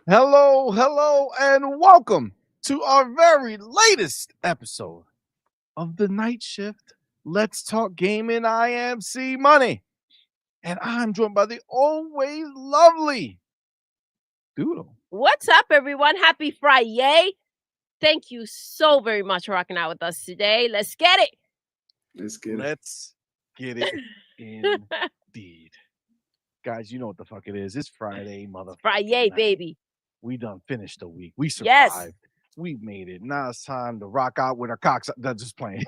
Hello, and welcome to our very latest episode of the Night Shift. Let's talk gaming. I am CMoney, and I'm joined by the always lovely Doodle. What's up, everyone? Happy Friday. Thank you so very much for rocking out with us today. Let's get it. Let's get it indeed. Guys, you know what the fuck it is. It's Friday, motherfucker. Friday, baby. We done finished the week. We survived. Yes. We made it. Now it's time to rock out with our cocks. That's just playing.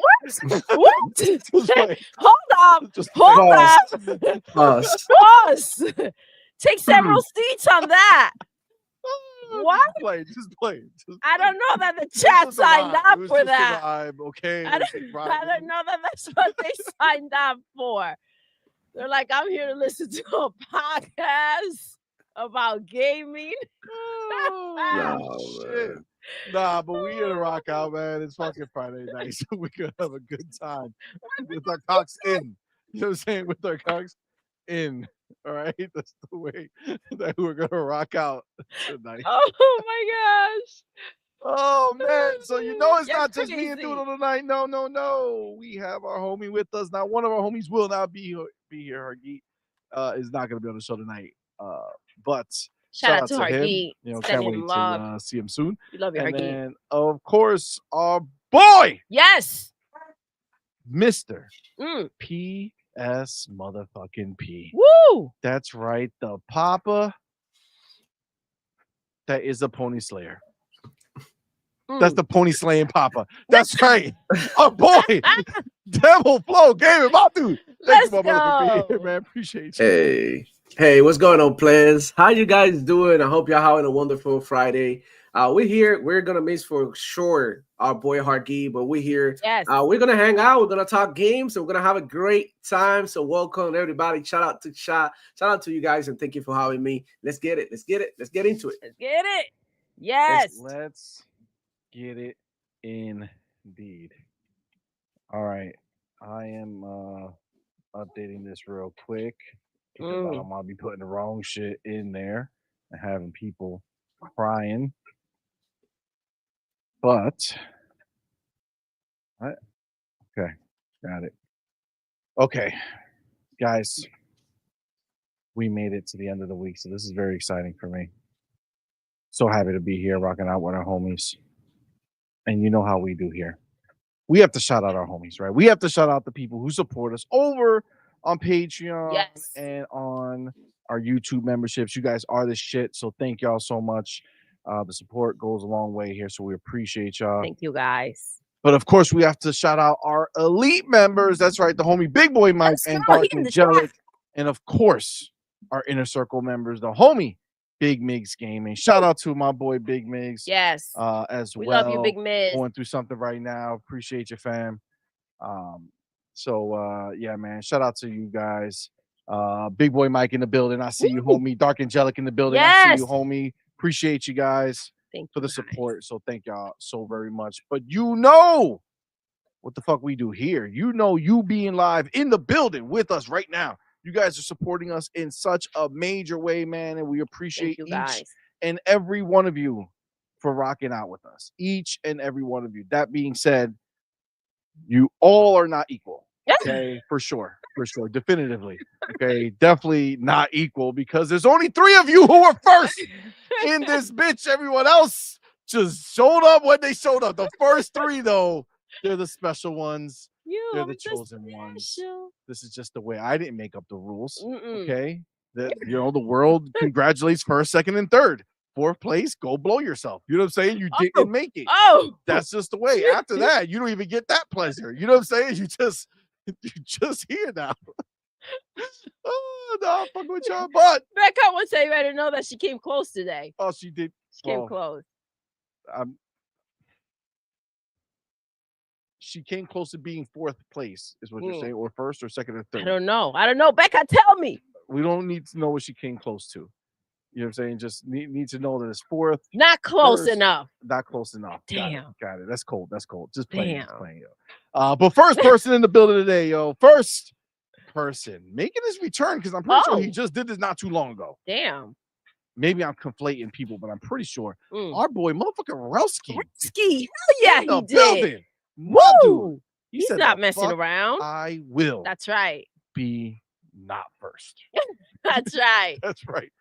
What? Just playing. Hold up. Hold up. Pause. Take several seats on that. What? Just play. I don't know that the chat signed up for that. Vibe, okay. I don't know that that's what they signed up for. They're like, I'm here to listen to a podcast about gaming. Shit. Nah, but we here to rock out, man. It's fucking Friday night, so we could have a good time with our cocks in. You know what I'm saying? With our cocks in. All right, that's the way that we're gonna rock out tonight. Oh my gosh! Oh man! So you know it's not just me and Doodle tonight. No. We have our homie with us now. One of our homies will not be here. Hargeet is not gonna be on the show tonight. But shout out to Hargeet. Him. You know, can't wait to see him soon. We love you, Hargeet. And of course, our boy, yes, Mr. P.S. motherfucking P. Woo! That's right, the Papa that is a pony slayer. That's the pony slaying Papa. That's right. Our boy, Devil Flow Gaming, my dude. Thank you, my brother, for being here, man. Appreciate you. Hey, what's going on, players? How you guys doing? I hope y'all having a wonderful Friday. We're here. We're gonna miss for sure our boy Hargeet, but we're here. Yes. We're gonna hang out. We're gonna talk games. So we're gonna have a great time. So welcome everybody. Shout out to you guys, and thank you for having me. Let's get it. Let's get into it. Let's get it. Yes. Let's get it indeed. All right. I am updating this real quick because I don't want to be putting the wrong shit in there and having people crying. But okay, got it. Okay, guys, we made it to the end of the week, so this is very exciting for me. So happy to be here rocking out with our homies. And you know how we do here. We have to shout out our homies, right? We have to shout out the people who support us over on Patreon and on our YouTube memberships. You guys are the shit, so thank y'all so much. The support goes a long way here, so we appreciate y'all. Thank you, guys. But of course, we have to shout out our elite members. That's right, the homie Big Boy Mike and Dark Angelic. And of course, our inner circle members, the homie Big Migs Gaming. Shout out to my boy Big Migs. Yes. As we well. Love you, Big Migs. Going through something right now. Appreciate you, fam. Yeah, man. Shout out to you guys. Big Boy Mike in the building. I see you, homie. Dark Angelic in the building. Yes. I see you, homie. Appreciate you guys for the support. So thank y'all so very much. But you know what the fuck we do here. You know you being live in the building with us right now. You guys are supporting us in such a major way, man, and we appreciate each and every one of you for rocking out with us. Each and every one of you. That being said, you all are not equal. Okay, for sure, definitively. Okay, definitely not equal because there's only 3 of you who were first in this bitch. Everyone else just showed up when they showed up. The first 3, though, they're the special ones. They're the chosen ones. This is just the way. I didn't make up the rules. Okay, the world congratulates first, second, and third. 4th place, go blow yourself. You know what I'm saying? You didn't make it. That's just the way. After that, you don't even get that pleasure. You know what I'm saying? You just here now. Oh no, I'm fucking with y'all. But Becca would say, "Better know that she came close today." Oh, she did. She came close. She came close to being 4th place, is what you're saying, or 1st, or 2nd, or 3rd. I don't know. Becca, tell me. We don't need to know what she came close to. You know what I'm saying? Just need to know that it's 4th. Not close enough. Not close enough. Damn. Got it. That's cold. Just playing. Yo. But first person in the building today, yo. First person making his return because I'm pretty sure he just did this not too long ago. Damn. maybe I'm conflating people, but I'm pretty sure our boy, motherfucker Relski. Hell yeah, he did. Building. My dude. Woo! He He's said, not "The messing fuck around. I will That's right. be not first." That's right. That's right.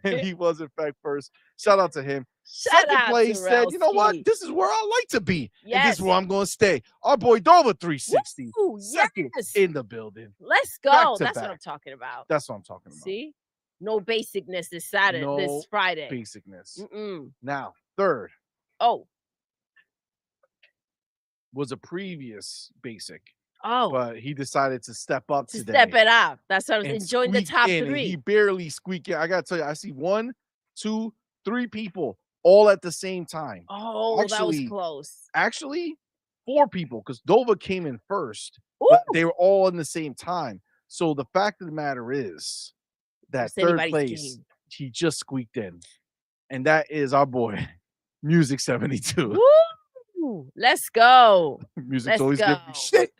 And he was in fact first. Shout out to him. Shout Second out place to said, "You know what? Relski. This is where I like to be. And this Yes. is where I'm going to stay." Our boy Dover 360. Woo, Second yes. in the building. Let's Back go. to That's what back. I'm talking about. That's what I'm talking about. See? No basicness this Saturday, No this Friday. Basicness. Mm-mm. Now, third Oh. was a previous basic. Oh. But he decided to step up to today. Step it up. That's what I was and enjoying the squeak top in, and three. he barely squeaked in. I gotta tell you, I see 1, 2, 3 people all at the same time. Oh, that was close. Actually, 4 people, because Dova came in first, but they were all in the same time. So the fact of the matter is that It's third anybody's place, game. he just squeaked in. And that is our boy, Music 72. Woo! Let's go. Music's Let's always go. giving me shit.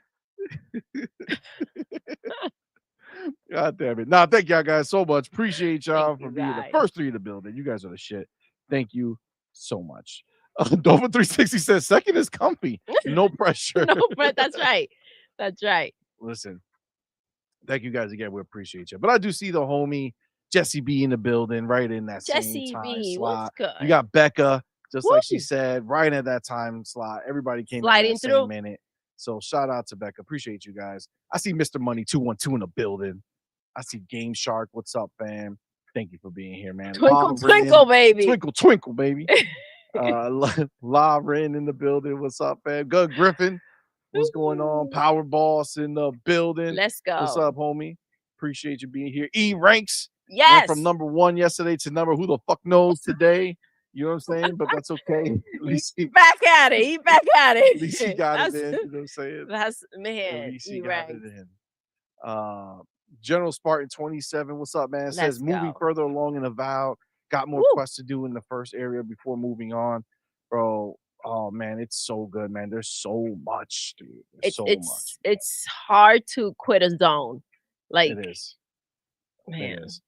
God damn it. Nah, thank y'all guys so much. Appreciate y'all for being the first 3 in the building. You guys are the shit. Thank you so much. Dover 360 says second is comfy. No pressure. No, but that's right. That's right. Listen, thank you guys again. We appreciate you. But I do see the homie Jesse B in the building right in that Jesse same time B, slot. what's good? You got Becca, just like she Woo! said, right at that time slot. Everybody came Sliding in that through. same minute. So shout out to Becca. Appreciate you guys. I see Mr. Money 212 in the building. I see Game Shark. What's up, fam? Thank you for being here, man. Twinkle, twinkle, baby. Twinkle, twinkle, baby. La Rin in the building. What's up, fam? Good Griffin. What's going on? Power Boss in the building. Let's go. What's up, homie? Appreciate you being here. E Ranks. Yes. Went from number 1 yesterday to number who the fuck knows today. You know what I'm saying? But that's okay. At least he back at it. He back at it. At least he got it in. You know what I'm saying? That's man. At least he got it in. General Spartan 27. What's up, man? Says moving further along in Avowed. Got more quests to do in the first area before moving on. Bro, oh man, it's so good, man. There's so much, dude. There's so much. It's hard to quit a zone. Like it is. Man. It is.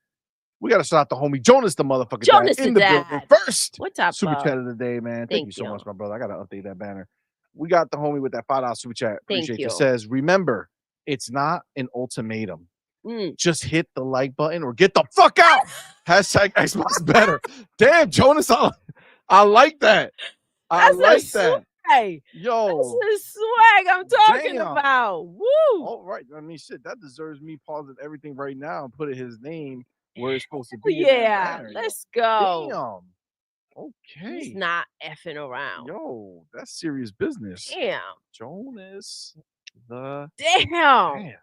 We gotta shout out the homie Jonas, the motherfucker. Jonas in the building first. What's up, super chat of the day, man? Thank you so much, my brother. I gotta update that banner. We got the homie with that $5 super chat. Appreciate you. Says, remember, it's not an ultimatum. Just hit the like button or get the fuck out. Hashtag Xbox better. Damn, Jonas, I like that. I like that. Swag. Yo, that's the swag I'm talking about. Woo! All right, I mean, shit, that deserves me pausing everything right now and putting his name where it's supposed to be. Yeah, let's go. Damn. Okay. He's not effing around. Yo, that's serious business. Damn. Jonas, the damn.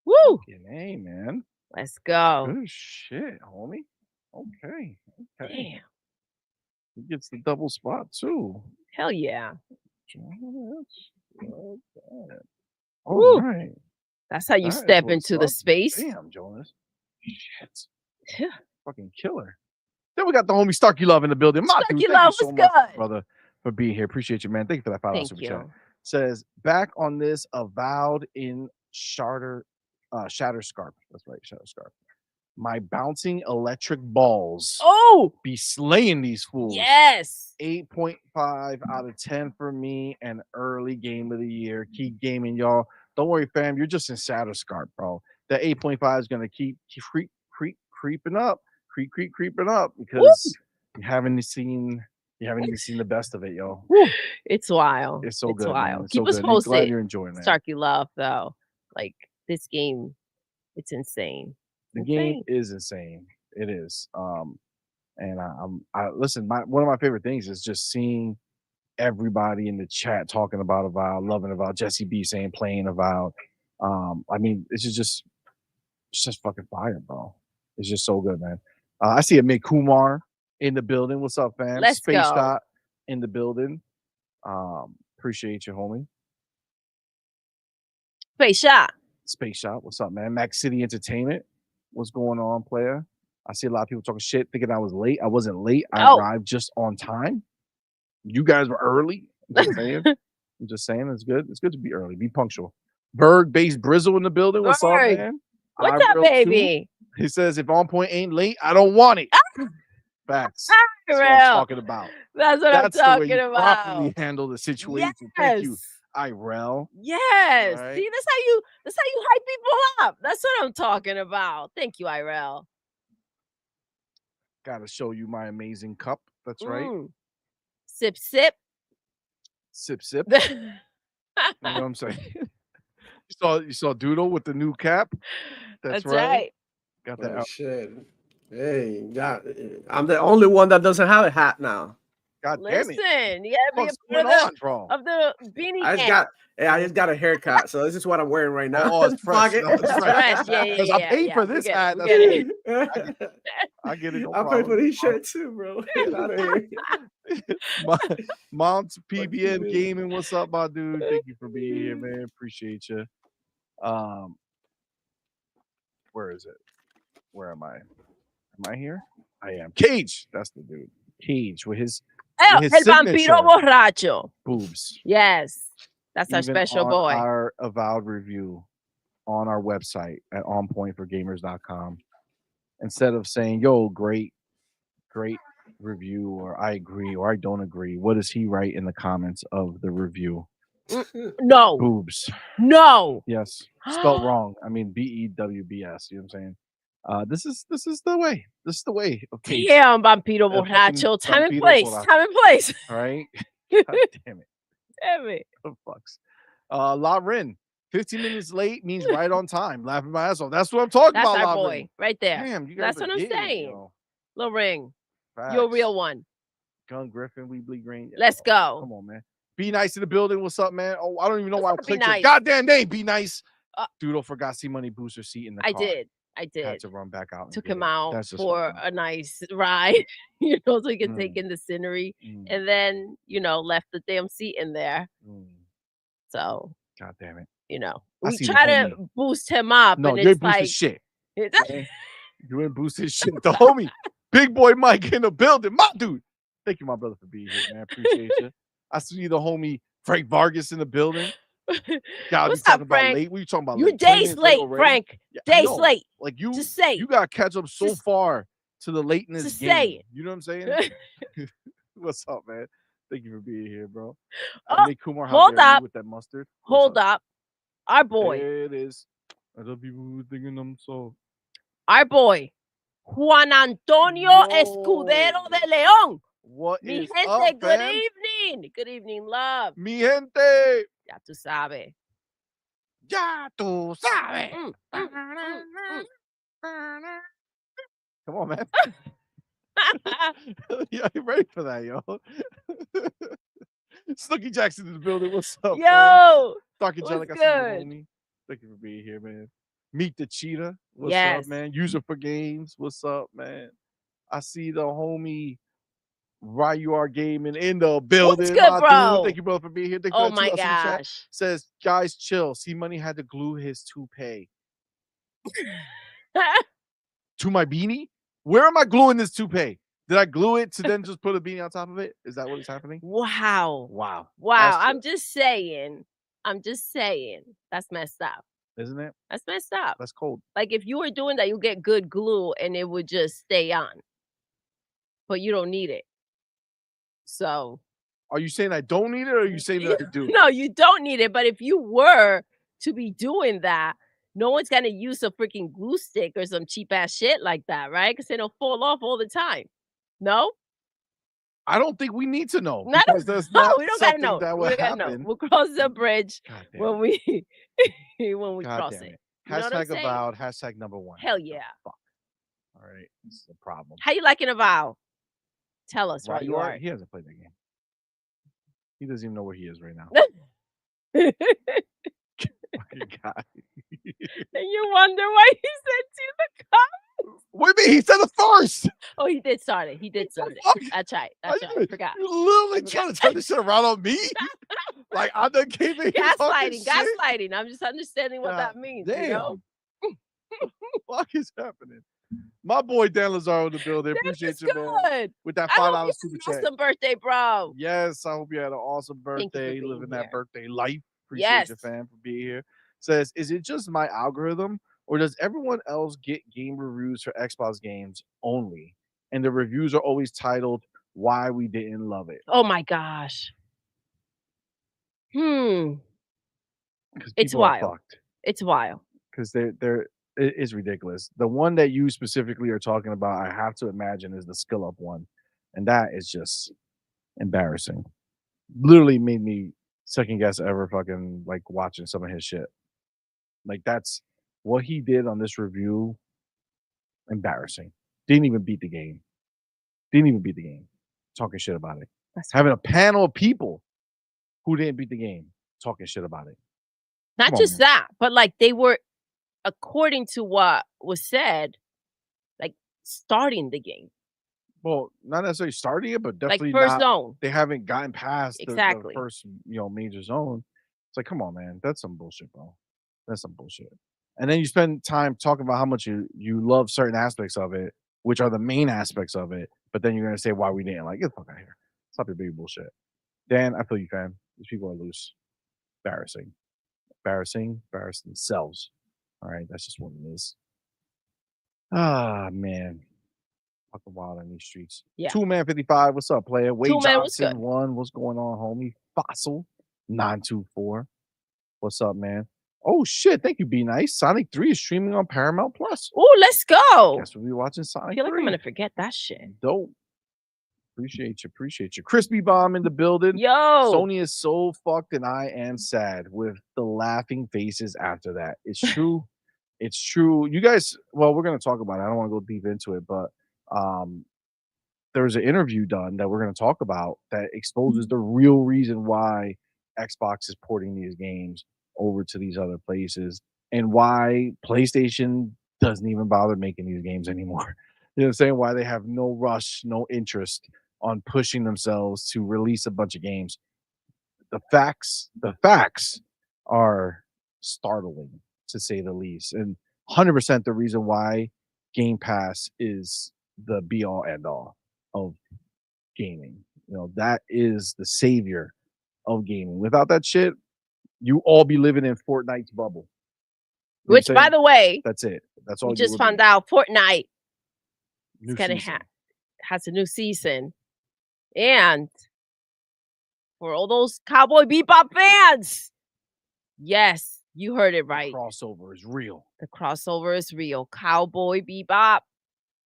Woo! Hey, man. Let's go. Good shit, homie. Okay. Damn. He gets the double spot too. Hell yeah. All right. That's how you step into the space. Damn, Jonas. Shit. Fucking killer. Then we got the homie Starkey Love in the building. Starkey Love was good. Brother, for being here. Appreciate you, man. Thank you for that $5 super chat. You. Says, back on this Avowed in Shatterscarp. That's right, Shatterscarp. My bouncing electric balls. Oh, be slaying these fools. Yes. 8.5 out of 10 for me, and early game of the year. Keep gaming, y'all. Don't worry, fam. You're just in Shatterscarp, bro. That 8.5 is gonna keep creeping up, creeping up because you haven't even seen the best of it, yo. It's wild. It's so good. Wild. It's Keep so us good. posted. Glad you're enjoying that. Starkey Love, though. Like this game, it's insane. The game is insane. It is. And I listen. One of my favorite things is just seeing everybody in the chat talking about Avowed, loving Avowed. Jesse B saying playing Avowed. I mean, it's just fucking fire, bro. It's just so good, man. I see a Mick Kumar in the building. What's up, fam? Let's Space go. Shot in the building. Appreciate you, homie. Space Shot. Space Shot. What's up, man? Max City Entertainment. What's going on, player? I see a lot of people talking shit, thinking I was late. I wasn't late. I arrived just on time. You guys were early. I'm just saying. I'm just saying. It's good. It's good to be early. Be punctual. Berg-based Brizzle in the building. What's up, man? What's up, baby? He says, if On Point ain't late, I don't want it. Facts. That's what I'm talking about. That's what That's I'm the way talking you about. properly handle the situation. Thank you, Irel. Yes. Right. See, that's how you hype people up. That's what I'm talking about. Thank you, Irel. Gotta show you my amazing cup. That's right. Sip, sip. Sip, sip. You know what I'm saying? You saw Doodle with the new cap. That's right. Got that. Oh, shit. Hey, I'm the only one that doesn't have a hat now. God damn it. Listen, you gotta be What's going on, bro? Of the beanie. I just got a haircut, so this is what I'm wearing right now. Oh, it's fresh. No, it's fresh. Yeah. I paid for this hat. I get it. I get it. No I pay for these shirts too, bro. Get out of here. Mom's PBN Gaming. What's up, my dude? Thank you for being here, man. Appreciate you. Where is it? Where am I? Am I here? I am. Cage. That's the dude. Cage with his El Vampiro Borracho. Boobs. Yes. That's our special boy. Our Avowed review on our website at onpointforgamers.com. Instead of saying, yo, great review, or I agree, or I don't agree, what does he write in the comments of the review? No. Boobs. No. Yes. Spelled wrong. I mean BEWBS. You know what I'm saying? This is the way. This is the way. Okay. Damn, Vampiro Borracho. Time and place. All right. God damn it. Damn it. What the fucks? La Rin. 15 minutes late means right on time. Laughing my ass off. That's what I'm talking about. That's our boy right there. Damn, you guys. That's what I'm saying. Yo. Lil Ring. Facts. You're a real one. Gun Griffin, we bleed green. Let's go. Come on, man. Be nice in the building. What's up, man? Oh, I don't even know why I clicked your goddamn name. Be nice. Doodle forgot CMoney booster seat in the car. I did. Had to run back out. Took him out for a nice ride, so he could take in the scenery, and then left the damn seat in there. So, God damn it, we try to boost him up. No, and you're it's boosting like shit. You ain't boosting shit. The homie, Big Boy Mike in the building, my dude. Thank you, my brother, for being here, man. Appreciate you. I see the homie Frank Vargas in the building. God, what's up, Frank? Late? What are you talking about? You're days late, Frank. Days late. Like you, just say you gotta catch up so far to the lateness game. Say it. You know what I'm saying? What's up, man? Thank you for being here, bro. Kumar, hold up with that mustard. Hold up. Our boy. There it is. I love people who thinking I'm so. Our boy, Juan Antonio Escudero de León. What Mi is gente, up, good fam? evening. Good evening, love. Mi gente. Ya tú sabes. Ya tú sabes. Come on, man. Yeah, you ready for that, yo? Snooky Jackson in the building. What's up, yo? Dark Angelic, I see you, homie. Thank you for being here, man. Meet the Cheetah. What's up, man? User for Games. What's up, man? I see the homie YUR Gaming in the building. What's good, bro? Dude. Thank you, bro, for being here. Thank oh my gosh. Says, guys, chill. CMoney had to glue his toupee to my beanie. Where am I gluing this toupee? Did I glue it to then just put a beanie on top of it? Is that what is happening? Wow. I'm just saying. That's messed up. Isn't it? That's messed up. That's cold. Like if you were doing that, you get good glue and it would just stay on. But you don't need it. So. Are you saying I don't need it, or are you saying that I do? No, you don't need it. But if you were to be doing that, no one's gonna use a freaking glue stick or some cheap ass shit like that, right? Because it'll fall off all the time. No? I don't think we need to know. We don't gotta know. We gotta know. We'll cross the bridge when we cross it. Hashtag Avowed, hashtag #1. Hell yeah. Fuck. All right. This is a problem. How you liking Avowed? Tell us, right? You are. He hasn't played that game. He doesn't even know where he is right now. God. And you wonder why he sent you the comments? What do you mean? He said it first. Oh, he did start it. That's right. I forgot. You literally trying to turn this shit around on me? Like I done came in here gaslighting. I'm just understanding what that means. Damn. You know? What is happening? My boy Dan Lazaro in the building. Appreciate you, man. With that $5 super chat. Awesome birthday, bro. Yes, I hope you had an awesome birthday. Living that birthday life. Appreciate you, fam, for being here. Says, is it just my algorithm, or does everyone else get game reviews for Xbox games only and the reviews are always titled "Why We Didn't Love It." Oh my gosh. Because It's people are wild. fucked. It's wild. Because it is ridiculous. The one that you specifically are talking about, I have to imagine, is the Skill Up one, and that is just embarrassing. Literally made me second guess ever fucking like watching some of his shit. Like that's what he did on this review. Embarrassing. Didn't even beat the game. Talking shit about it. Having a panel of people who didn't beat the game talking shit about it. Not just that, but like they were, according to what was said, like starting the game. Well, not necessarily starting it, but definitely like first not. Zone. They haven't gotten past Exactly. the first, major zone. It's like, come on, man, that's some bullshit, bro. That's some bullshit. And then you spend time talking about how much you love certain aspects of it, which are the main aspects of it. But then you're gonna say why we didn't like. Get the fuck out of here. Stop your big bullshit. Dan, I feel you, fam. These people are loose. Embarrassing themselves. All right, that's just what it is. Ah, man. Fucking wild on these streets. Yeah. 2Man55, what's up, player? Wade Man, what's Johnson, good? 1. What's going on, homie? Fossil, 924. What's up, man? Oh, shit. Thank you, Be Nice. Sonic 3 is streaming on Paramount Plus. Oh, let's go. Guess we'll be watching I Sonic feel 3. like I'm going to forget that shit. Dope. Appreciate you. Crispy Bomb in the building. Yo. Sony is so fucked and I am sad with the laughing faces after that. It's true. It's true. You guys, well, we're going to talk about it. I don't want to go deep into it, but there was an interview done that we're going to talk about that exposes the real reason why Xbox is porting these games over to these other places and why PlayStation doesn't even bother making these games anymore. You know what I'm saying? Why they have no rush, no interest on pushing themselves to release a bunch of games. The facts are startling, to say the least. And 100% the reason why Game Pass is the be-all, end-all of gaming. That is the savior of gaming. Without that shit, you all be living in Fortnite's bubble. Which, by the way, that's it. That's all. We just found out Fortnite has a new season. And for all those Cowboy Bebop fans, yes, you heard it right. The crossover is real. Cowboy Bebop.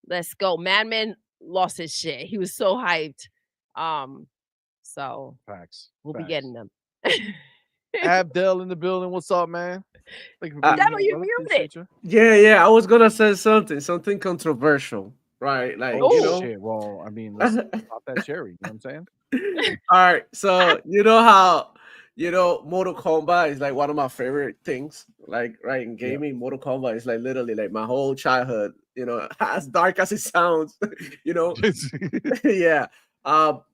Let's go. Madman lost his shit. He was so hyped. So facts. We'll be getting them. Abdel in the building. What's up, man? You muted. Yeah. I was gonna say something controversial, right? Like, shit. Well, I mean, let's pop that cherry. You know what I'm saying? All right. So you know how Mortal Kombat is like one of my favorite things. Like, right, in gaming, Mortal Kombat is like literally like my whole childhood. As dark as it sounds, yeah.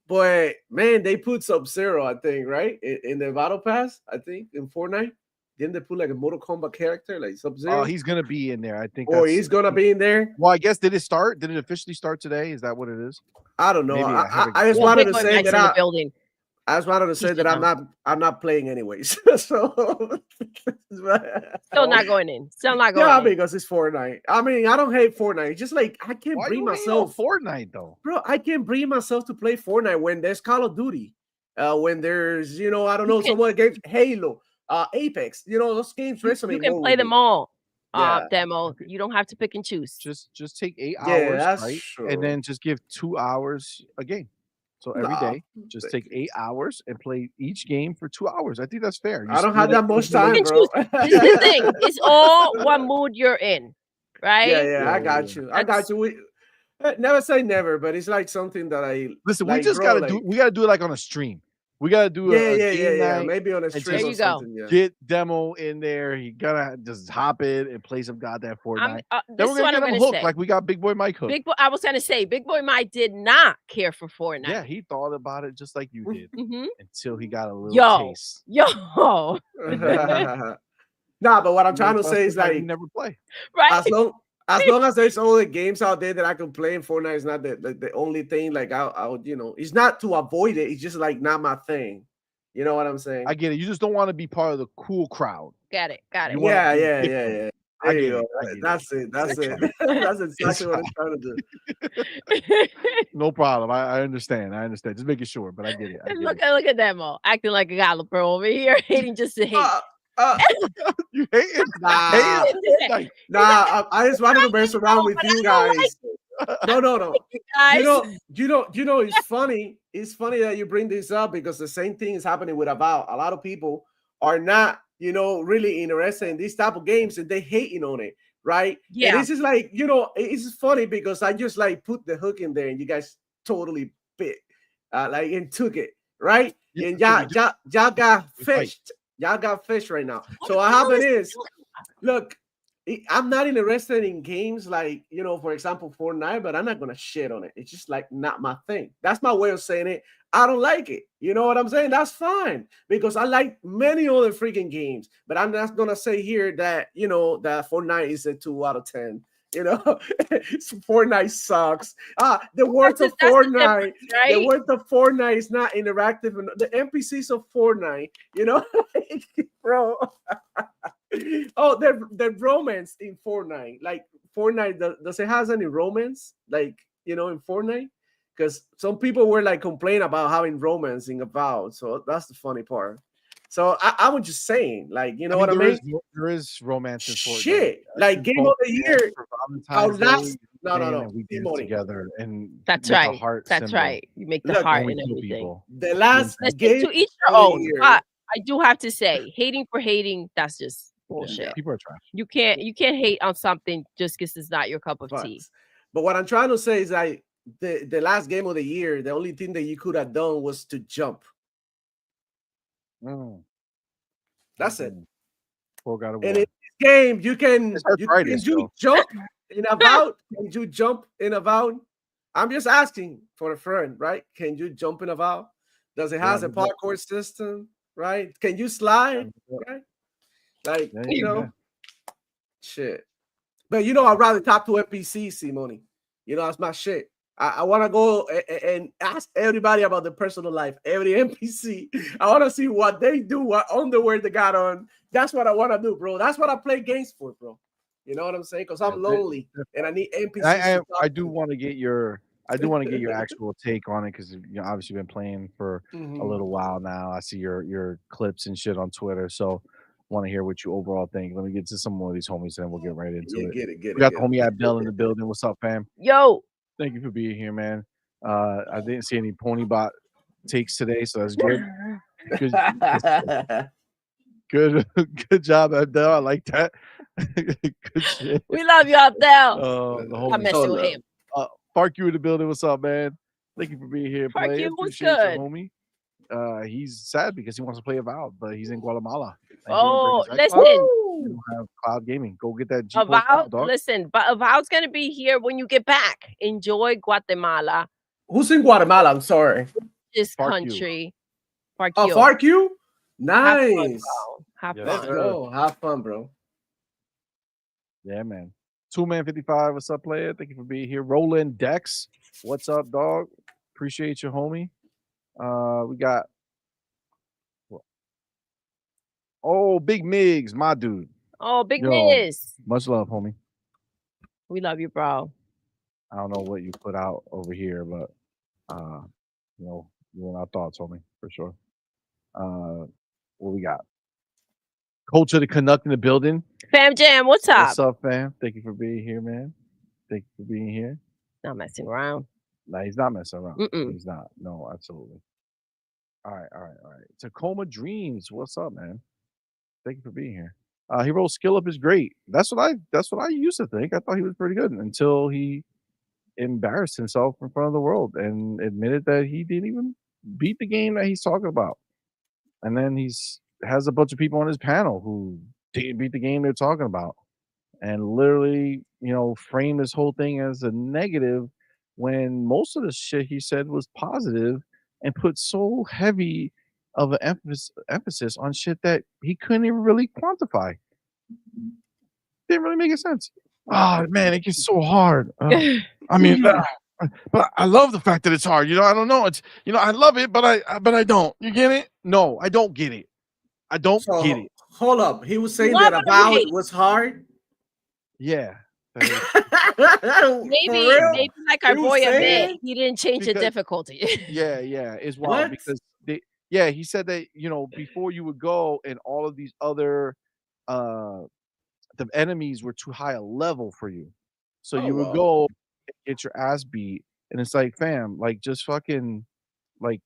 But man, they put Sub-Zero, I think, right, in the battle pass. I think in Fortnite, didn't they put like a Mortal Kombat character like Sub-Zero? Oh, he's gonna be in there. I think. He's gonna be in there. Well, I guess did it start? Did it officially start today? Is that what it is? I don't know. I just wanted to say that I'm not playing anyways. So still not going in. Yeah, because it's Fortnite. I mean, I don't hate Fortnite. It's just like I can't bring myself. Fortnite though, bro. I can't bring myself to play Fortnite when there's Call of Duty, when there's I don't know, some other games, Halo, Apex. Those games resonate. You can play them all. Demo. You don't have to pick and choose. Just take 8 hours, right? True. And then just give 2 hours a game. So every day, just take 8 hours and play each game for 2 hours. I think that's fair. I don't have that much time, bro. This is the thing. It's all what mood you're in, right? Yeah, I got you. I got you. Never say never, but it's like something that I listen. We just gotta do. We gotta do it like on a stream. We gotta do a game night. Maybe on a stream. There you go. Get Demo in there. He gotta just hop in and play some goddamn Fortnite. Then we're gonna get him hooked, like we got Big Boy Mike hooked. I was gonna say Big Boy Mike did not care for Fortnite. Yeah, he thought about it just like you did until he got a little taste. Nah, but what I'm trying to say is like never play. Right. As long as there's other games out there that I can play in Fortnite, is not the only thing. Like I would, it's not to avoid it. It's just like not my thing. You know what I'm saying? I get it. You just don't want to be part of the cool crowd. Got it. Yeah. There you go. That's it. That's it. That's exactly what I'm trying to do. No problem. I understand. I understand. Just making sure, but I get it. Look at that, Mo. Acting like a galloper over here, hating just to hate. You hating? Nah, I just wanted to mess around with you guys. No. You know, it's funny. It's funny that you bring this up because the same thing is happening with Avowed. A lot of people are not, really interested in these type of games and they hating on it, right? Yeah. And this is like, it's funny because I just like put the hook in there and you guys totally bit, and took it, right? Yeah, and y'all got fished. Y'all got fish right now. So what happened is, look, I'm not interested in games like, for example, Fortnite, but I'm not going to shit on it. It's just like not my thing. That's my way of saying it. I don't like it. You know what I'm saying? That's fine because I like many other freaking games, but I'm not going to say here that, that Fortnite is a 2 out of 10. Fortnite sucks. The worth of Fortnite, right? The worth of Fortnite is not interactive. The NPCs of Fortnite, bro. Oh, the romance in Fortnite. Like Fortnite, does it has any romance? Like, in Fortnite? Because some people were like complaining about having romance in Avowed. So that's the funny part. So I was just saying, like, what I mean? There is romance in Fortnite. Shit, like Game of the Year. Our last, no. We dance together, and that's right. That's right. You make the heart and everything. People. The last game to each their own. But I do have to say, hating for hating, that's just bullshit. Yeah, people are trash. You can't hate on something just because it's not your cup of tea. But what I'm trying to say is, like, the last game of the year, the only thing that you could have done was to jump. That's it. And in this game, you can jump in Avowed? Can you jump in Avowed? I'm just asking for a friend, right? Can you jump in Avowed? Does it has a parkour system, right? Can you slide? Right? Like, shit. But I'd rather talk to NPC, CMoney. That's my shit. I want to go and ask everybody about their personal life, every NPC. I want to see what they do, what underwear they got on. That's what I want to do, bro. That's what I play games for, bro. You know what I'm saying? Because I'm lonely and I need NPCs. I do want to get your actual take on it because obviously you've been playing for a little while now. I see your clips and shit on Twitter, so want to hear what you overall think. Let me get to some more of these homies, and we'll get right into it. Get it. We got the homie Abdel in the building. What's up, fam? Yo. Thank you for being here, man. I didn't see any Ponybot takes today, so that's good. Good job, Abdel. I like that. Good shit. We love you, Abdel. I'm messing with him. Park you in the building. What's up, man? Thank you for being here. Park you, what's good? Homie. He's sad because he wants to play Avowed, but he's in Guatemala. Listen. You don't have cloud gaming. Go get that Avowed. Listen, but Avowed's gonna be here when you get back. Enjoy Guatemala. Who's in Guatemala? I'm sorry. This country. Fark you? Nice. Have fun. Let's go. Have fun, bro. Yeah, man. 2Man55. What's up, player? Thank you for being here. Roland Dex. What's up, dog? Appreciate you, homie. We got Big Migs, my dude. Big Migs. Much love, homie. We love you, bro. I don't know what you put out over here, but you're in our thoughts, homie, for sure. What we got? Culture to Canuck in the building. Fam Jam, what's up? What's up, fam? Thank you for being here, man. Thank you for being here. Not messing around. No, he's not messing around. He's not. No, absolutely. All right. Tacoma Dreams. What's up, man? Thank you for being here. He wrote skill up is great. That's what I used to think. I thought he was pretty good until he embarrassed himself in front of the world and admitted that he didn't even beat the game that he's talking about. And then has a bunch of people on his panel who didn't beat the game they're talking about. And literally, frame this whole thing as a negative when most of the shit he said was positive and put so heavy of an emphasis on shit that he couldn't even really quantify. Didn't really make sense. Oh man, it gets so hard. I mean, but I love the fact that it's hard. I don't know. It's I love it, but I don't. You get it? No, I don't get it. I don't get it. Hold up. He was saying that Avowed was hard. Yeah. Maybe like our boy a bit. He didn't change the Because difficulty. yeah, it's wild What? because he said that, before you would go and all of these other uh the enemies were too high a level for you. So Oh you would well. go and get your ass beat, and it's like, fam, like just fucking like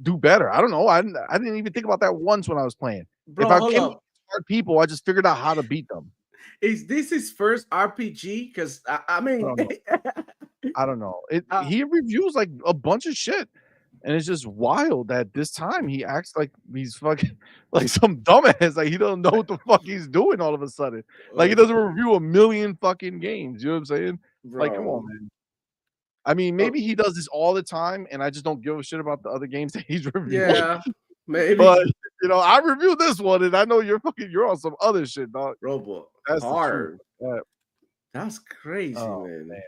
do better. I don't know. I didn't even think about that once when I was playing. If Bro, I hold came up. hard people, I just figured out how to beat them. Is this his first RPG? Because I I mean, don't know. I don't know. uh, He reviews like a bunch of shit. And it's just wild that this time he acts like he's fucking like some dumbass. Like he doesn't know what the fuck he's doing all of a sudden. Like he doesn't review a million fucking games. You know what I'm saying? Like, come on, bro. man. I mean, Oh, maybe he does this all the time, and I just don't give a shit about the other games that he's reviewing. yeah, But maybe. I reviewed this one, and I know you're on some other shit, dog. Robo That's the truth. hard. That's crazy, Oh man. man.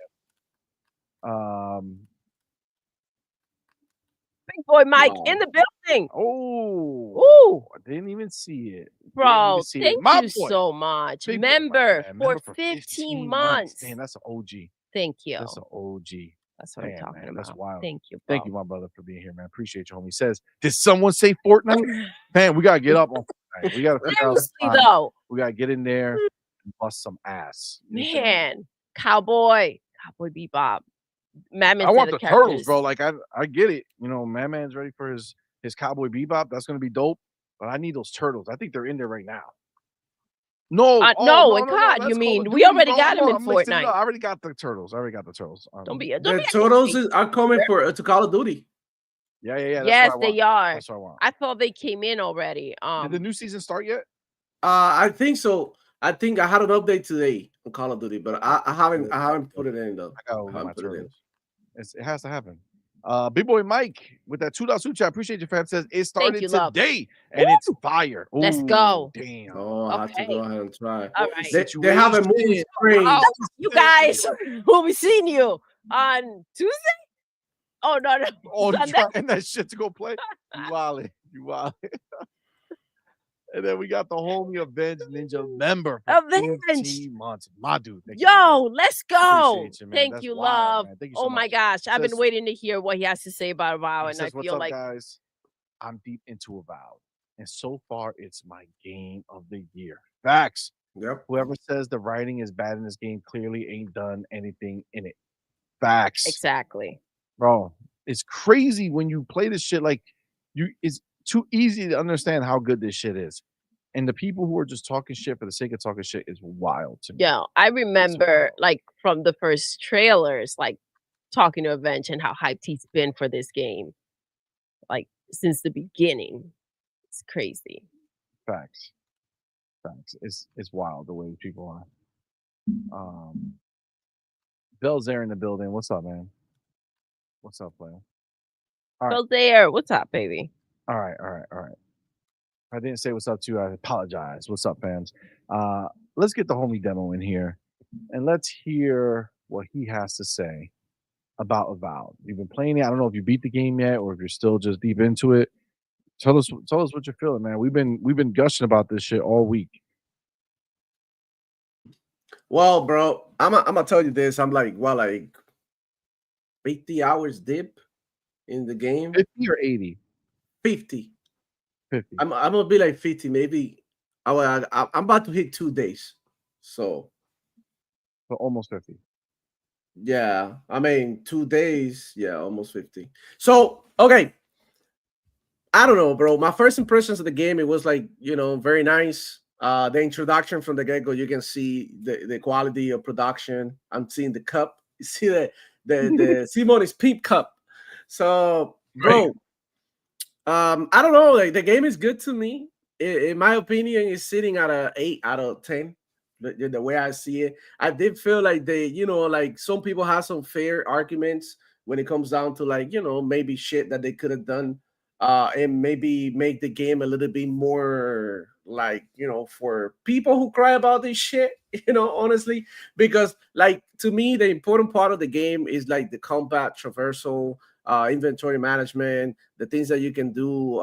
Big boy Mike Wow. in the building. Oh, I didn't even see it. Bro, See thank My you boy. so much. Big boy, Member man. for 15 months. Damn, that's an OG. Thank you. That's an OG. That's what I'm Damn, talking man, about. that's wild. Thank you, bro. Thank you, my brother, for being here, man. Appreciate you, homie. Says, did someone say Fortnite? Man, we gotta get up on Fortnite. We gotta figure out some Seriously time. though, We gotta get in there and bust some ass. You know what I'm saying? man, Cowboy Bebop. Madman I said want the the turtles, characters. bro. Like I get it. Madman's ready for his Cowboy Bebop. That's gonna be dope. But I need those turtles. I think they're in there right now. No, no, in COD, you that's mean? Call of We Duty, already bro. got Come him in on, I'm mixing it Fortnite. up. I already got the turtles. Don't be The turtles are coming to Call of Duty. Yeah. That's yes, what I want. they are. That's what I want. I thought they came in already. Did the new season start yet? I think so. I think I had an update today on Call of Duty, but I haven't put it in though. I gotta look at my turtles. It has to happen. Big boy Mike with that $2 super chat. Appreciate you, fam. Says it started today and it's fire. Ooh, let's go. Damn. Oh, I have to go ahead and try. All right. They have a movie screen. Oh, you guys will be seeing you on Tuesday. Oh no. Oh, Sunday? trying that shit to go play. You wildin'. And then we got the homie Avenged Ninja member for 15 months. My dude. Yo, let's go. You, thank That's you, wild, love. Man. Thank you so oh much. my gosh. I've been waiting to hear what he has to say about Avowed. And I What's feel up, like guys, I'm deep into Avowed. And so far, it's my game of the year. Facts. Yep. Whoever says the writing is bad in this game clearly ain't done anything in it. Facts. Exactly. Bro, it's crazy when you play this shit. Like, it's too easy to understand how good this shit is. And the people who are just talking shit for the sake of talking shit is wild to me. Yeah, I remember like from the first trailers, like talking to Avenge and how hyped he's been for this game. Like since the beginning. It's crazy. Facts. It's wild the way people are. Bell's there in the building. What's up, man? What's up, player? Bell's there. What's up, baby? All right. I didn't say what's up to you. I apologize. What's up, fans? Let's get the homie demo in here and let's hear what he has to say about Avowed. You've been playing it. I don't know if you beat the game yet or if you're still just deep into it. Tell us what you're feeling, man. We've been gushing about this shit all week. Well, bro, I'm gonna tell you this. I'm like 50 hours deep in the game. 50 or 80? 50. 50. I'm gonna be like 50, maybe. I'm about to hit 2 days. So almost 50. Yeah, I mean 2 days, yeah, almost 50. So okay. I don't know, bro. My first impressions of the game, it was like, very nice. The introduction from the get-go, you can see the quality of production. I'm seeing the cup. You see the CMoney's peep cup. So, bro, I don't know. Like the game is good to me. In my opinion, it's sitting at a 8 out of 10. The way I see it, I did feel like like some people have some fair arguments when it comes down to maybe shit that they could have done. And maybe make the game a little bit more for people who cry about this shit, honestly, because to me, the important part of the game is like the combat traversal, inventory management, the things that you can do,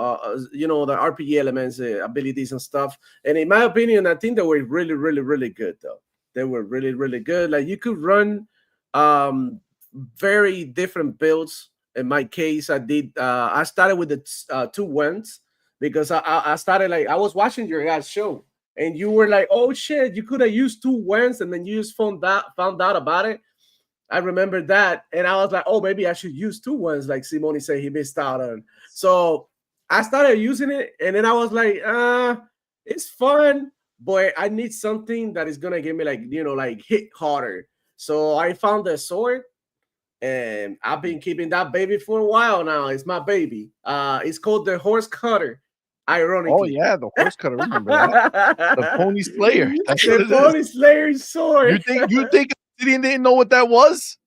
you know, the RPG elements, abilities and stuff. And in my opinion, I think they were really, really, really good though. They were really, really good. Like you could run very different builds. In my case, I started with the 2 wins because I started like I was watching your guys' show and you were like, oh shit, you could have used 2 wins and then you just found out about it. I remember that, and I was like, oh, maybe I should use 2 wins, like CMoney said he missed out on. So I started using it, and then I was like, it's fun, but I need something that is gonna give me like, you know, like hit harder. So I found the sword, and I've been keeping that baby for a while now. It's my baby. It's called the horse cutter. Ironically. Oh yeah, the horse cutter. Remember that? The pony slayer. That's what The it pony is. slayer sword. You think Obsidian didn't know what that was?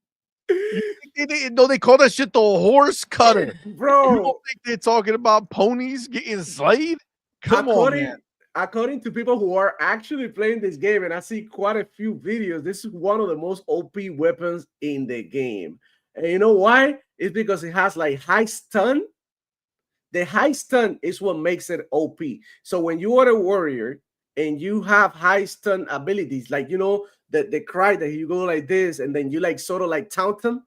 You think they didn't know they call that shit the horse cutter? Bro. You don't think they're talking about ponies getting slayed? Come on, man. According to people who are actually playing this game, and I see quite a few videos, this is one of the most OP weapons in the game. And you know why? It's because it has like high stun. The high stun is what makes it OP. So when you are a warrior and you have high stun abilities, like, you know, the cry that you go like this, and then you like sort of like taunt them,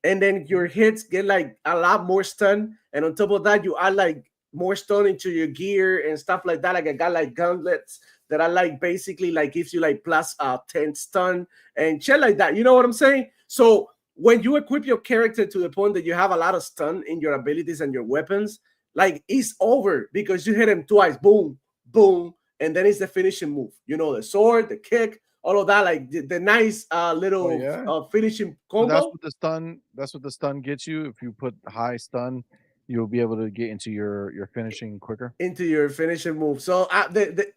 and then your hits get like a lot more stun. And on top of that, you add like more stun into your gear and stuff like that. Like I got like gauntlets that I like basically like gives you like plus 10 stun and shit like that. You know what I'm saying? So when you equip your character to the point that you have a lot of stun in your abilities and your weapons, like it's over because you hit him twice, boom, boom, and then it's the finishing move. You know, the sword, the kick, all of that, like the nice little finishing combo. So that's what the stun gets you. If you put high stun, you'll be able to get into your finishing quicker. Into your finishing move. So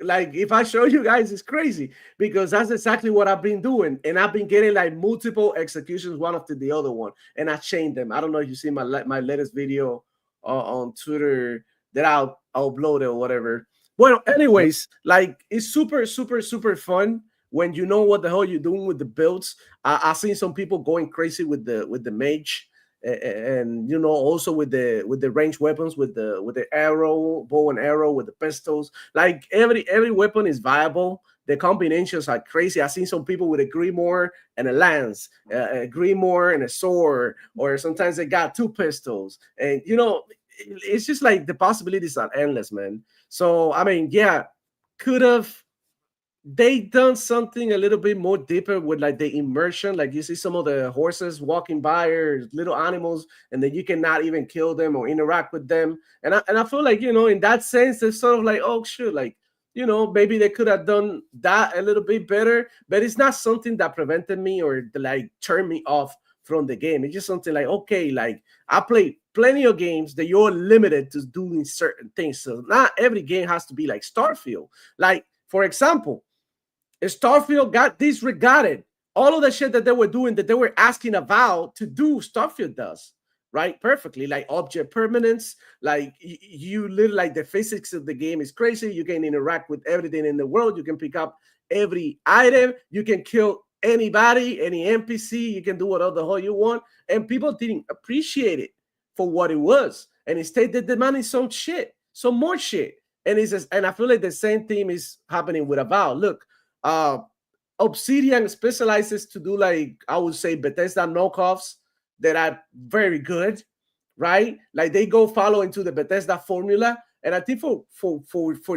like if I show you guys, it's crazy because that's exactly what I've been doing, and I've been getting like multiple executions one after the other one, and I chained them. I don't know if you see my latest video on Twitter that I'll upload it or whatever. Well, anyways, like it's super, super, super fun when you know what the hell you're doing with the builds. I've seen some people going crazy with the mage, and you know, also with the ranged weapons, with the arrow, bow and arrow, with the pistols. Like every weapon is viable. The combinations are crazy. I've seen some people with a grimoire and a lance, a grimoire and a sword, or sometimes they got 2 pistols. And you know, it's just like the possibilities are endless, man. So I mean, yeah, could have they done something a little bit more deeper with like the immersion. Like you see some of the horses walking by or little animals, and then you cannot even kill them or interact with them. And I feel like, you know, in that sense, it's sort of like, oh shoot, like, you know, maybe they could have done that a little bit better, but it's not something that prevented me or like turned me off from the game. It's just something like, okay, like I play plenty of games that you're limited to doing certain things. So not every game has to be like Starfield. Like, for example, Starfield got disregarded. All of the shit that they were doing, that they were asking Avowed to do, Starfield does, right? Perfectly. Like object permanence, like you live, like the physics of the game is crazy. You can interact with everything in the world. You can pick up every item. You can kill anybody, any NPC. You can do whatever the hell you want. And people didn't appreciate it for what it was. And instead, they demanded some shit, some more shit. And it's just, and I feel like the same thing is happening with Avowed. Look, Obsidian specializes to do, like, I would say, Bethesda knockoffs that are very good, right? Like they go follow into the Bethesda formula. And I think for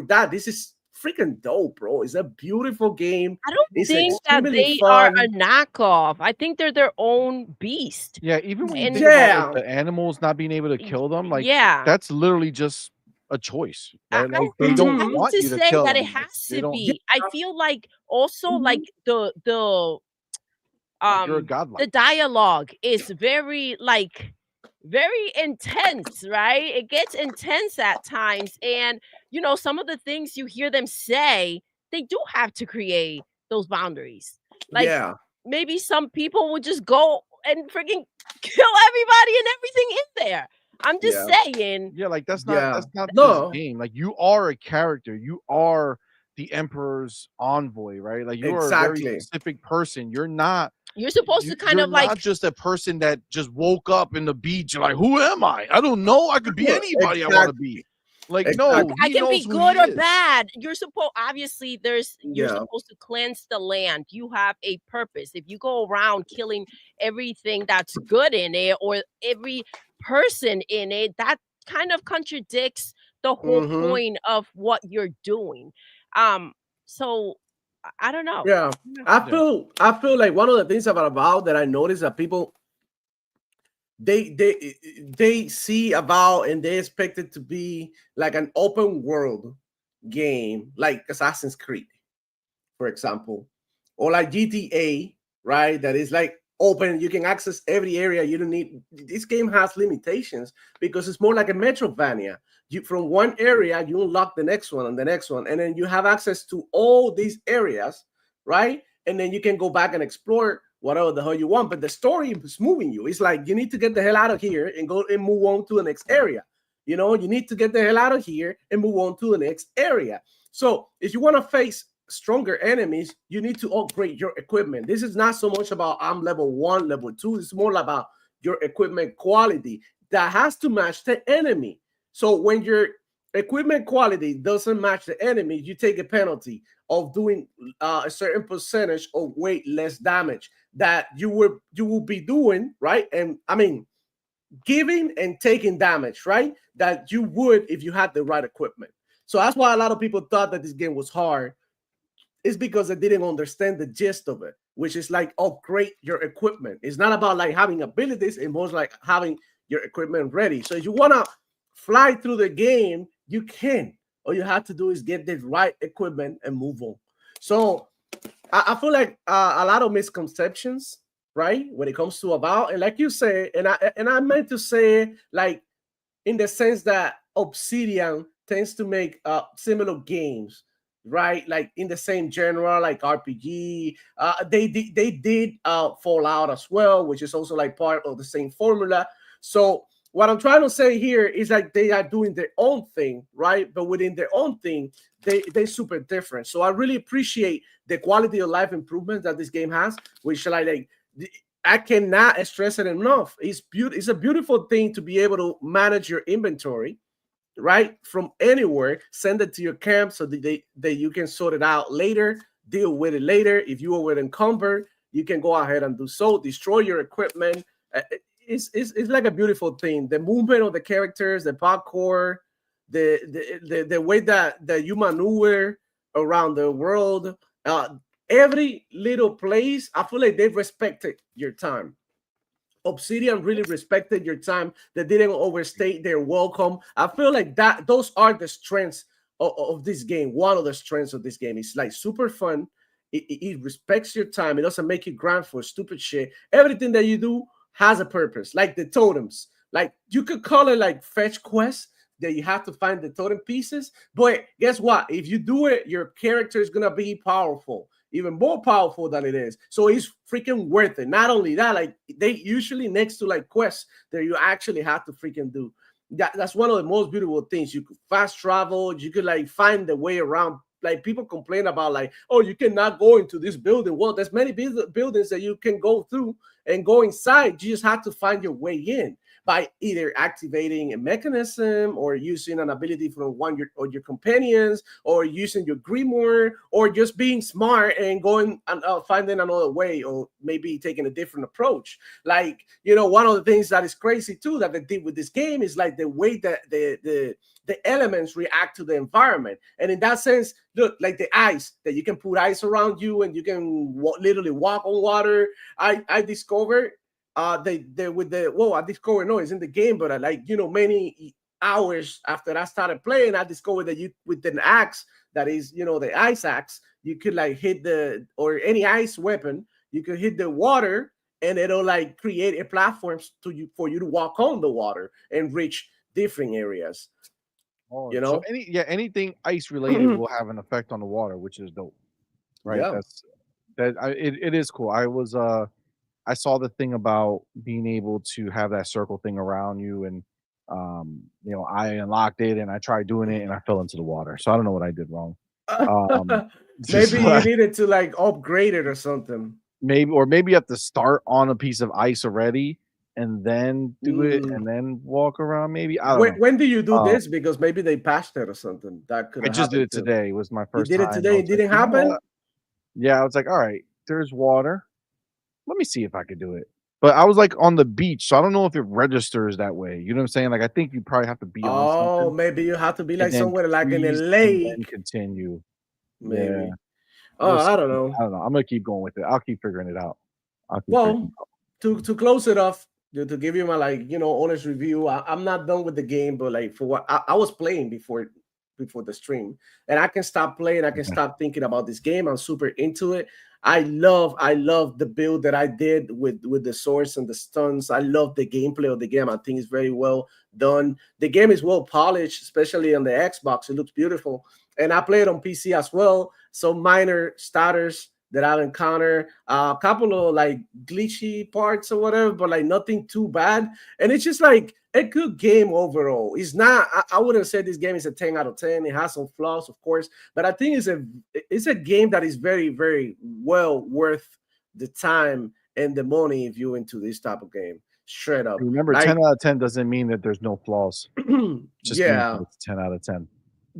that, this is freaking dope, bro. It's a beautiful game. I don't think that they are a knockoff. I think they're their own beast. Yeah, even when you think about like, the animals not being able to kill them, like that's literally just a choice, right? Like they don't want you to kill that them. It has to be. I feel like also like the dialogue is very intense, right? It gets intense at times, and you know, some of the things you hear them say, they do have to create those boundaries. Like maybe some people would just go and freaking kill everybody and everything in there. I'm just saying. Yeah, like that's not this game. Like you are a character. You are the Emperor's envoy, right? Like you are a very specific person. You're not You're supposed to kind you're of like not just a person that just woke up in the beach. You're like, who am I? I don't know. I could be anybody I want to be. Like, no, I he can be knows who good he or is. bad. You're supposed obviously you're Yeah. supposed to cleanse the land. You have a purpose. If you go around killing everything that's good in it or every person in it, that kind of contradicts the whole point of what you're doing. So I don't know. Yeah. I feel like one of the things about Avowed that I noticed that people they see Avowed and they expect it to be like an open world game like Assassin's Creed, for example, or like GTA, right? That is like open, you can access every area. You don't need, this game has limitations because it's more like a Metrovania. You from one area you unlock the next one and the next one, and then you have access to all these areas, right? And then you can go back and explore whatever the hell you want. But the story is moving you. It's like you need to get the hell out of here and go and move on to the next area. You know, you need to get the hell out of here and move on to the next area. So if you want to face stronger enemies, you need to upgrade your equipment. This is not so much about I'm level 1, level 2. It's more about your equipment quality that has to match the enemy. So when your equipment quality doesn't match the enemy, you take a penalty of doing a certain percentage of weight less damage that you will be doing, right? And I mean, giving and taking damage, right? That you would if you had the right equipment. So that's why a lot of people thought that this game was hard. It's because they didn't understand the gist of it, which is like upgrade your equipment. It's not about like having abilities, it's more like having your equipment ready. So if you want to fly through the game, you can. All you have to do is get the right equipment and move on. So I feel like a lot of misconceptions, right, when it comes to Avowed, and like you say, and I meant to say like in the sense that Obsidian tends to make similar games, right? Like in the same genre, like RPG. They did Fallout as well, which is also like part of the same formula. So what I'm trying to say here is like they are doing their own thing, right? But within their own thing, they super different. So I really appreciate the quality of life improvements that this game has, which like I cannot stress it enough. It's a beautiful thing to be able to manage your inventory, right, from anywhere. Send it to your camp so that you can sort it out later, deal with it later. If you were encumbered, you can go ahead and do so. Destroy your equipment. It's like a beautiful thing. The movement of the characters, the parkour, the way that you maneuver around the world. Every little place, I feel like they've respected your time. Obsidian really respected your time. They didn't overstay their welcome. I feel like that those are the strengths of this game. One of the strengths of this game is like super fun. It respects your time. It doesn't make you grind for stupid shit. Everything that you do has a purpose. Like the totems. Like you could call it like fetch quests that you have to find the totem pieces. But guess what? If you do it, your character is gonna be powerful, even more powerful than it is. So it's freaking worth it. Not only that, like they usually next to like quests that you actually have to freaking do. That's one of the most beautiful things. You could fast travel. You could like find the way around. Like people complain about like, oh, you cannot go into this building. Well, there's many buildings that you can go through and go inside. You just have to find your way in by either activating a mechanism or using an ability from one of your companions or using your grimoire or just being smart and going and finding another way or maybe taking a different approach. Like, you know, one of the things that is crazy too that they did with this game is like the way that the elements react to the environment. And in that sense, look, like the ice, that you can put ice around you and you can literally walk on water. I discovered they with the I discovered, no, it's in the game, but I like, you know, many hours after I started playing, I discovered that you with an axe that is, you know, the ice axe, you could like hit the or any ice weapon, you could hit the water and it'll like create a platform for you to walk on the water and reach different areas. Oh, you know, so anything ice related will have an effect on the water, which is dope, right? Yeah. It is cool. I saw the thing about being able to have that circle thing around you, and you know, I unlocked it and I tried doing it and I fell into the water. So I don't know what I did wrong. Maybe you needed to like upgrade it or something. maybe you have to start on a piece of ice already and then do it and then walk around. Maybe I don't know. When do you do this? Because maybe they patched it or something. That could. I just did it today. It was my first time. You did it today. It didn't happen. Yeah, I was like, all right, there's water. Let me see if I could do it. But I was like on the beach, so I don't know if it registers that way. You know what I'm saying? Like I think you probably have to be on something. Oh, maybe you have to be like somewhere like in a lake. And then continue. Maybe. Yeah. Oh, I don't know. I'm gonna keep going with it. I'll keep figuring it out. To close it off, to give you my honest review, I'm not done with the game, but like for what I was playing before the stream, and I can stop playing. I can stop thinking about this game. I'm super into it. I love the build that I did with the swords and the stuns. I love the gameplay of the game. I think it's very well done. The game is well polished, especially on the Xbox. It looks beautiful. And I play it on PC as well. Some minor stutters that I've encountered, a couple of like glitchy parts or whatever, but like nothing too bad. And it's just like a good game overall. It's not, I wouldn't say this game is a 10 out of 10. It has some flaws, of course, but I think it's a game that is very, very well worth the time and the money if you're into this type of game. Straight up. Remember, 10 out of 10 doesn't mean that there's no flaws. Just means it's 10 out of 10.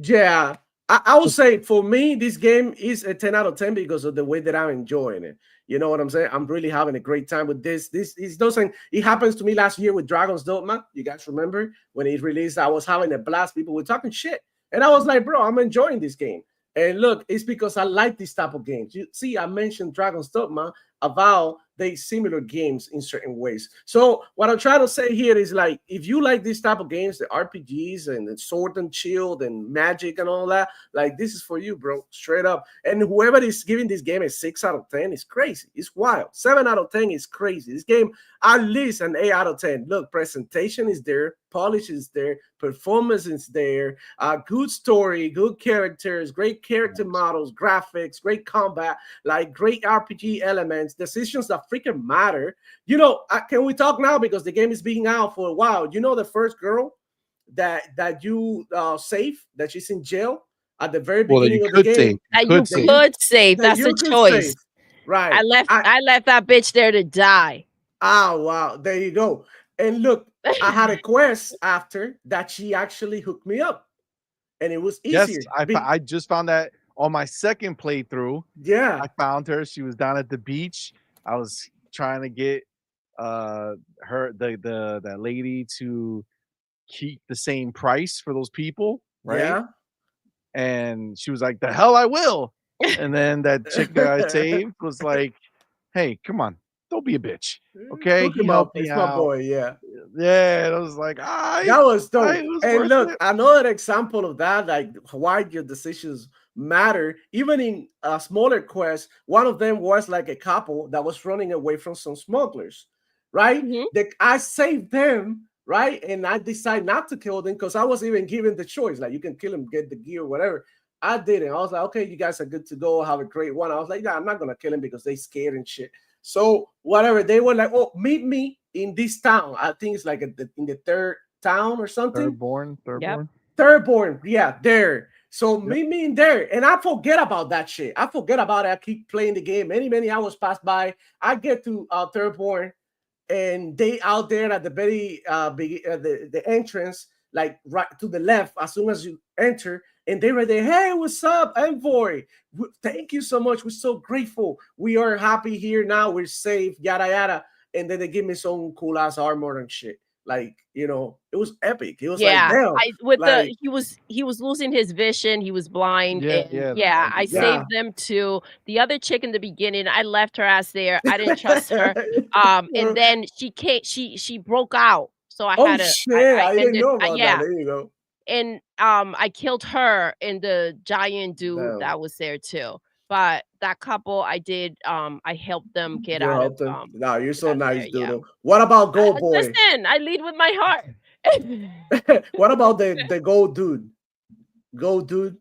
Yeah. I would say for me, this game is a 10 out of 10 because of the way that I'm enjoying it. You know what I'm saying? I'm really having a great time with this. It happens to me last year with Dragon's Dogma. You guys remember when it released? I was having a blast. People were talking shit. And I was like, bro, I'm enjoying this game. And look, it's because I like this type of games. You see, I mentioned Dragon's Dogma, Avowed, they similar games in certain ways. So what I'm trying to say here is like, if you like this type of games, the RPGs and the sword and shield and magic and all that, like this is for you, bro, straight up. And whoever is giving this game a 6 out of 10 is crazy. It's wild. 7 out of 10 is crazy. This game, at least an 8 out of 10. Look, presentation is there, polish is there, performance is there, good story, good characters, great character models, graphics, great combat, like great RPG elements, decisions that freaking matter. You know, can we talk now because the game is being out for a while? You know, the first girl that you save, that she's in jail at the very beginning of the game. You could save. That's a choice. Save. Right. I left that bitch there to die. Oh, wow. There you go. And look, I had a quest after that she actually hooked me up. And it was easier. Yes, I just found that on my second playthrough. Yeah. I found her. She was down at the beach. I was trying to get that lady to keep the same price for those people, right? Yeah. And she was like, "The hell I will." And then that chick that I saved was like, "Hey, come on, don't be a bitch, okay? He helped me out. My boy, yeah." Yeah, and I was like, that was dope. And look, another example of that, like why your decisions matter, even in a smaller quest. One of them was like a couple that was running away from some smugglers, right? I saved them, right? And I decided not to kill them because I was even given the choice, like you can kill them, get the gear, whatever. I didn't. I was like, okay, you guys are good to go. Have a great one. I was like, yeah, I'm not gonna kill him because they scared and shit. So whatever, they were like, oh, meet me in this town. I think it's like in the third town or something. Thirdborn. Yeah, there. So meet me in there. And I forget about that shit. I forget about it. I keep playing the game. Many hours pass by. I get to Thirdborn, and they out there at the very the entrance, like right to the left as soon as you enter. And they were there, hey, what's up, Envoy? Thank you so much. We're so grateful. We are happy here now. We're safe, yada, yada. And then they give me some cool-ass armor and shit. Like, you know, it was epic. It was like, damn. He was losing his vision. He was blind. I saved them too. The other chick in the beginning, I left her ass there. I didn't trust her. And then she broke out. So I had to. Shit. I didn't know about that. There you go. And I killed her and the giant dude that was there too. But that couple, I did. I helped them get out of. No, you're so nice, Doodle. Yeah. What about Gold Boy? Listen, I lead with my heart. What about the Gold Dude? Gold Dude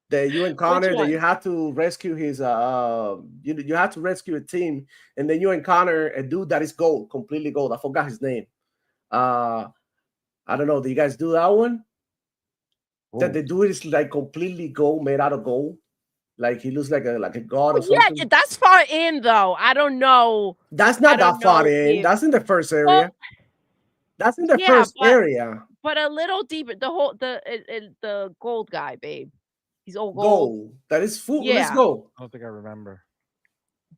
that you encounter that you have to rescue his. You have to rescue a team, and then you encounter a dude that is gold, completely gold. I forgot his name. I don't know. Do you guys do that one? That the dude is like completely gold, made out of gold, like he looks like a god or something. Yeah, that's far in though. I don't know. That's not that far in. That's in the first area. That's in the first area. But a little deeper. The gold guy, babe. He's all gold. Gold. That is full. Yeah. Let's go. I don't think I remember.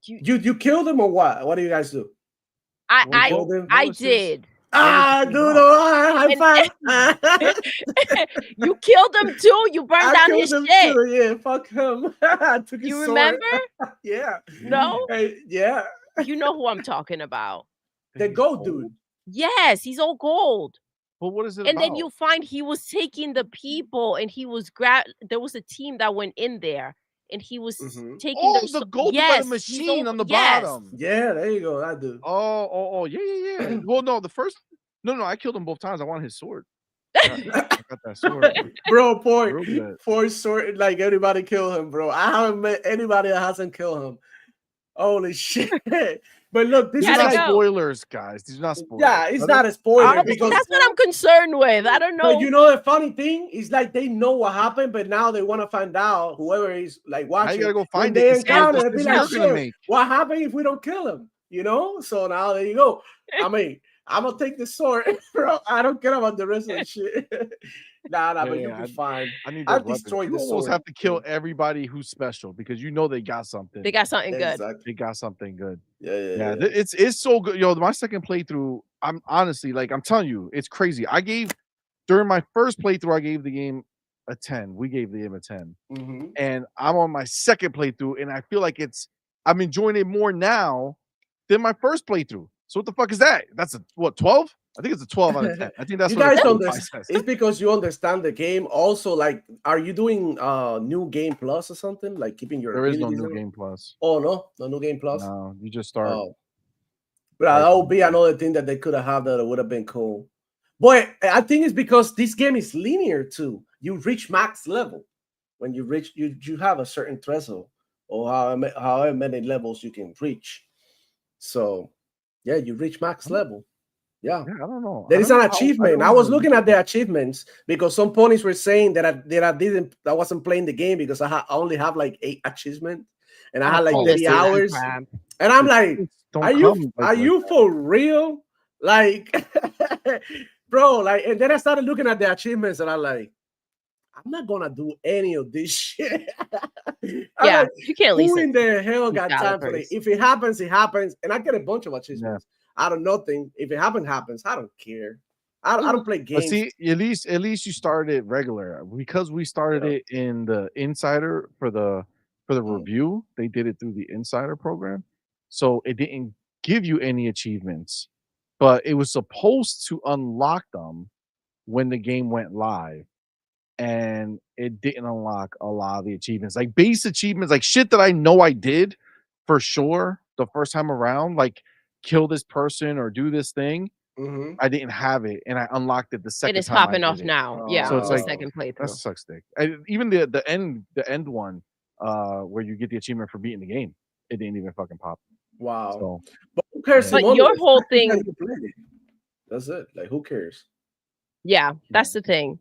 You killed him or what? What do you guys do? I did. Doodle, high five. You killed him too. You burned down his shit. Too. Yeah, fuck him. You remember? Yeah. No. Yeah. You know who I'm talking about. The gold dude. Yes, he's all gold. But what is it? And then you find he was taking the people, and he was there was a team that went in there, and he was taking the gold by the machine on the bottom. Yeah, there you go. That dude. Yeah. Well, no, the first. No, I killed him both times. I wanted his sword. I got that sword. Bro, poor sword. Like, everybody kill him, bro. I haven't met anybody that hasn't killed him. Holy shit. But look, these are not spoilers, guys. These are not spoilers. Yeah, it's not a spoiler. Because that's what I'm concerned with. I don't know. But you know the funny thing is, like, they know what happened, but now they want to find out. Whoever is like watching, now you gotta go find they encounter, be like, shit, what happened if we don't kill him? You know? So now there you go. I mean, I'm gonna take the sword, bro. I don't care about the rest of the shit. But you'll be fine. I've destroyed the sword. You almost have to kill everybody who's special because you know they got something. They got something good. Exactly. They got something good. Yeah. It's so good. Yo, my second playthrough, I'm honestly, like, I'm telling you, it's crazy. During my first playthrough, I gave the game a 10. We gave the game a 10. And I'm on my second playthrough, and I feel like I'm enjoying it more now than my first playthrough. So what the fuck is that? That's a 12? I think it's a 12 out of 10. I think that's you what guys don't understand. It's because you understand the game. Also, like, are you doing new game plus or something? Like keeping your. There is no new game plus. Oh no new game plus. No, you just start. Oh. But that would be another thing that they could have had that would have been cool. But I think it's because this game is linear too. You reach max level when you reach you have a certain threshold or however many levels you can reach. So yeah, you reach max level. Yeah, I don't know. There is an achievement. I was looking at the achievements because some ponies were saying that I wasn't playing the game because I only have like 8 achievements and I had like 30 hours. And I'm like, are you for real? Like, bro, like, and then I started looking at the achievements and I'm like, I'm not gonna do any of this shit. Yeah, like, you can't listen. Who in the hell got time for it? If it happens, it happens. And I get a bunch of achievements. Yeah. Out of nothing. If it happens. I don't care. I don't play games. But see, at least you started it regular because we started it in the Insider for the review. They did it through the Insider program, so it didn't give you any achievements, but it was supposed to unlock them when the game went live, and it didn't unlock a lot of the achievements, like base achievements, like shit that I know I did for sure the first time around, like kill this person or do this thing. I didn't have it, and I unlocked it the second time. It is popping off now. Yeah, so it's like second playthrough. That sucks dick. Even the end one, where you get the achievement for beating the game, it didn't even fucking pop. Wow. So, but who cares? But your whole thing. That's it. Like, who cares? Yeah, that's the thing.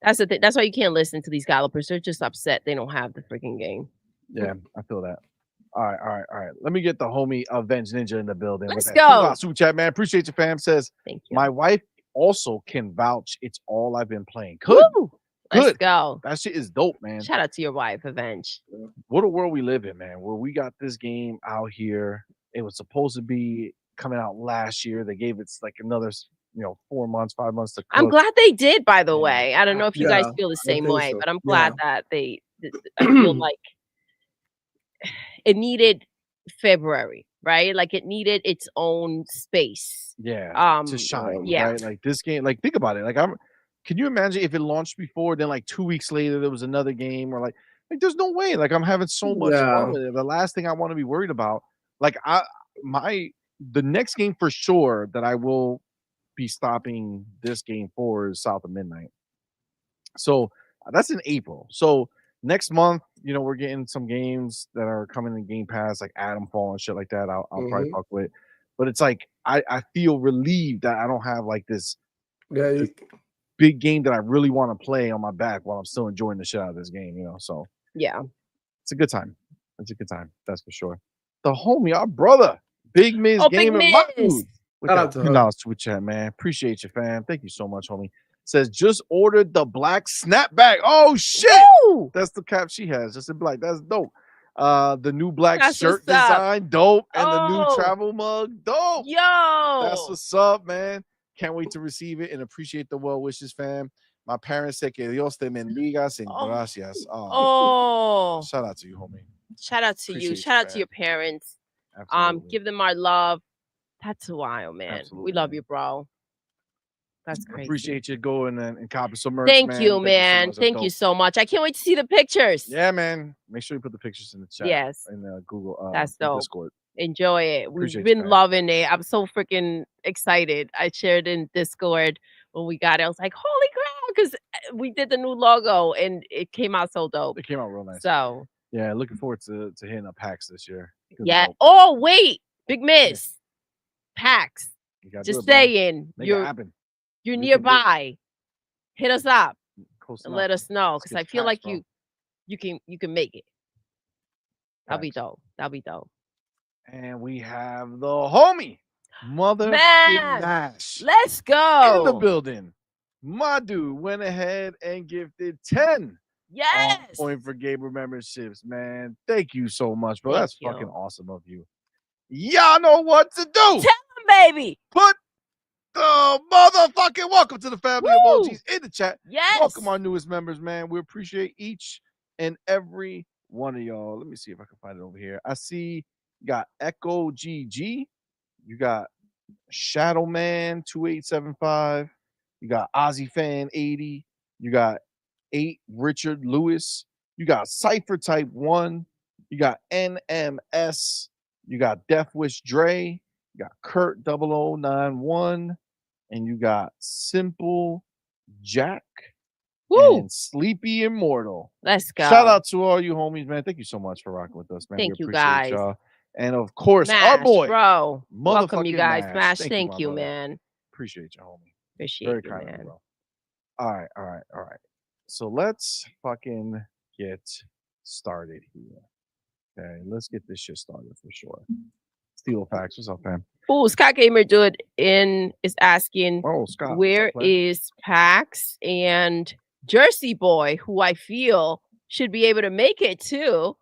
That's the thing. That's why you can't listen to these gallopers. They're just upset they don't have the freaking game. Yeah, I feel that. All right. Let me get the homie Avenged Ninja in the building. Let's go. Super chat, man. Appreciate you, fam. Says, thank you. My wife also can vouch. It's all I've been playing. Good. Woo! Let's go. That shit is dope, man. Shout out to your wife, Avenged. What a world we live in, man. Where we got this game out here. It was supposed to be coming out last year. They gave it like another 4 months, 5 months to cook. I'm glad they did, by the way. I don't know if you guys feel the same way, but I'm glad that I feel like it needed February, right? Like it needed its own space. Yeah. To shine. Yeah. Right? Like this game, like think about it. Like can you imagine if it launched before, then like 2 weeks later there was another game, or like there's no way. Like I'm having so much fun with it. The last thing I want to be worried about, like the next game for sure that I will be stopping this game for is South of Midnight. So that's in April. So next month, we're getting some games that are coming in Game Pass, like Atomfall and shit like that. I'll probably fuck with. But it's like I feel relieved that I don't have like this big game that I really want to play on my back while I'm still enjoying the shit out of this game, So yeah, it's a good time. It's a good time, that's for sure. the homie, our brother, Big Miz Gamer, my dude. Shout out to her. $2 super chat, man. Appreciate you, fam. Thank you so much, homie. Says just ordered the black snapback. Oh shit! Woo! That's the cap she has. Just in black. That's dope. The new black That's shirt what's up. design, dope, and the new Oh. travel mug, dope. Yo, That's what's up, man. Can't wait to receive it and appreciate the well wishes, fam. My parents say que Dios te bendiga sin gracias. Oh, shout out to you, homie. Shout out to you. Shout out to your parents. Absolutely. Give them our love. That's wild, man. Absolutely, We love man. you, bro. That's crazy. Appreciate you going and copy some merch. Thank man. you, man. Thank you so much. I can't wait to see the pictures. Yeah, man. Make sure you put the pictures in the chat. Yes. In Google. That's dope. Discord. Enjoy it. We've Appreciate been you, man. loving it. I'm so freaking excited. I shared in Discord when we got it. I was like, holy crap, because we did the new logo and it came out so dope. It came out real nice. So yeah, looking forward to hitting up PAX this year. Yeah. Oh, wait. Big Miss. PAX. Just saying. You're nearby. Hit us up and let us know, because I feel like you can make it. That'll be dope. That'll be dope. And we have the homie, Mother Nash. Let's go. In the building. My dude went ahead and gifted 10 point for Gamer memberships, man. Thank you so much, bro. That's fucking awesome of you. Y'all know what to do. Tell them, baby. Put the motherfucking welcome to the family emojis in the chat. Yes. Welcome our newest members, man. We appreciate each and every one of y'all. Let me see if I can find it over here. I see you got Echo GG. You got Shadow Man 2875. You got Ozzy Fan 80. You got 8 Richard Lewis. You got Cypher Type 1. You got NMS. You got Death Wish Dre. You got Kurt 0091. And you got Simple Jack. Woo. And Sleepy Immortal. Let's go. Shout out to all you homies, man. Thank you so much for rocking with us, man. Thank we you, appreciate guys. y'all. And of course, Mash, our boy, bro. Welcome, you guys. Mash. Mash, thank you, man. Appreciate you, homie. Appreciate Very you, kind man. of you, bro. All right. So let's fucking get started here. Okay, let's get this shit started for sure. Steel Facts, what's up, fam? Oh, Scott Gamer Dude is asking, Scott, where is PAX? And Jersey Boy, who I feel should be able to make it too,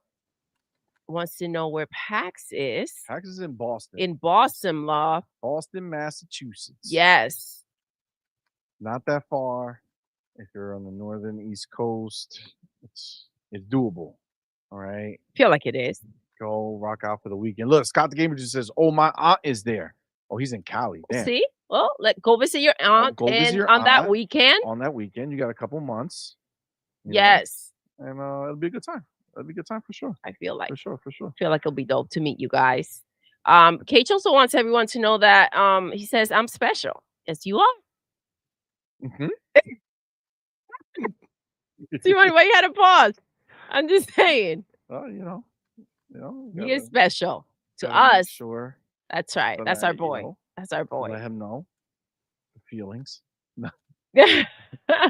wants to know where PAX is. PAX is in Boston. In Boston, love. Boston, Massachusetts. Yes. Not that far. If you're on the northern East Coast, it's doable. All right. Feel like it is. Go rock out for the weekend. Look, Scott the Gamer just says, "Oh, my aunt is there." Oh, he's in Cali. Damn. See? Well, go visit your aunt that weekend. On that weekend, you got a couple months. Yes. Know, and it'll be a good time. It'll be a good time for sure. I feel like for sure. I feel like it'll be dope to meet you guys. Kate also wants everyone to know that he says I'm special. Yes, you are. Mm-hmm. See, why you had to pause? I'm just saying. Well, you know, he is special to us. Sure. That's right. That's our boy. That's our boy. Let him know the feelings. all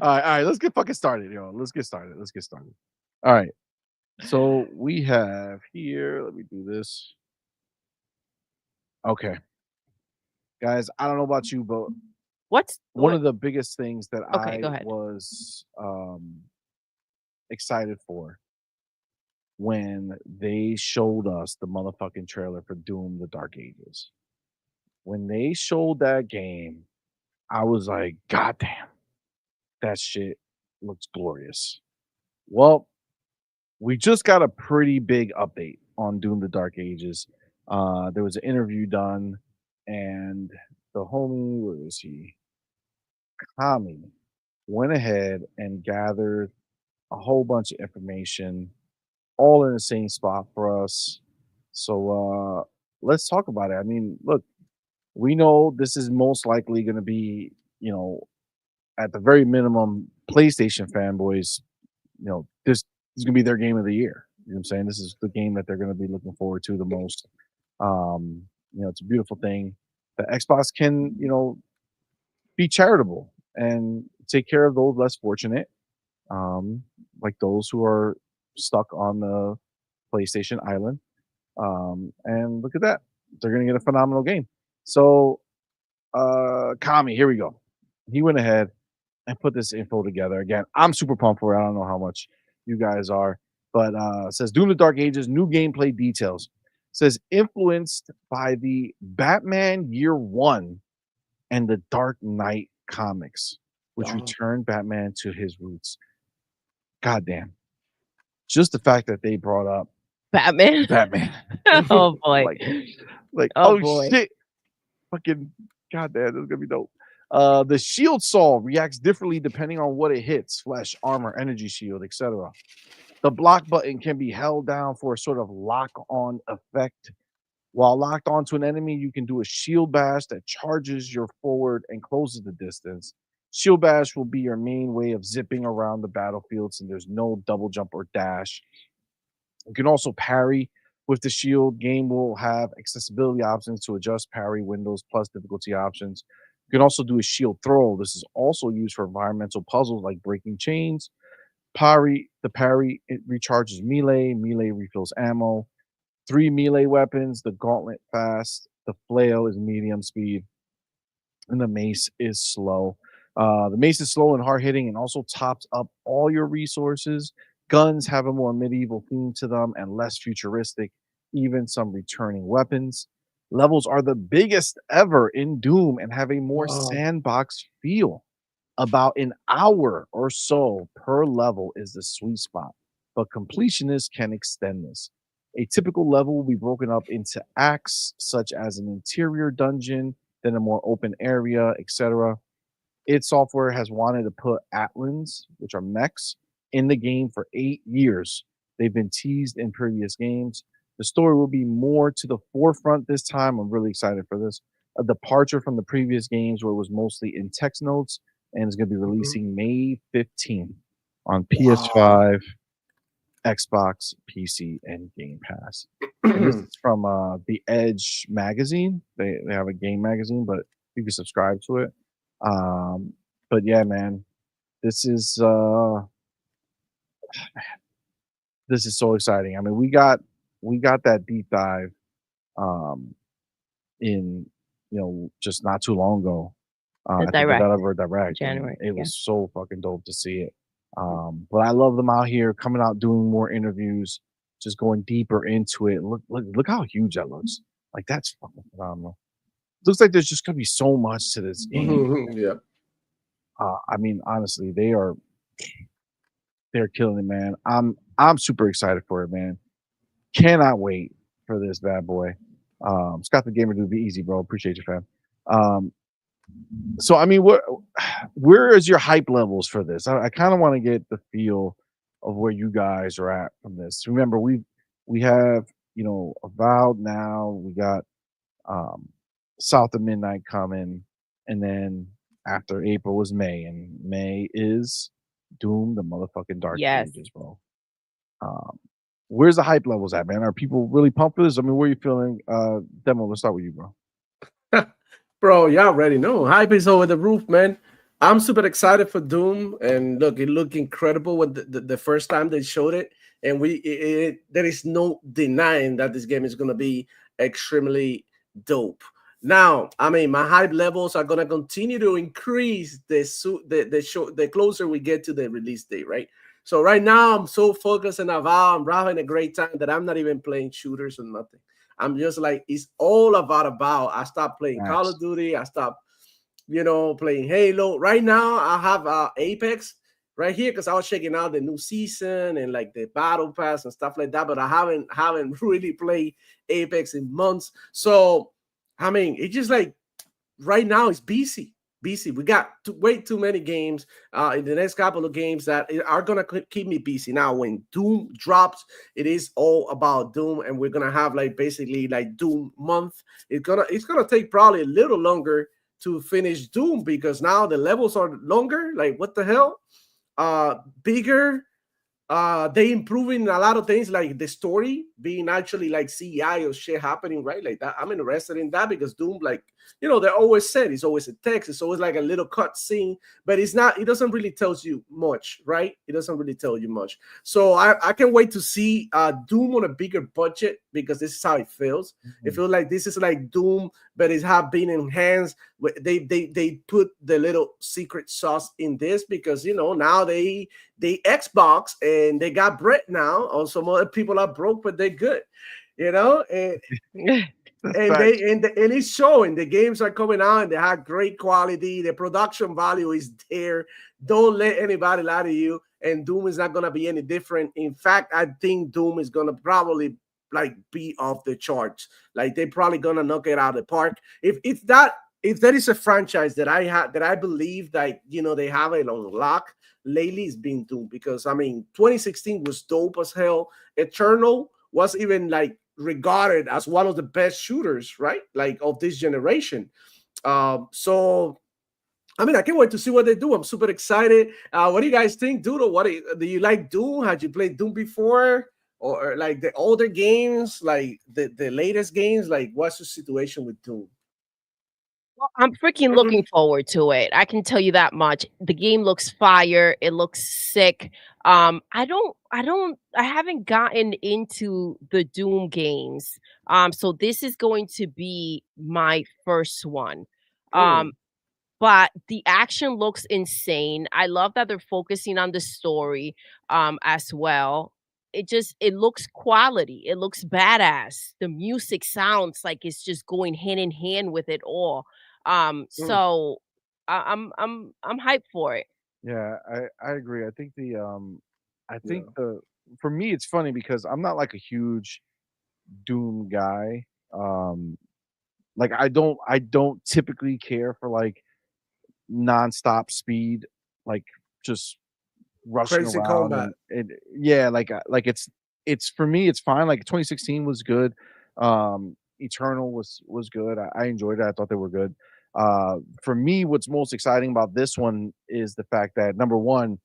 right. Let's get fucking started, yo. Let's get started. All right. So we have here. Let me do this. Okay, guys. I don't know about you, but one of the biggest things that I was excited for when they showed us the motherfucking trailer for Doom: The Dark Ages. When they showed that game, I was like, God damn, that shit looks glorious. Well, we just got a pretty big update on Doom: The Dark Ages. There was an interview done, and the homie, where is he? Kami went ahead and gathered a whole bunch of information all in the same spot for us. So let's talk about it. I mean, look, we know this is most likely going to be, at the very minimum, PlayStation fanboys, this is going to be their game of the year. You know what I'm saying? This is the game that they're going to be looking forward to the most. It's a beautiful thing that Xbox can, be charitable and take care of those less fortunate, like those who are stuck on the PlayStation island. And look at that. They're going to get a phenomenal game. So, Kami, here we go. He went ahead and put this info together. Again, I'm super pumped for it. I don't know how much you guys are, but it says Doom the Dark Ages, new gameplay details. It says influenced by the Batman Year One and the Dark Knight comics, which returned Batman to his roots. Goddamn. Just the fact that they brought up Batman. Oh boy. oh shit. Fucking goddamn, this is gonna be dope. The shield saw reacts differently depending on what it hits: flesh, armor, energy shield, etc. The block button can be held down for a sort of lock-on effect. While locked onto an enemy, you can do a shield bash that charges your forward and closes the distance. Shield bash will be your main way of zipping around the battlefield, so there's no double jump or dash. You can also parry with the shield. Game will have accessibility options to adjust parry windows plus difficulty options. You can also do a shield throw. This is also used for environmental puzzles like breaking chains. The parry, it recharges melee. Melee refills ammo. 3 melee weapons. The gauntlet fast. The flail is medium speed. And the mace is slow. The mace is slow and hard hitting and also tops up all your resources. Guns have a more medieval theme to them and less futuristic, even some returning weapons. Levels are the biggest ever in Doom and have a more sandbox feel. About an hour or so per level is the sweet spot, but completionists can extend this. A typical level will be broken up into acts, such as an interior dungeon, then a more open area, etc. Id Software has wanted to put Atlans, which are mechs, in the game for 8 years. They've been teased in previous games. The story will be more to the forefront this time. I'm really excited for this. A departure from the previous games where it was mostly in text notes, and it's going to be releasing May 15th on PS5, Xbox, PC, and Game Pass. And this is from The Edge magazine. They have a game magazine, but you can subscribe to it. But yeah, man, this is so exciting. I mean, we got that deep dive in just not too long ago. The direct. Direct. January. It was so fucking dope to see it. But I love them out here coming out doing more interviews, just going deeper into it. Look how huge that looks. Like, that's fucking phenomenal. Looks like there's just gonna be so much to this game. Yeah. I mean, honestly, they're killing it, man. I'm super excited for it, man. Cannot wait for this bad boy. Scott the Gamer Dude, be easy, bro. Appreciate you, fam. So I mean, where is your hype levels for this? I kind of want to get the feel of where you guys are at from this. Remember, we have Avowed now. We got South of Midnight coming, and then after April is May, and May is Doom, the motherfucking Dark Ages, bro. Where's the hype levels at, man? Are people really pumped for this? I mean, where are you feeling? Demo, let's start with you, bro. Bro, y'all already know. Hype is over the roof, man. I'm super excited for Doom, and look, it looked incredible when the first time they showed it, and there is no denying that this game is going to be extremely dope. Now, I mean, my hype levels are going to continue to increase the closer we get to the release date, right? So right now, I'm so focused on Avowed. I'm having a great time that I'm not even playing shooters or nothing. I'm just like, it's all about Avowed. I stopped playing Call of Duty. I stopped, playing Halo. Right now, I have Apex right here because I was checking out the new season and like the battle pass and stuff like that. But I haven't really played Apex in months. So, I mean, it's just like right now it's busy. We got way too many games in the next couple of games that are gonna keep me busy. Now, when Doom drops, it is all about Doom, and we're gonna have like basically like Doom month. It's gonna take probably a little longer to finish Doom because now the levels are longer. Like, what the hell? Bigger. They improving a lot of things, like the story being actually like CI or shit happening, right? Like that. I'm interested in that because Doom, like, you know, they always said it's always a text, it's always like a little cut scene, but it doesn't really tell you much, right? It doesn't really tell you much. So I can't wait to see Doom on a bigger budget, because this is how it feels. It feels like this is like Doom, but it have been enhanced. They put the little secret sauce in this, because, you know, now they Xbox and they got bread now. Or some other people are broke, but they're good, you know. And and it's showing. The games are coming out and they have great quality. The production value is there. Don't let anybody lie to you. And Doom is not gonna be any different. In fact, I think Doom is gonna probably like be off the charts. Like they're probably gonna knock it out of the park. If there is a franchise that I believe that, you know, they have it on lock lately, it's been Doom. Because I mean 2016 was dope as hell. Eternal was even like regarded as one of the best shooters, right? Like of this generation. So I mean, I can't wait to see what they do. I'm super excited. What do you guys think, Doodle? Do you like Doom? Had you played Doom before? Or like the older games, like the latest games? Like, what's the situation with Doom? Well, I'm freaking looking forward to it. I can tell you that much. The game looks fire. It looks sick. I haven't gotten into the Doom games. So this is going to be my first one. But the action looks insane. I love that they're focusing on the story as well. It looks quality. It looks badass. The music sounds like it's just going hand in hand with it all. So I'm hyped for it. Yeah, I agree. I think for me it's funny because I'm not like a huge Doom guy. Like I don't typically care for like nonstop speed, like just rushing Crazy around combat. and yeah, like it's for me it's fine. Like 2016 was good. Eternal was good. I enjoyed it. I thought they were good. For me, what's most exciting about this one is the fact that number one,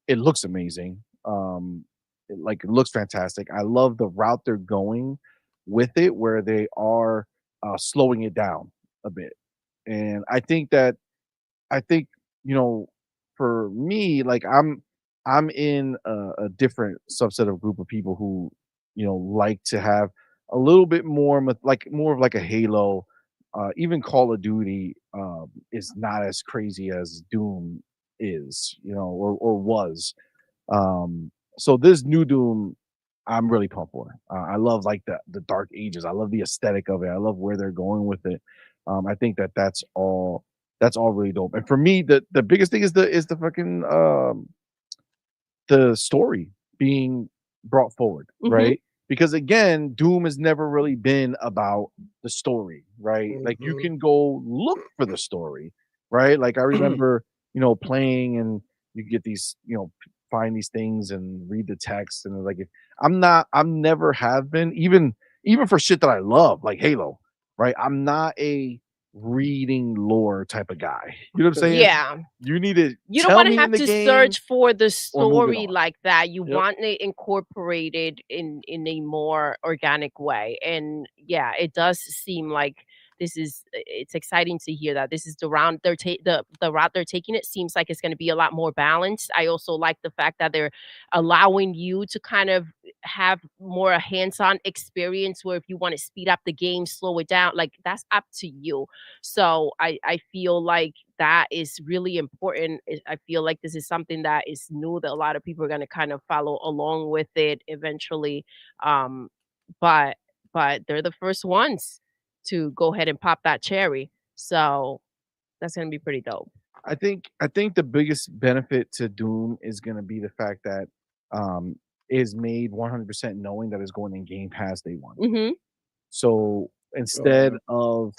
it looks amazing. It looks fantastic. I love the route they're going with it, where they are slowing it down a bit, and I think, you know, for me, like I'm in a different subset of group of people who, you know, like to have a little bit more like more of like a Halo. Even Call of Duty is not as crazy as Doom is, you know, or was. So this new Doom, I'm really pumped for. I love like the Dark Ages. I love the aesthetic of it. I love where they're going with it. I think that's all really dope. And for me, the biggest thing is the fucking the story being brought forward, right? Because again, Doom has never really been about the story, right? Like you can go look for the story, right? Like I remember, you know, playing and you get these, you know, find these things and read the text and like I'm never have been even for shit that I love, like Halo, right? I'm not a reading lore type of guy. You know what I'm saying? Yeah. You need to You don't tell want to me in have the to game search for the or move it story on. like that. You Yep. want it incorporated in a more organic way. And yeah, it does seem like it's exciting to hear that this is the round the route they're taking. It seems like it's going to be a lot more balanced. I also like the fact that they're allowing you to kind of have more a hands-on experience, where if you want to speed up the game, slow it down, like that's up to you. So I feel like that is really important. I feel like this is something that is new that a lot of people are going to kind of follow along with it eventually. Um, but they're the first ones to go ahead and pop that cherry. So that's going to be pretty dope. I think the biggest benefit to Doom is gonna be the fact that um is made 100% knowing that it's going in Game Pass day one. Hmm. So instead of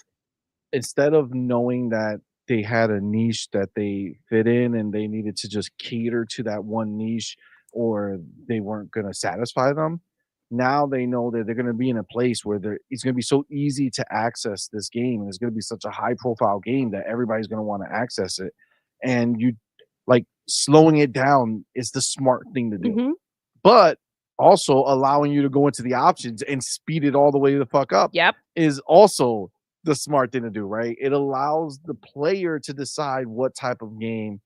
knowing that they had a niche that they fit in and they needed to just cater to that one niche or they weren't going to satisfy them, now they know that they're going to be in a place where it's going to be so easy to access this game and it's going to be such a high profile game that everybody's going to want to access it, and you like slowing it down is the smart thing to do. Hmm. but also allowing you to go into the options and speed it all the way the fuck up. Yep. Is also the smart thing to do, right? It allows the player to decide what type of game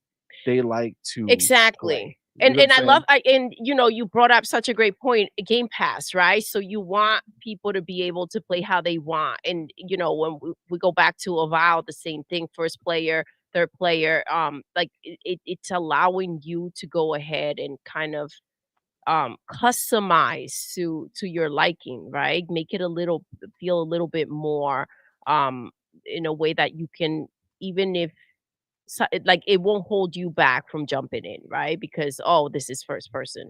they like to exactly. play. And I love, and you brought up such a great point, Game Pass, right? So you want people to be able to play how they want. And, when we go back to Avowed, the same thing, first player, third player, like it's allowing you to go ahead and kind of customize to your liking, right? Make it feel a little bit more in a way that you can, even if like it won't hold you back from jumping in, right? Because this is first person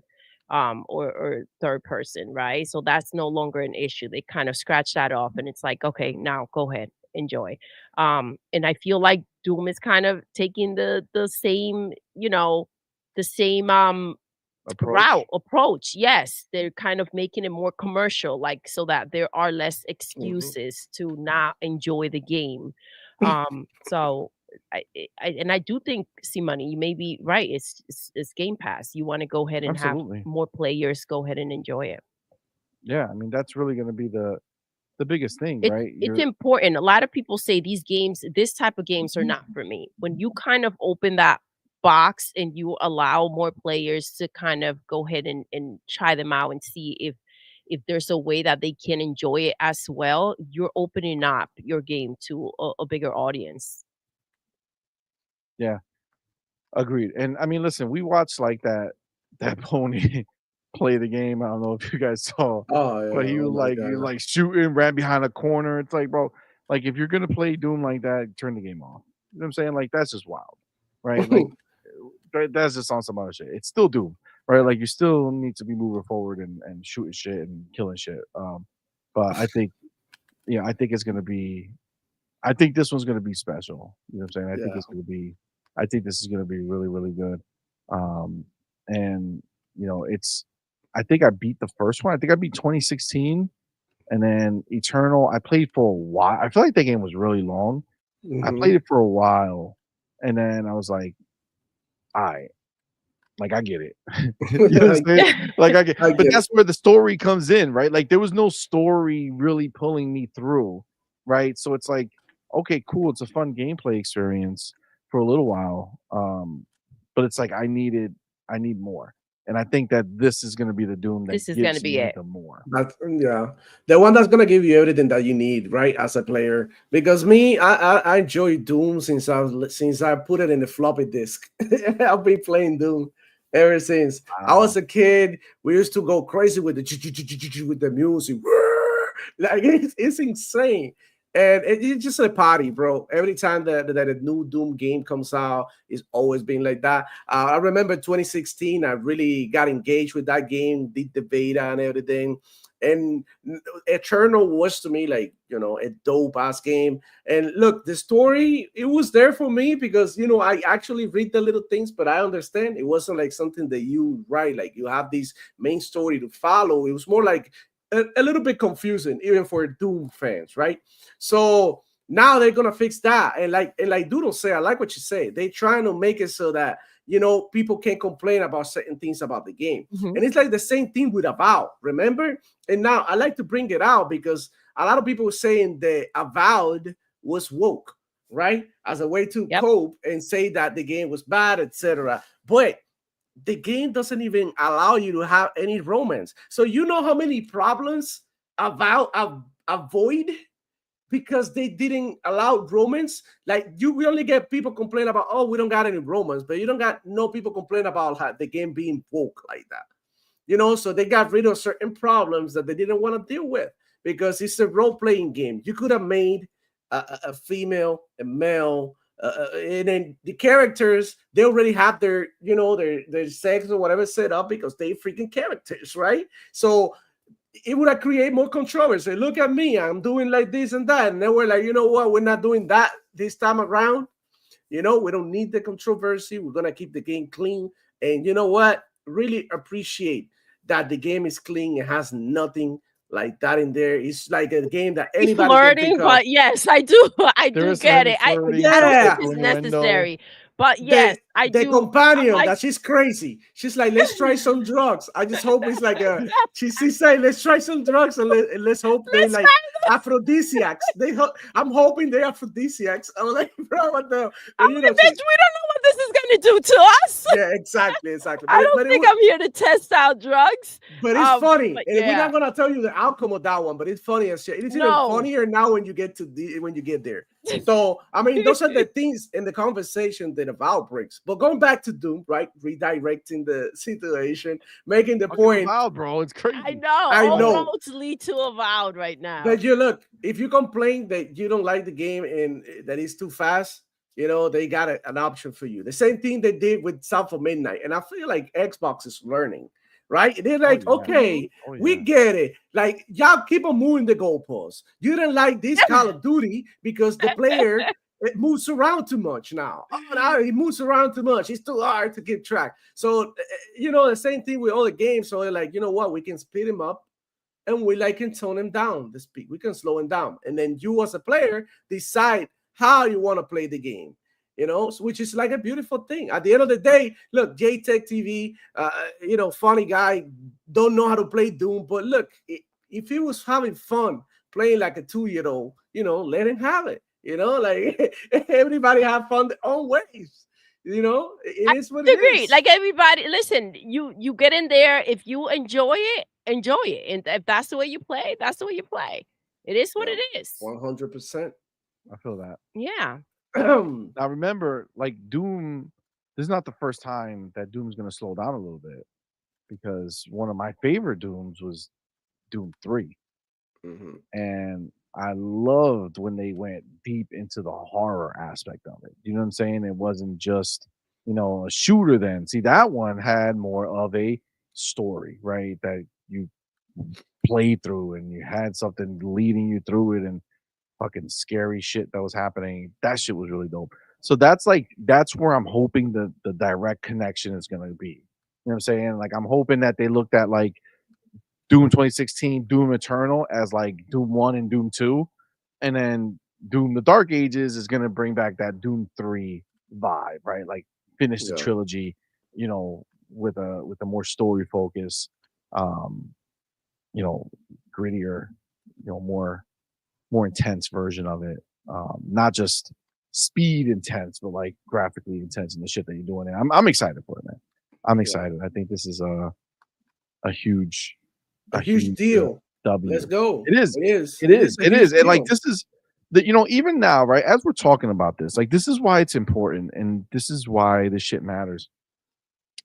or third person, right? So that's no longer an issue. They kind of scratch that off and it's like, okay, now go ahead, enjoy. And I feel like Doom is kind of taking the same, the same approach. Yes, they're kind of making it more commercial, like so that there are less excuses to not enjoy the game. So I do think, CMoney, you may be right. It's Game Pass. You want to go ahead and have more players go ahead and enjoy it. Yeah, I mean that's really going to be the biggest thing, right? It's important. A lot of people say this type of games are not for me. When you kind of open that box and you allow more players to kind of go ahead and try them out and see if there's a way that they can enjoy it as well, you're opening up your game to a bigger audience. Yeah, agreed. And I mean, listen, we watched like that pony play the game. I don't know if you guys saw, but he was like shooting, ran behind a corner. It's like, bro, like if you're gonna play Doom like that, turn the game off. You know what I'm saying? Like that's just wild, right? Like that's just on some other shit. It's still Doom, right? Like you still need to be moving forward and shooting shit and killing shit. But I think, I think it's gonna be. I think this one's gonna be special. You know what I'm saying? I think this is gonna be really, really good. And I think I beat the first one. I think I beat 2016, and then Eternal. I played for a while. I feel like that game was really long. I played it for a while, and then I was like, "All right, like I get it." You know what I'm saying? Like I get, but that's where the story comes in, right? Like there was no story really pulling me through, right? So it's like, okay, cool. It's a fun gameplay experience for a little while, but it's like I need more. And I think that this is going to be the Doom that this is going to be it. The more. The one that's going to give you everything that you need, right, as a player. Because me, I enjoy Doom since I put it in the floppy disk. I've been playing Doom ever since. I was a kid. We used to go crazy with the music. Like it's insane. And it's just a party, bro. Every time that a new Doom game comes out, it's always been like that. I remember 2016, I really got engaged with that game, did the beta and everything. And Eternal was to me like, a dope ass game. And look, the story, it was there for me because, I actually read the little things, but I understand it wasn't like something that you write, like you have this main story to follow. It was more like a little bit confusing, even for Doom fans, right? So now they're gonna fix that, and like Doodle say, I like what you say. They're trying to make it so that people can't complain about certain things about the game, and it's like the same thing with Avowed. Remember? And now I like to bring it out because a lot of people were saying that Avowed was woke, right, as a way to cope and say that the game was bad, etc. But the game doesn't even allow you to have any romance. So you know how many problems avoid because they didn't allow romance. Like we only get people complain about, we don't got any romance, but you don't got no people complain about how the game being woke like that. So they got rid of certain problems that they didn't want to deal with because it's a role-playing game. You could have made a female, a male, and then the characters, they already have their their sex or whatever set up because they freaking characters, right? So it would have created more controversy. Look at me, I'm doing like this and that, and then we're like, you know what, we're not doing that this time around. We don't need the controversy. We're gonna keep the game clean, and you know what, really appreciate that the game is clean. It has nothing like that in there. It's like a game that anybody flirting, but yes, I do get it. I don't think it's necessary. But yes, I the do. companion that she's crazy. She's like, let's try some drugs. I just hope it's like she's saying, let's try some drugs and let's hope they like aphrodisiacs. I'm hoping they're aphrodisiacs. I'm like, bro, what the? But, you know, bitch, we don't know what this is gonna do to us. Yeah, exactly. But I don't think I'm here to test out drugs. But it's funny, and yeah. we're not gonna tell you the outcome of that one. But it's funny as shit. It's even funnier now when you get there. So I mean, those are the things in the conversation that Avowed brings. But going back to Doom, right? Redirecting the situation, making the point. Avowed, bro, it's crazy. I know. Almost lead to Avowed right now. But you look, if you complain that you don't like the game and that it's too fast, you know, they got an option for you. The same thing they did with South of Midnight. And I feel like Xbox is learning, right? They're like, okay, we get it. Like, y'all keep on moving the goalposts. You didn't like this Call of Duty because the player it moves around too much now. Oh, now he moves around too much. It's too hard to keep track. So, you know, the same thing with all the games. So they're like, you know what? We can speed him up and we can tone him down, the speed. We can slow him down. And then you as a player decide how you want to play the game, you know, which is like a beautiful thing. At the end of the day, look, JTech TV, you know, funny guy, don't know how to play Doom, but look, if he was having fun playing like a 2-year-old, you know, let him have it. You know, like everybody have fun their own ways. You know, it is what it is. Like everybody, listen, you get in there. If you enjoy it, enjoy it. And if that's the way you play, that's the way you play. It is what it is. 100%. I feel that. Yeah. Now remember, like Doom, this is not the first time that Doom's going to slow down a little bit, because one of my favorite Dooms was Doom 3. And I loved when they went deep into the horror aspect of it. You know what I'm saying? It wasn't just, you know, a shooter then. See, that one had more of a story, right? That you played through and you had something leading you through it and fucking scary shit that was happening. That shit was really dope. So that's where I'm hoping the direct connection is going to be. You know what I'm saying? Like, I'm hoping that they looked at like Doom 2016, Doom Eternal as like Doom 1 and Doom 2. And then Doom the Dark Ages is going to bring back that Doom 3 vibe, right? Like finish the trilogy, you know, with a more story focus, you know, grittier, you know, more intense version of it. Not just speed intense, but like graphically intense in the shit that you're doing. And I'm excited for it, man. I'm excited. I think this is a huge deal. W. Let's go. It is. And like, this is that, you know, even now, right, as we're talking about this, like, this is why it's important, and this is why this shit matters.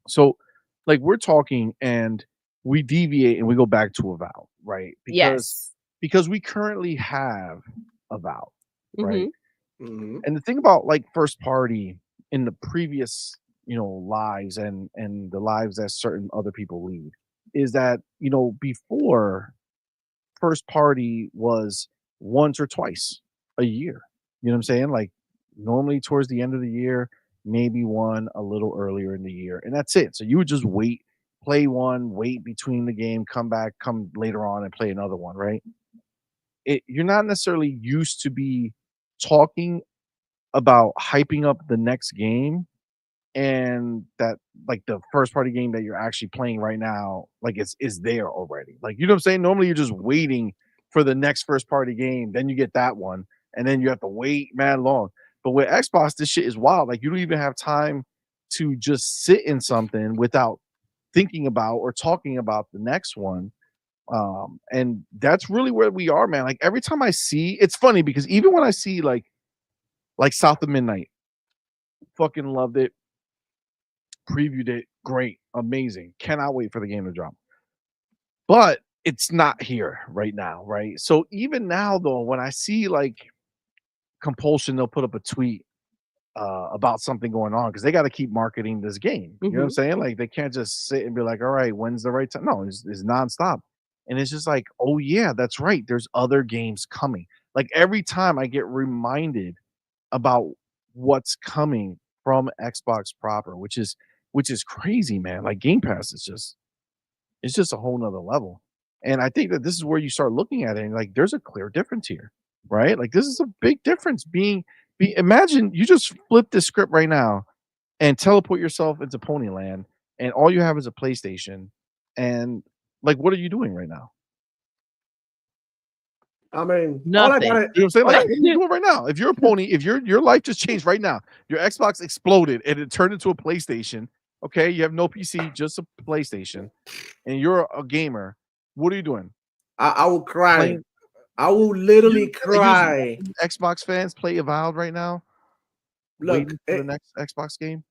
So, like, we're talking and we deviate and we go back to Avowed, right? Because we currently have Avowed, right? And the thing about like first party in the previous, you know, lives and the lives that certain other people lead is that, you know, before, first party was once or twice a year. You know what I'm saying? Like, normally towards the end of the year, maybe one a little earlier in the year, and that's it. So you would just wait, play one, wait between the game, come back, come later on and play another one, right? You're not necessarily used to be talking about hyping up the next game, and that like the first party game that you're actually playing right now, like is there already. Like, you know what I'm saying? Normally you're just waiting for the next first party game, then you get that one, and then you have to wait mad long. But with Xbox, this shit is wild. Like, you don't even have time to just sit in something without thinking about or talking about the next one. And that's really where we are, man. Like, every time I see, it's funny because even when I see like South of Midnight, fucking loved it, previewed it, great, amazing, cannot wait for the game to drop. But it's not here right now, right? So even now, though, when I see like Compulsion, they'll put up a tweet about something going on because they got to keep marketing this game. You know what I'm saying? Like, they can't just sit and be like, all right, when's the right time? No, it's nonstop. And it's just like, oh yeah, that's right, there's other games coming. Like, every time I get reminded about what's coming from Xbox proper, which is crazy, man. Like, Game Pass is just a whole nother level. And I think that this is where you start looking at it and like, there's a clear difference here, right? Like, this is a big difference. Imagine you just flip the script right now and teleport yourself into Ponyland, and all you have is a PlayStation, and like, what are you doing right now? I mean, Nothing. all I gotta, you know what I'm saying? Like, what are you doing right now? If you're a pony, if your life just changed right now, your Xbox exploded and it turned into a PlayStation. Okay, you have no PC, just a PlayStation, and you're a gamer. What are you doing? I will cry. Playing, I will literally cry. Xbox fans play Avowed right now. Look, waiting for the next Xbox game.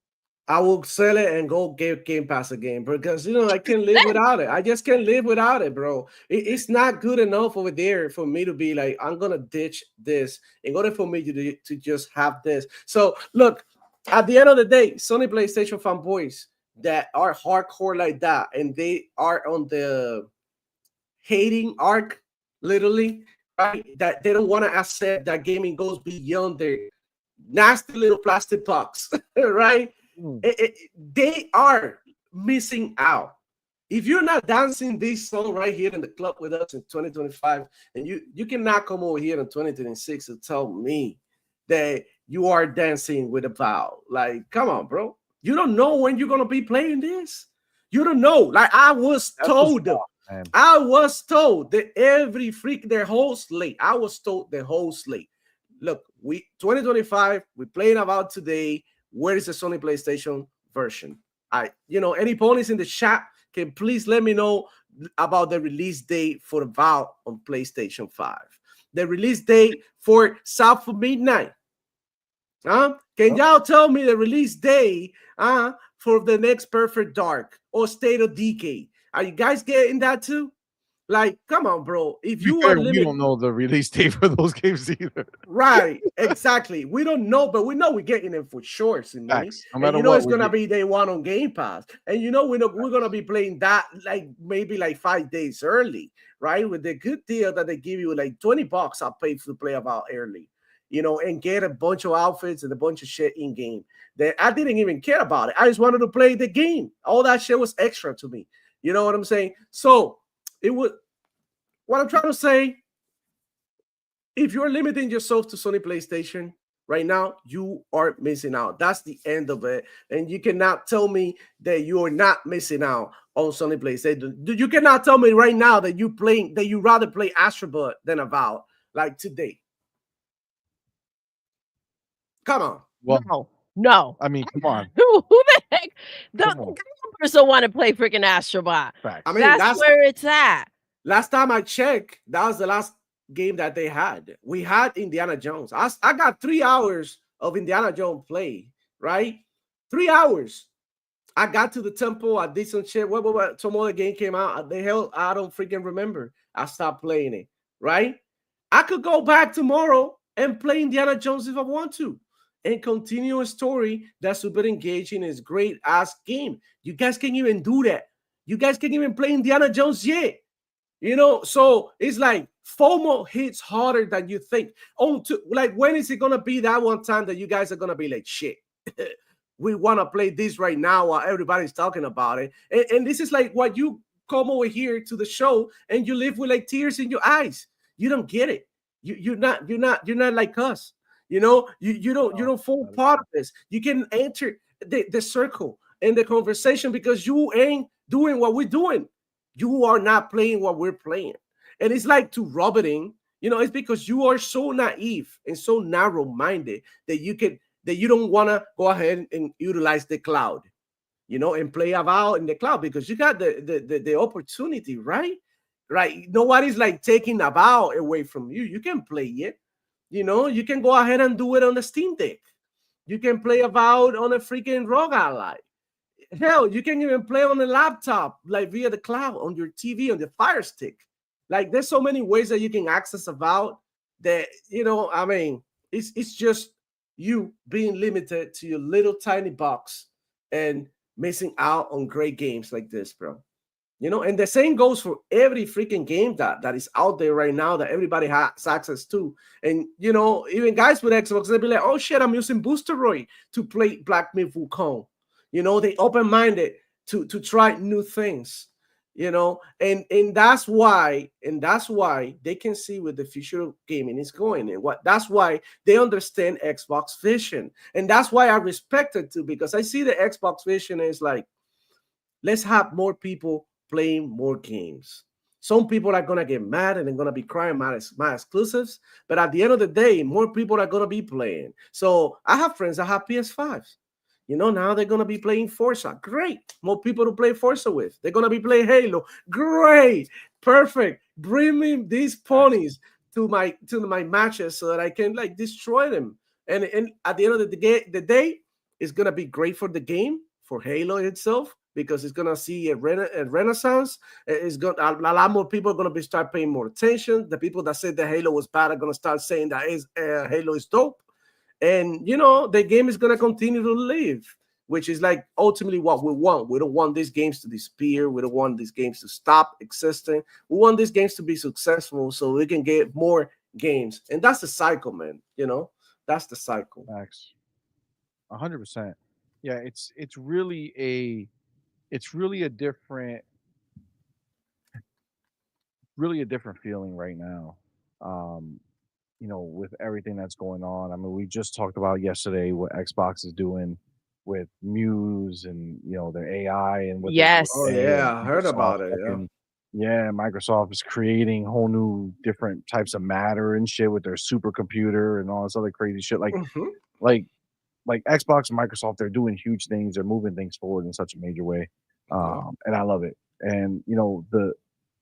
I will sell it and go get Game Pass again because I can't live without it. I just can't live without it, bro. It's not good enough over there for me to be like, I'm gonna ditch this in order for me to just have this. So look, at the end of the day, Sony PlayStation fanboys that are hardcore like that, and they are on the hating arc, literally, right? That they don't want to accept that gaming goes beyond their nasty little plastic box, right? They are missing out. If you're not dancing this song right here in the club with us in 2025, and you cannot come over here in 2026 and tell me that you are dancing with Avowed. Like, come on, bro. You don't know when you're gonna be playing this. You don't know. Like, I was told that every freak their whole slate. I was told the whole slate. Look, 2025, we playing Avowed today. Where is the Sony PlayStation version? Any ponies in the chat can please let me know about the release date for Avowed on PlayStation 5. The release date for South of Midnight. Can y'all tell me the release date for the next Perfect Dark or State of Decay? Are you guys getting that too? Like, come on, bro. If you are we don't know the release date for those games either. Right, exactly. We don't know, but we know we're getting them for sure. CMoney. No matter and it's gonna be day one on Game Pass, and we're gonna be playing that like maybe like 5 days early, right? With the good deal that they give you, like $20, I'll pay to play About early, and get a bunch of outfits and a bunch of shit in game that I didn't even care about it. I just wanted to play the game. All that shit was extra to me. You know what I'm saying? So what I'm trying to say, if you're limiting yourself to Sony PlayStation right now, you are missing out. That's the end of it. And you cannot tell me that you are not missing out on Sony PlayStation. You cannot tell me right now that you rather play Astrobot than Avowed, like today. Come on. Well, no. I mean, come on. Who the heck? The gamers don't want to play freaking Astrobot. I mean, that's where it's at. Last time I checked, that was the last game that they had. We had Indiana Jones. I got 3 hours of Indiana Jones play, right? 3 hours. I got to the temple. I did some shit. What some other game came out. The hell, I don't freaking remember. I stopped playing it, right? I could go back tomorrow and play Indiana Jones if I want to and continue a story that's super engaging. It's great ass game. You guys can't even do that. You guys can't even play Indiana Jones yet. So it's like FOMO hits harder than you think. Like, when is it gonna be that one time that you guys are gonna be like, shit, we want to play this right now while everybody's talking about it? And this is like what you come over here to the show and you live with like tears in your eyes. You don't get it. You're not like us. You don't fall part of this. You can enter the circle and the conversation because you ain't doing what we're doing. You are not playing what we're playing. And it's like to rub it in, it's because you are so naive and so narrow-minded that you don't want to go ahead and utilize the cloud, and play Avowed in the cloud because you got the opportunity, right? Right. Nobody's like taking Avowed away from you. You can play it. You can go ahead and do it on the Steam Deck. You can play Avowed on a freaking ROG Ally. Hell, you can even play on a laptop, like via the cloud, on your TV, on the Fire Stick. Like, there's so many ways that you can access Avowed that, I mean, it's just you being limited to your little tiny box and missing out on great games like this, bro. And the same goes for every freaking game that is out there right now that everybody has access to. And, even guys with Xbox, they'll be like, oh, shit, I'm using Boosteroid to play Black Myth Wukong. They open-minded to try new things. and that's why they can see where the future of gaming is going, and that's why they understand Xbox vision, and that's why I respect it too, because I see the Xbox vision is like, let's have more people playing more games. Some people are gonna get mad and they're gonna be crying my exclusives, but at the end of the day, more people are gonna be playing. So I have friends that have PS5s. Now they're gonna be playing Forza. Great, more people to play Forza with. They're gonna be playing Halo. Great, perfect. Bring me these ponies to my matches so that I can like destroy them. And at the end of the day, it's gonna be great for the game, for Halo itself, because it's gonna see a renaissance. It's gonna a lot more people are gonna be start paying more attention. The people that said that Halo was bad are gonna start saying that Halo is dope, and the game is gonna continue to live, which is like ultimately what we want. We don't want these games to disappear. We don't want these games to stop existing. We want these games to be successful so we can get more games, and that's the cycle, man. That's the cycle. Max, 100%. Yeah, it's really a different feeling right now. With everything that's going on. I mean, we just talked about yesterday what Xbox is doing with Muse and their AI and what they're Yes. Oh doing today, yeah, and I heard about it. Microsoft is creating whole new different types of matter and shit with their supercomputer and all this other crazy shit. Like like Xbox and Microsoft, they're doing huge things. They're moving things forward in such a major way, and I love it. And the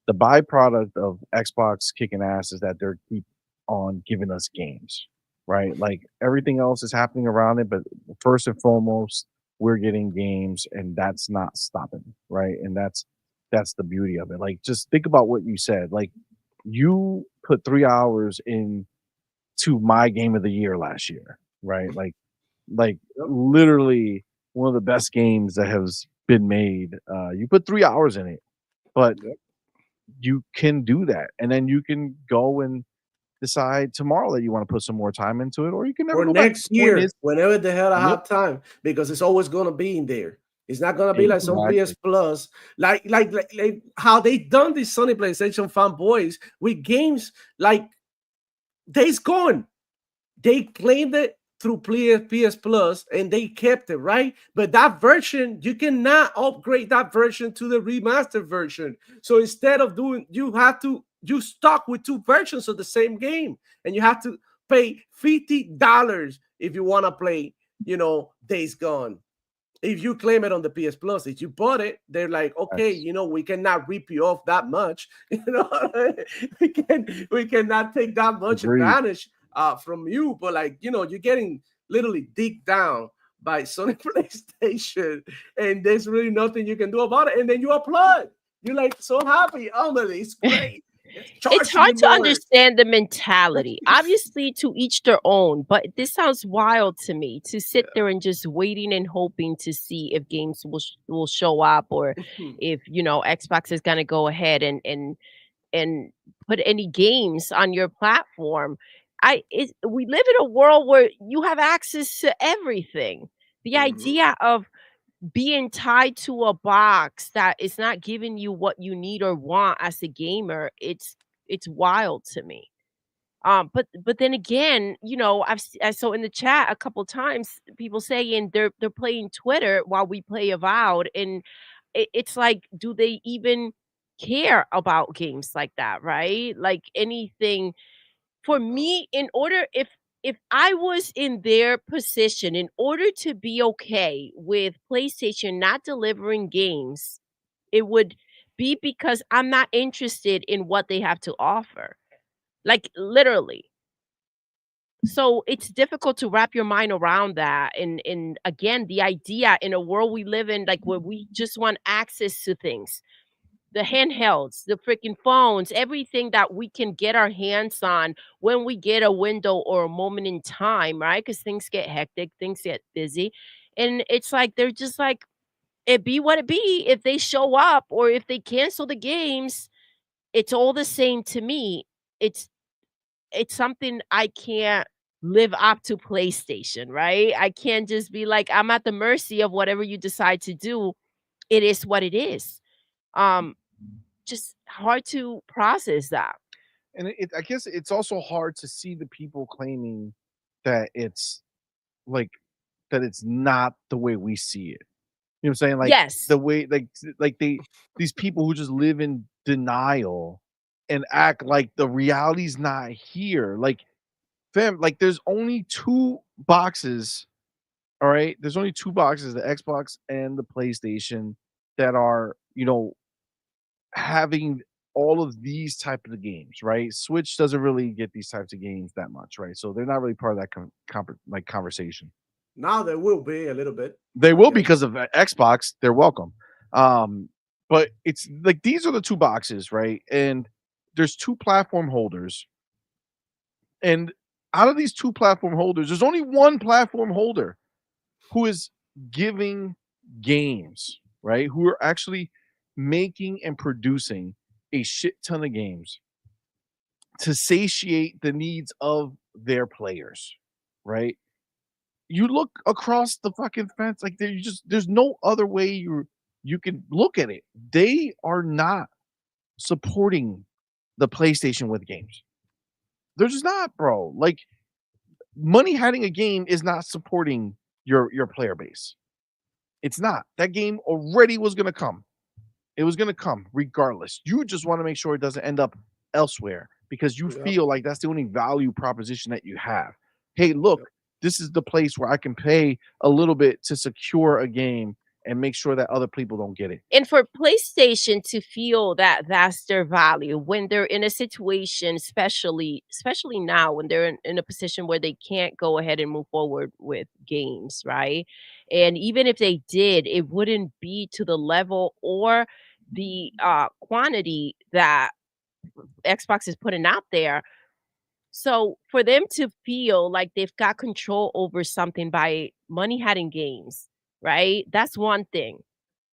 byproduct of Xbox kicking ass is that they're keep on giving us games, right? Like everything else is happening around it, but first and foremost, we're getting games, and that's not stopping, right? And that's the beauty of it. Like, just think about what you said. Like, you put 3 hours into my game of the year last year, right? Like literally one of the best games that has been made. You put 3 hours in it, but you can do that, and then you can go and decide tomorrow that you want to put some more time into it, or you can never Or go back. next year, whenever the hell I have time, because it's always gonna be in there. It's not gonna be like some PS Plus, like how they done these Sony PlayStation fanboys with games like Days Gone. They claimed it through PS Plus and they kept it, right? But that version, you cannot upgrade that version to the remastered version. So instead of you stuck with two versions of the same game, and you have to pay $50 if you want to play, Days Gone. If you claim it on the PS Plus, if you bought it, they're like, okay, we cannot rip you off that much. We cannot take that much advantage from you. But like, you're getting literally digged down by Sony PlayStation, and there's really nothing you can do about it. And then you applaud. You're like so happy. Oh man, it's great. It's hard to understand the mentality. Obviously, to each their own, but this sounds wild to me, to sit there and just waiting and hoping to see if games will show up, or if Xbox is going to go ahead and put any games on your platform. We live in a world where you have access to everything. The idea of being tied to a box that is not giving you what you need or want as a gamer, it's wild to me. But then again, I saw in the chat a couple times people saying they're playing Twitter while we play Avowed, and it's like, do they even care about games like that, right? Like anything. For me, if I was in their position, in order to be okay with PlayStation not delivering games, it would be because I'm not interested in what they have to offer. Like, literally. So it's difficult to wrap your mind around that. And again, the idea in a world we live in, like where we just want access to things, the handhelds, the freaking phones, everything that we can get our hands on when we get a window or a moment in time, right? Because things get hectic, things get busy. And it's like, they're just like, it be what it be. If they show up or if they cancel the games, it's all the same to me. It's something I can't live up to PlayStation, right? I can't just be like, I'm at the mercy of whatever you decide to do. It is what it is. just hard to process that. And I guess it's also hard to see the people claiming that it's like that it's not the way we see it. You know what I'm saying? Like Yes. the way like these people who just live in denial and act like the reality's not here. Like, fam, like there's only 2 boxes, all right? There's only 2 boxes, the Xbox and the PlayStation, that are, having all of these type of games, right? Switch doesn't really get these types of games that much, right? So they're not really part of that conversation. Now there will be a little bit. They will because of Xbox. They're welcome. But it's like these are the 2 boxes, right? And there's 2 platform holders. And out of these 2 platform holders, there's only 1 platform holder who is giving games, right? Who are actually making and producing a shit ton of games to satiate the needs of their players, right? You look across the fucking fence, like there's no other way you can look at it. They are not supporting the PlayStation with games. They're just not, bro. Like, money hiding a game is not supporting your player base. It's not. That game already was gonna come. It was gonna come regardless. You just want to make sure it doesn't end up elsewhere because you feel like that's the only value proposition that you have. Hey, look, this is the place where I can pay a little bit to secure a game and make sure that other people don't get it. And for PlayStation to feel that that's their value when they're in a situation, especially now when they're in a position where they can't go ahead and move forward with games, right? And even if they did, it wouldn't be to the level or the quantity that Xbox is putting out there. So for them to feel like they've got control over something by money hiding games, right? That's one thing.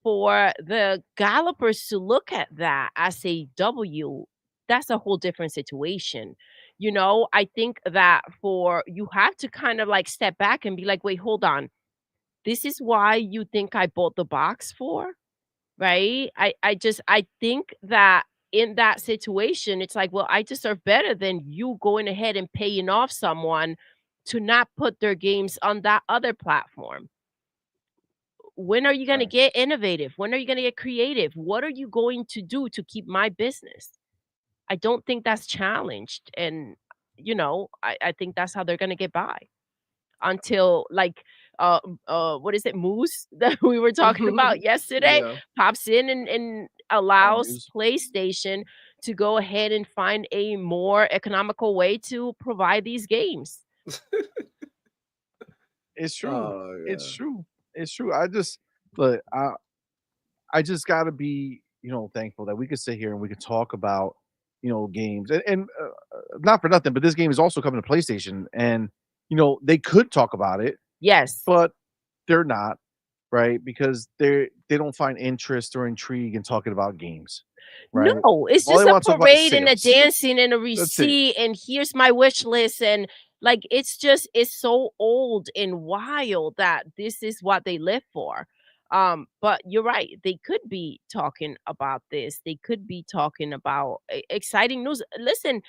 For the gallopers to look at that as a W, that's a whole different situation. I think that you have to kind of like step back and be like, wait, hold on. This is why you think I bought the box for? Right? I think that in that situation, it's like, well, I deserve better than you going ahead and paying off someone to not put their games on that other platform. When are you going to get innovative? When are you going to get creative? What are you going to do to keep my business? I don't think that's challenged. And, I think that's how they're going to get by until like what is it, Moose that we were talking about yesterday pops in and allows PlayStation to go ahead and find a more economical way to provide these games. It's true. It's true. It's true. I just look, I just gotta be, thankful that we could sit here and we could talk about, games and not for nothing, but this game is also coming to PlayStation, and they could talk about it, yes, but they're not, right? Because they don't find interest or intrigue in talking about games. Right? No, it's just a parade and a dancing and a receipt and here's my wish list and like it's so old and wild that this is what they live for. But you're right, they could be talking about this. They could be talking about exciting news. Listen,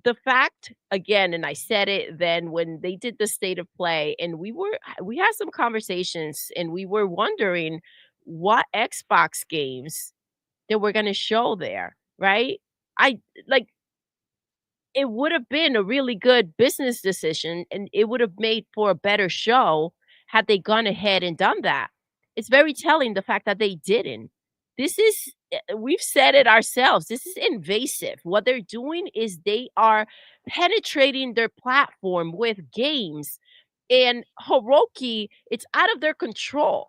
the fact again, and I said it then when they did the state of play, and we had some conversations and we were wondering what Xbox games that we're gonna show there, right? I like it would have been a really good business decision and it would have made for a better show had they gone ahead and done that. It's very telling the fact that they didn't. This is we've said it ourselves. This is invasive. What they're doing is they are penetrating their platform with games and Hiroki, it's out of their control.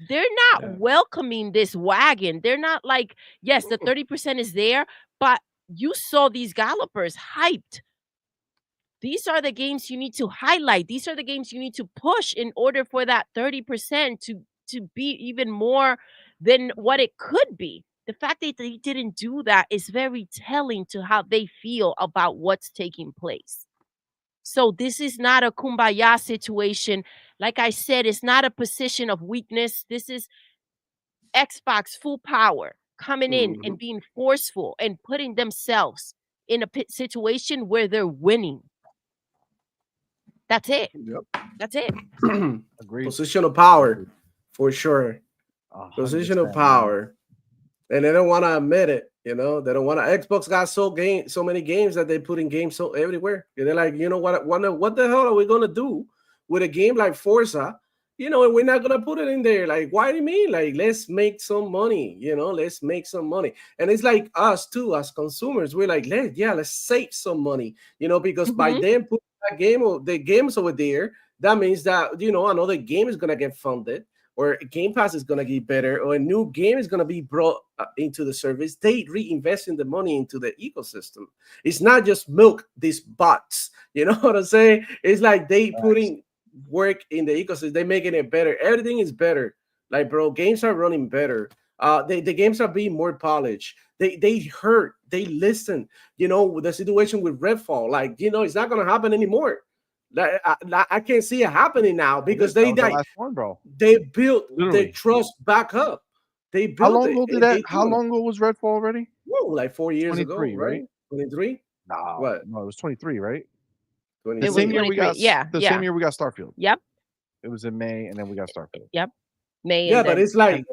They're not welcoming this wagon. They're not like, yes, the 30% is there, but you saw these gallopers hyped. These are the games you need to highlight. These are the games you need to push in order for that 30% to be even more than what it could be. The fact that they didn't do that is very telling to how they feel about what's taking place. So this is not a kumbaya situation. Like I said, it's not a position of weakness. This is Xbox full power. coming in and being forceful and putting themselves in a situation where they're winning. That's it. Yep. That's it. Agreed. Position of power, for sure. 100%, Position of power. And they don't want to admit it, you know. They don't want to. Xbox got so many games that they put in games so everywhere. And they're like, you know what the hell are we gonna do with a game like Forza? You know, and we're not gonna put it in there. Like, why do you mean? Like, let's make some money, you know, let's make some money. And it's like us too, as consumers, we're like, let's save some money, you know, because by then putting that game, the games over there, that means that, you know, another game is gonna get funded, or Game Pass is going to get better, or a new game is going to be brought into the service. They reinvest in the money into the ecosystem. It's not just milk these bots. You know what I'm saying? It's like they putting work in the ecosystem. They're making it better. Everything is better. Like, bro, games are running better. The games are being more polished. They heard, they listen. You know, the situation with Redfall, like, you know, it's not going to happen anymore. I can't see it happening now because they last one, bro. They built their trust back up. They built how long ago did that? How long ago was Redfall already? Whoa, like 4 years ago, right? 23? No, what? No, it was 23, right? The same year we got same year we got Starfield. Yep. It was in May, and then we got Starfield. Yep. May. Yeah, but it's like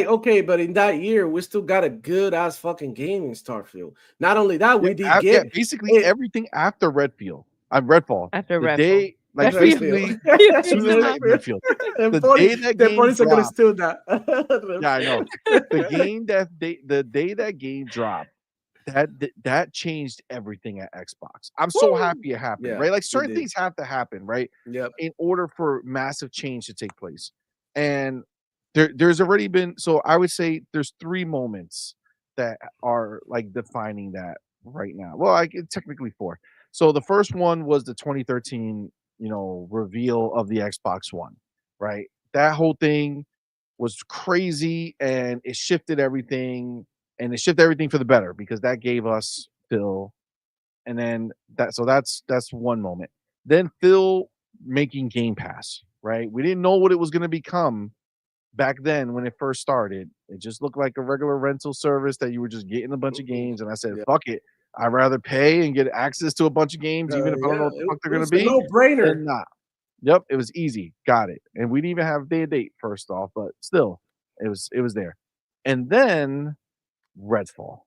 okay, but in that year we still got a good ass fucking game in Starfield. Not only that, we did get basically everything after Redfield. Redfall. After the Redfall. Day, like basically, Redfield. The day that game dropped. Steal that. Yeah, I know. The day that game dropped, that changed everything at Xbox. I'm so happy it happened, right? Like certain things have to happen, right? Yep. In order for massive change to take place. And there's already been, so I would say there's 3 moments that are like defining that right now. Well, technically 4. So the first one was the 2013, you know, reveal of the Xbox One, right? That whole thing was crazy, and it shifted everything, and it shifted everything for the better because that gave us Phil, and then that's one moment. Then Phil making Game Pass, right? We didn't know what it was going to become back then when it first started. It just looked like a regular rental service that you were just getting a bunch of games, and I said, fuck it. I'd rather pay and get access to a bunch of games, even if I don't know what the fuck they're going to be. No-brainer. Nah. Yep, it was easy. Got it. And we didn't even have day and date first off, but still, it was there. And then Redfall.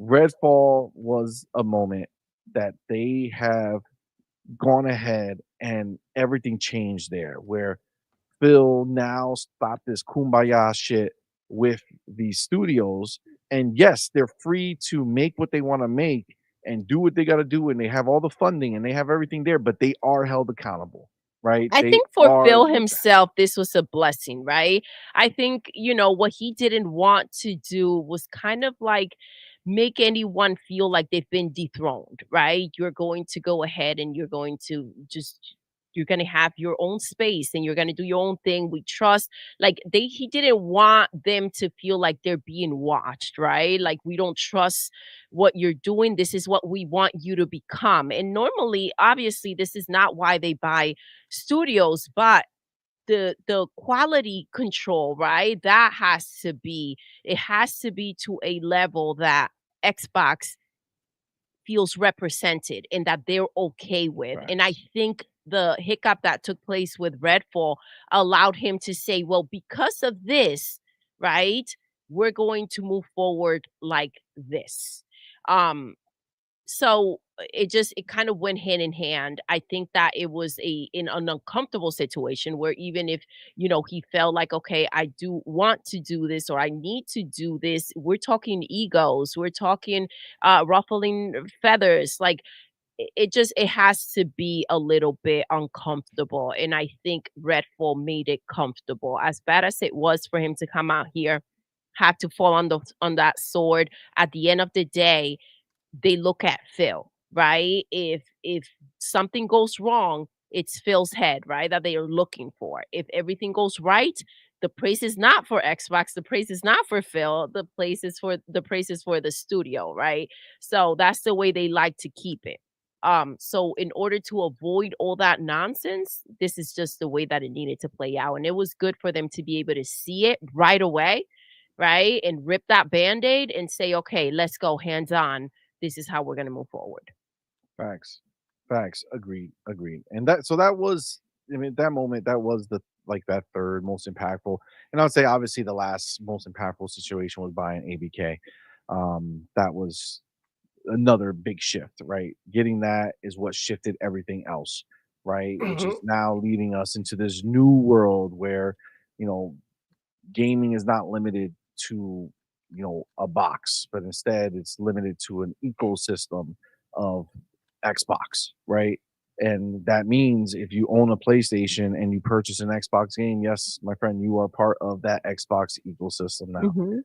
Redfall was a moment that they have gone ahead and everything changed there, where Phil now stopped this kumbaya shit with these studios. And yes, they're free to make what they want to make and do what they got to do, and they have all the funding and they have everything there, but they are held accountable, right? I think for Phil himself, this was a blessing, right? I think, you know, what he didn't want to do was kind of like make anyone feel like they've been dethroned, right? You're going to go ahead and you're going to have your own space and you're going to do your own thing. We trust, like he didn't want them to feel like they're being watched, right? Like, we don't trust what you're doing. This is what we want you to become. And normally, obviously, this is not why they buy studios, but the quality control, right? That has to be to a level that Xbox feels represented and that they're okay with. Right. And I think the hiccup that took place with Redfall allowed him to say, well, because of this, right, we're going to move forward like this. So it kind of went hand in hand. I think that it was in an uncomfortable situation where even if, you know, he felt like, okay, I do want to do this or I need to do this. We're talking egos. We're talking ruffling feathers. Like, it has to be a little bit uncomfortable. And I think Redfall made it comfortable. As bad as it was for him to come out here, have to fall on that sword, at the end of the day, they look at Phil, right? If something goes wrong, it's Phil's head, right? That they are looking for. If everything goes right, the praise is not for Xbox, the praise is not for Phil, the praise is for the studio, right? So that's the way they like to keep it. So in order to avoid all that nonsense, this is just the way that it needed to play out. And it was good for them to be able to see it right away right? And rip that Band-Aid and say, okay, let's go hands on. This is how we're going to move forward. Facts. Facts. Agreed. Agreed. And that was, I mean, that moment, that was that third most impactful. And I would say obviously the last most impactful situation was buying ABK. That was another big shift, right? Getting that is what shifted everything else, right? Which is now leading us into this new world where, you know, gaming is not limited to, a box, but instead it's limited to an ecosystem of Xbox, right? And that means if you own a PlayStation and you purchase an Xbox game, yes, my friend, you are part of that Xbox ecosystem now.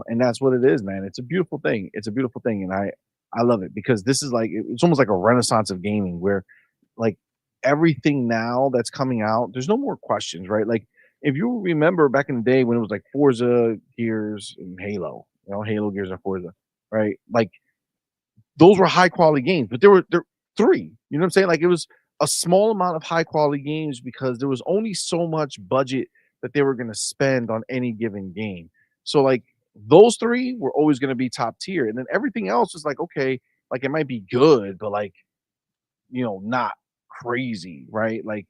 And that's what it is, man. It's a beautiful thing. It's a beautiful thing. And I love it because this is it's almost like a renaissance of gaming where like everything now that's coming out, there's no more questions, right? Like if you remember back in the day when it was like Forza, Gears, and Halo, Halo, Gears, and Forza, right? Like those were high quality games, but there three. You know what I'm saying? Like it was a small amount of high quality games because there was only so much budget that they were going to spend on any given game. So like those three were always going to be top tier, and then everything else was like okay, like it might be good, but like not crazy, right? Like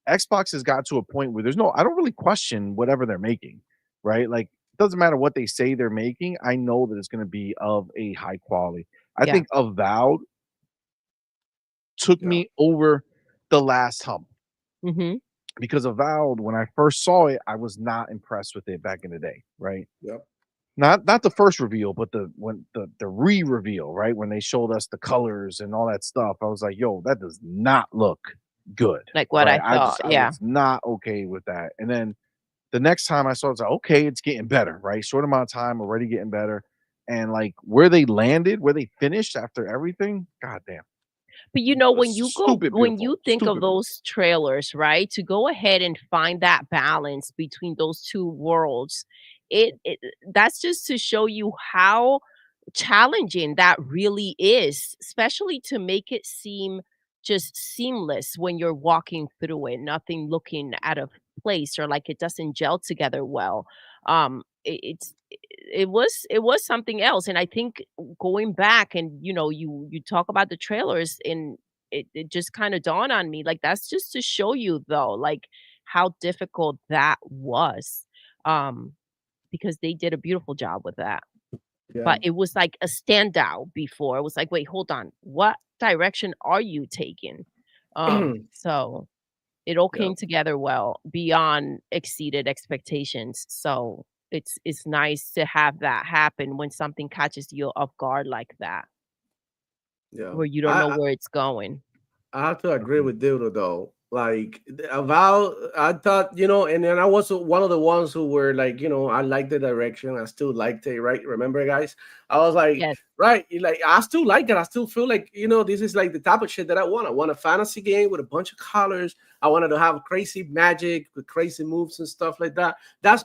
Xbox has got to a point where I don't really question whatever they're making, right? Like it doesn't matter what they say they're making. I know that it's going to be of a high quality. I think Avowed took me over the last hump because Avowed, when I first saw it, I was not impressed with it back in the day, right? Yep. Not the first reveal, but the re-reveal, right? When they showed us the colors and all that stuff, I was like, "Yo, that does not look good." Like what right? I thought, I was not okay with that. And then the next time I saw it, I was like, okay, it's getting better, right? Short amount of time, already getting better. And like where they landed, where they finished after everything, goddamn. But when you think of those trailers, right? To go ahead and find that balance between those two worlds, it that's just to show you how challenging that really is, especially to make it seem just seamless when you're walking through it, nothing looking out of place or like it doesn't gel together well. It was something else, and I think going back and you talk about the trailers and it just kind of dawned on me like that's just to show you though like how difficult that was, um because they did a beautiful job with that. But it was like a standout before. It was like, "Wait, hold on. What direction are you taking?" So it all came together well, beyond exceeded expectations. So it's nice to have that happen when something catches you off guard like that, where you don't know where it's going. I have to agree with Doodle though. Like Avowed, I thought, and then I was one of the ones who were like, I like the direction. I still liked it, right? Remember, guys? I was like, Yes. right, like I still like it. I still feel like, this is like the type of shit that I want. I want a fantasy game with a bunch of colors. I wanted to have crazy magic with crazy moves and stuff like that. That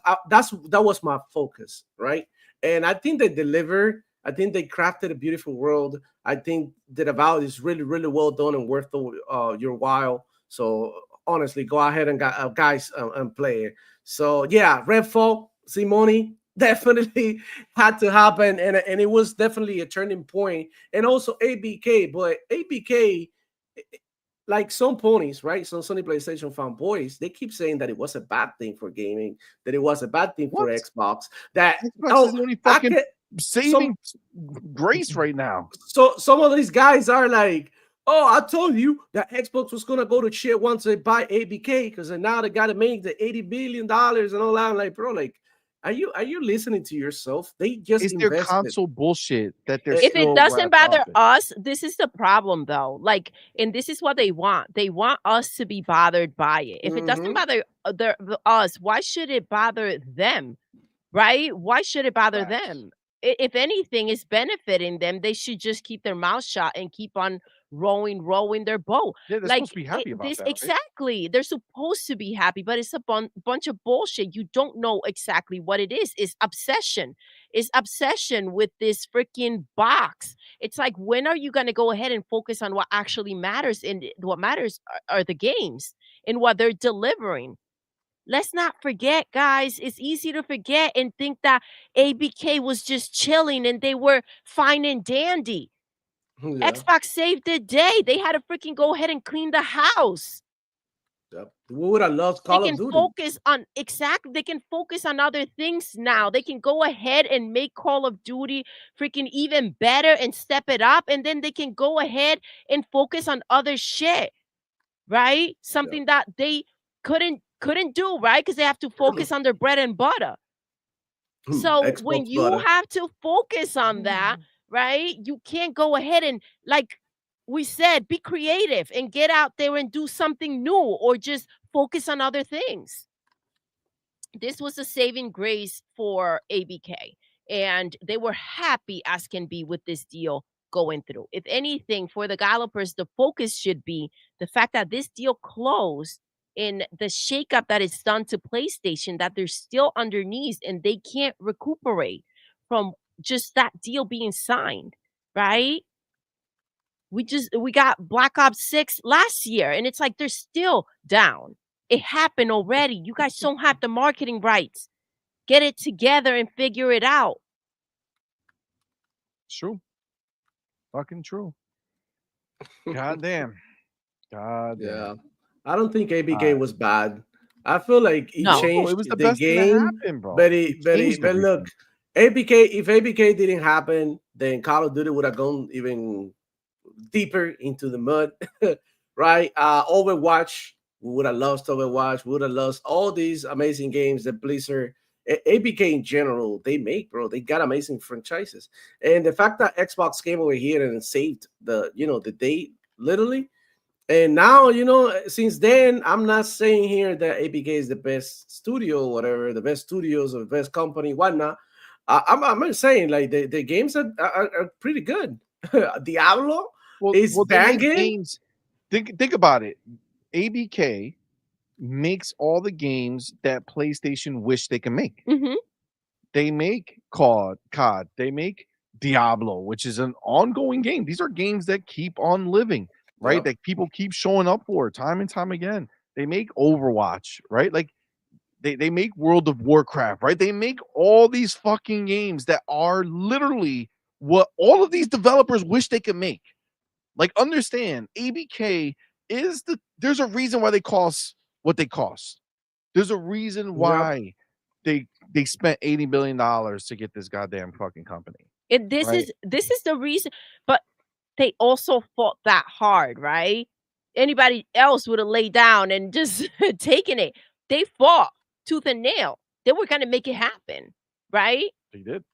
was my focus, right? And I think they delivered. I think they crafted a beautiful world. I think that Avowed is really, really well done and worth your while. So honestly, go ahead and guys and play it. So yeah, Redfall, CMoney definitely had to happen, and it was definitely a turning point. And also ABK, but ABK, like some ponies, right? Some Sony PlayStation fanboys, they keep saying that it was a bad thing for gaming, that it was a bad thing for Xbox. That Xbox is the only fucking saving grace right now. So some of these guys are like, "Oh, I told you that Xbox was gonna go to shit once they buy ABK because now they got to make the $80 billion and all that." I'm like, bro, like, are you listening to yourself? They just their console bullshit that they're. If it doesn't bother us, this is the problem though. Like, and this is what they want. They want us to be bothered by it. If it doesn't bother us, why should it bother them? Right? Why should it bother them? If anything is benefiting them, they should just keep their mouth shut and keep on rowing their boat. Yeah, they're supposed to be happy about that. Exactly. Right? They're supposed to be happy, but it's a bunch of bullshit. You don't know exactly what it is. It's obsession. It's obsession with this freaking box. It's like, when are you going to go ahead and focus on what actually matters? And what matters are the games and what they're delivering. let's not forget, guys. It's easy to forget and think that ABK was just chilling and they were fine and dandy. Yeah. Xbox saved the day. They had to freaking go ahead and clean the house. Yep. We would have loved They Call of can Duty. focus on they can focus on other things now. They can go ahead and make Call of Duty freaking even better and step it up, and then they can go ahead and focus on other shit, right? Yep. Something that they couldn't do, right? Because they have to focus on their bread and butter. So when Xbox you butter. have to focus on that, right? You can't go ahead and, like we said, be creative and get out there and do something new or just focus on other things. This was a saving grace for ABK, and they were happy as can be with this deal going through. If anything, for the developers, the focus should be the fact that this deal closed in the shakeup that is done to PlayStation, that they're still underneath and they can't recuperate from just that deal being signed, right? We got Black Ops 6 last year, and it's like they're still down. It happened already. You guys don't have the marketing rights. Get it together and figure it out. It's true. Fucking true. God damn. God damn. Yeah. I don't think ABK was bad. I feel like he No. changed it was the the best thing to game, happen, bro. but He changed but look, if ABK didn't happen, then Call of Duty would have gone even deeper into the mud, right? Overwatch, we would have lost Overwatch. We would have lost all these amazing games that Blizzard, ABK in general, they make, bro. They got amazing franchises, and the fact that Xbox came over here and saved the day literally. And now, since then, I'm not saying here that ABK is the best studio, or whatever, the best studios or the best company, whatnot. I'm saying like the games are pretty good. Diablo is banging. Games. Think about it. ABK makes all the games that PlayStation wish they can make. Mm-hmm. They make COD. They make Diablo, which is an ongoing game. These are games that keep on living, right? Yep. That people keep showing up for time and time again. They make Overwatch, right? Like they make World of Warcraft, right? They make all these fucking games that are literally what all of these developers wish they could make. Like, understand, ABK there's a reason why they cost what they cost. There's a reason why they spent $80 billion to get this goddamn fucking company. This is the reason, but they also fought that hard, right? Anybody else would have laid down and just taken it. They fought tooth and nail. They were gonna make it happen, right? They did.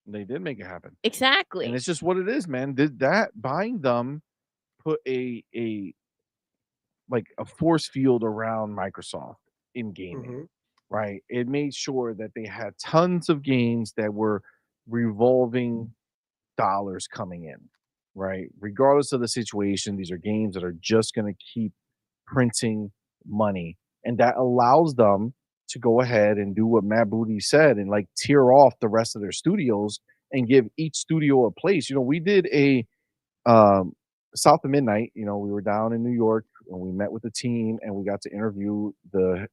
They did make it happen. Exactly. And it's just what it is, man. That buying them put a force field around Microsoft in gaming, right? It made sure that they had tons of games that were revolving dollars coming in, right? Regardless of the situation, these are games that are just going to keep printing money, and that allows them to go ahead and do what Matt Booty said and like tear off the rest of their studios and give each studio a place. We did a South of Midnight. We were down in New York and we met with the team and we got to interview the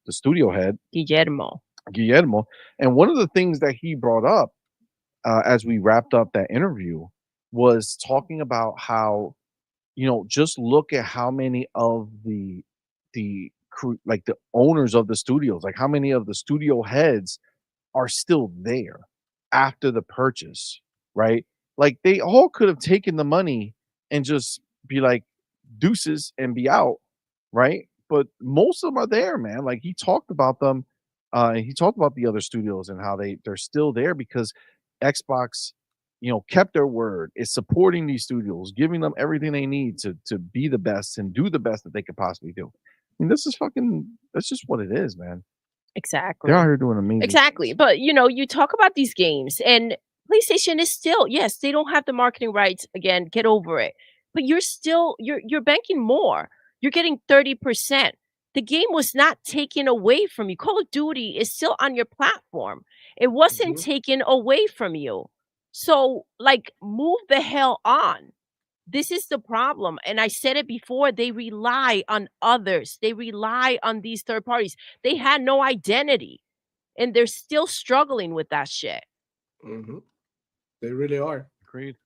studio head Guillermo. And one of the things that he brought up as we wrapped up that interview was talking about how just look at how many of the owners of the studios, like how many of the studio heads are still there after the purchase, right? Like they all could have taken the money and just be like deuces and be out, right? But most of them are there, man. Like he talked about them. He talked about the other studios and how they're still there because Xbox, kept their word. Is supporting these studios, giving them everything they need to be the best and do the best that they could possibly do. I mean, that's just what it is, man. Exactly. They're out here doing amazing. Exactly. Things. But you talk about these games and PlayStation is still, yes, they don't have the marketing rights. Again, get over it. But you're banking more. You're getting 30%. The game was not taken away from you. Call of Duty is still on your platform. It wasn't taken away from you. So, like, move the hell on. This is the problem. And I said it before, they rely on others. They rely on these third parties. They had no identity. And they're still struggling with that shit. They really are. Agreed.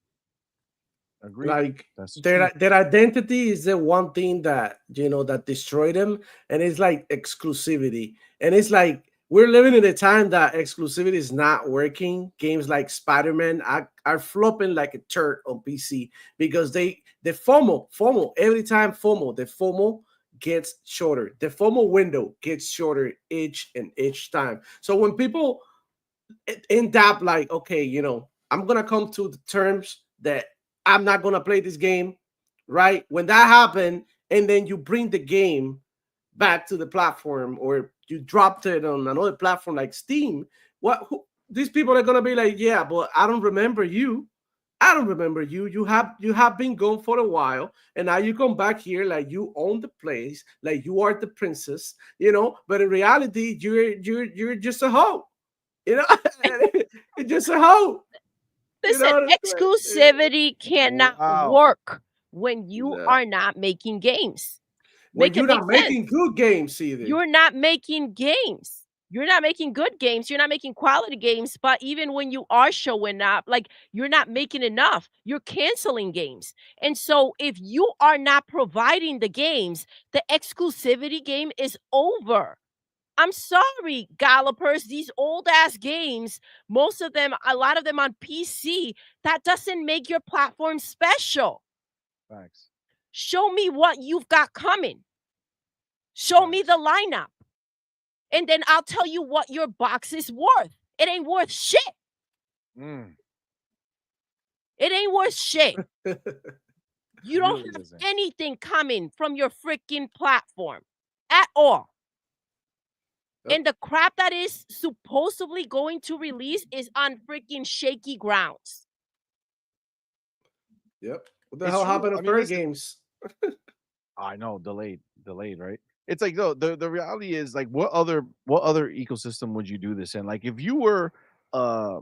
Like their identity is the one thing that that destroyed them, and it's like exclusivity. And it's like we're living in a time that exclusivity is not working. Games like Spider-Man are flopping like a turd on PC because the FOMO every time the FOMO gets shorter. The FOMO window gets shorter each time. So when people end up like, okay, I'm gonna come to the terms that I'm not gonna play this game, right? When that happened, and then you bring the game back to the platform, or you dropped it on another platform like Steam, these people are gonna be like, yeah, but I don't remember you. I don't remember you. You have been gone for a while, and now you come back here like you own the place, like you are the princess, But in reality, you're just a hoe, It's just a hoe. Listen, exclusivity cannot work when you are not making games. When you're not making good games either. You're not making games. You're not making good games. You're not making quality games. But even when you are showing up, like, you're not making enough. You're canceling games. And so if you are not providing the games, the exclusivity game is over. I'm sorry, gallopers, these old ass games, most of them, a lot of them on PC, that doesn't make your platform special. Thanks. Show me what you've got coming. Show me the lineup. And then I'll tell you what your box is worth. It ain't worth shit. It ain't worth shit. You don't have anything coming from your freaking platform at all. And the crap that is supposedly going to release is on freaking shaky grounds. Yep. What the hell happened to third games? I know, delayed, right? It's like the reality is, like, what other ecosystem would you do this in? Like, if you were I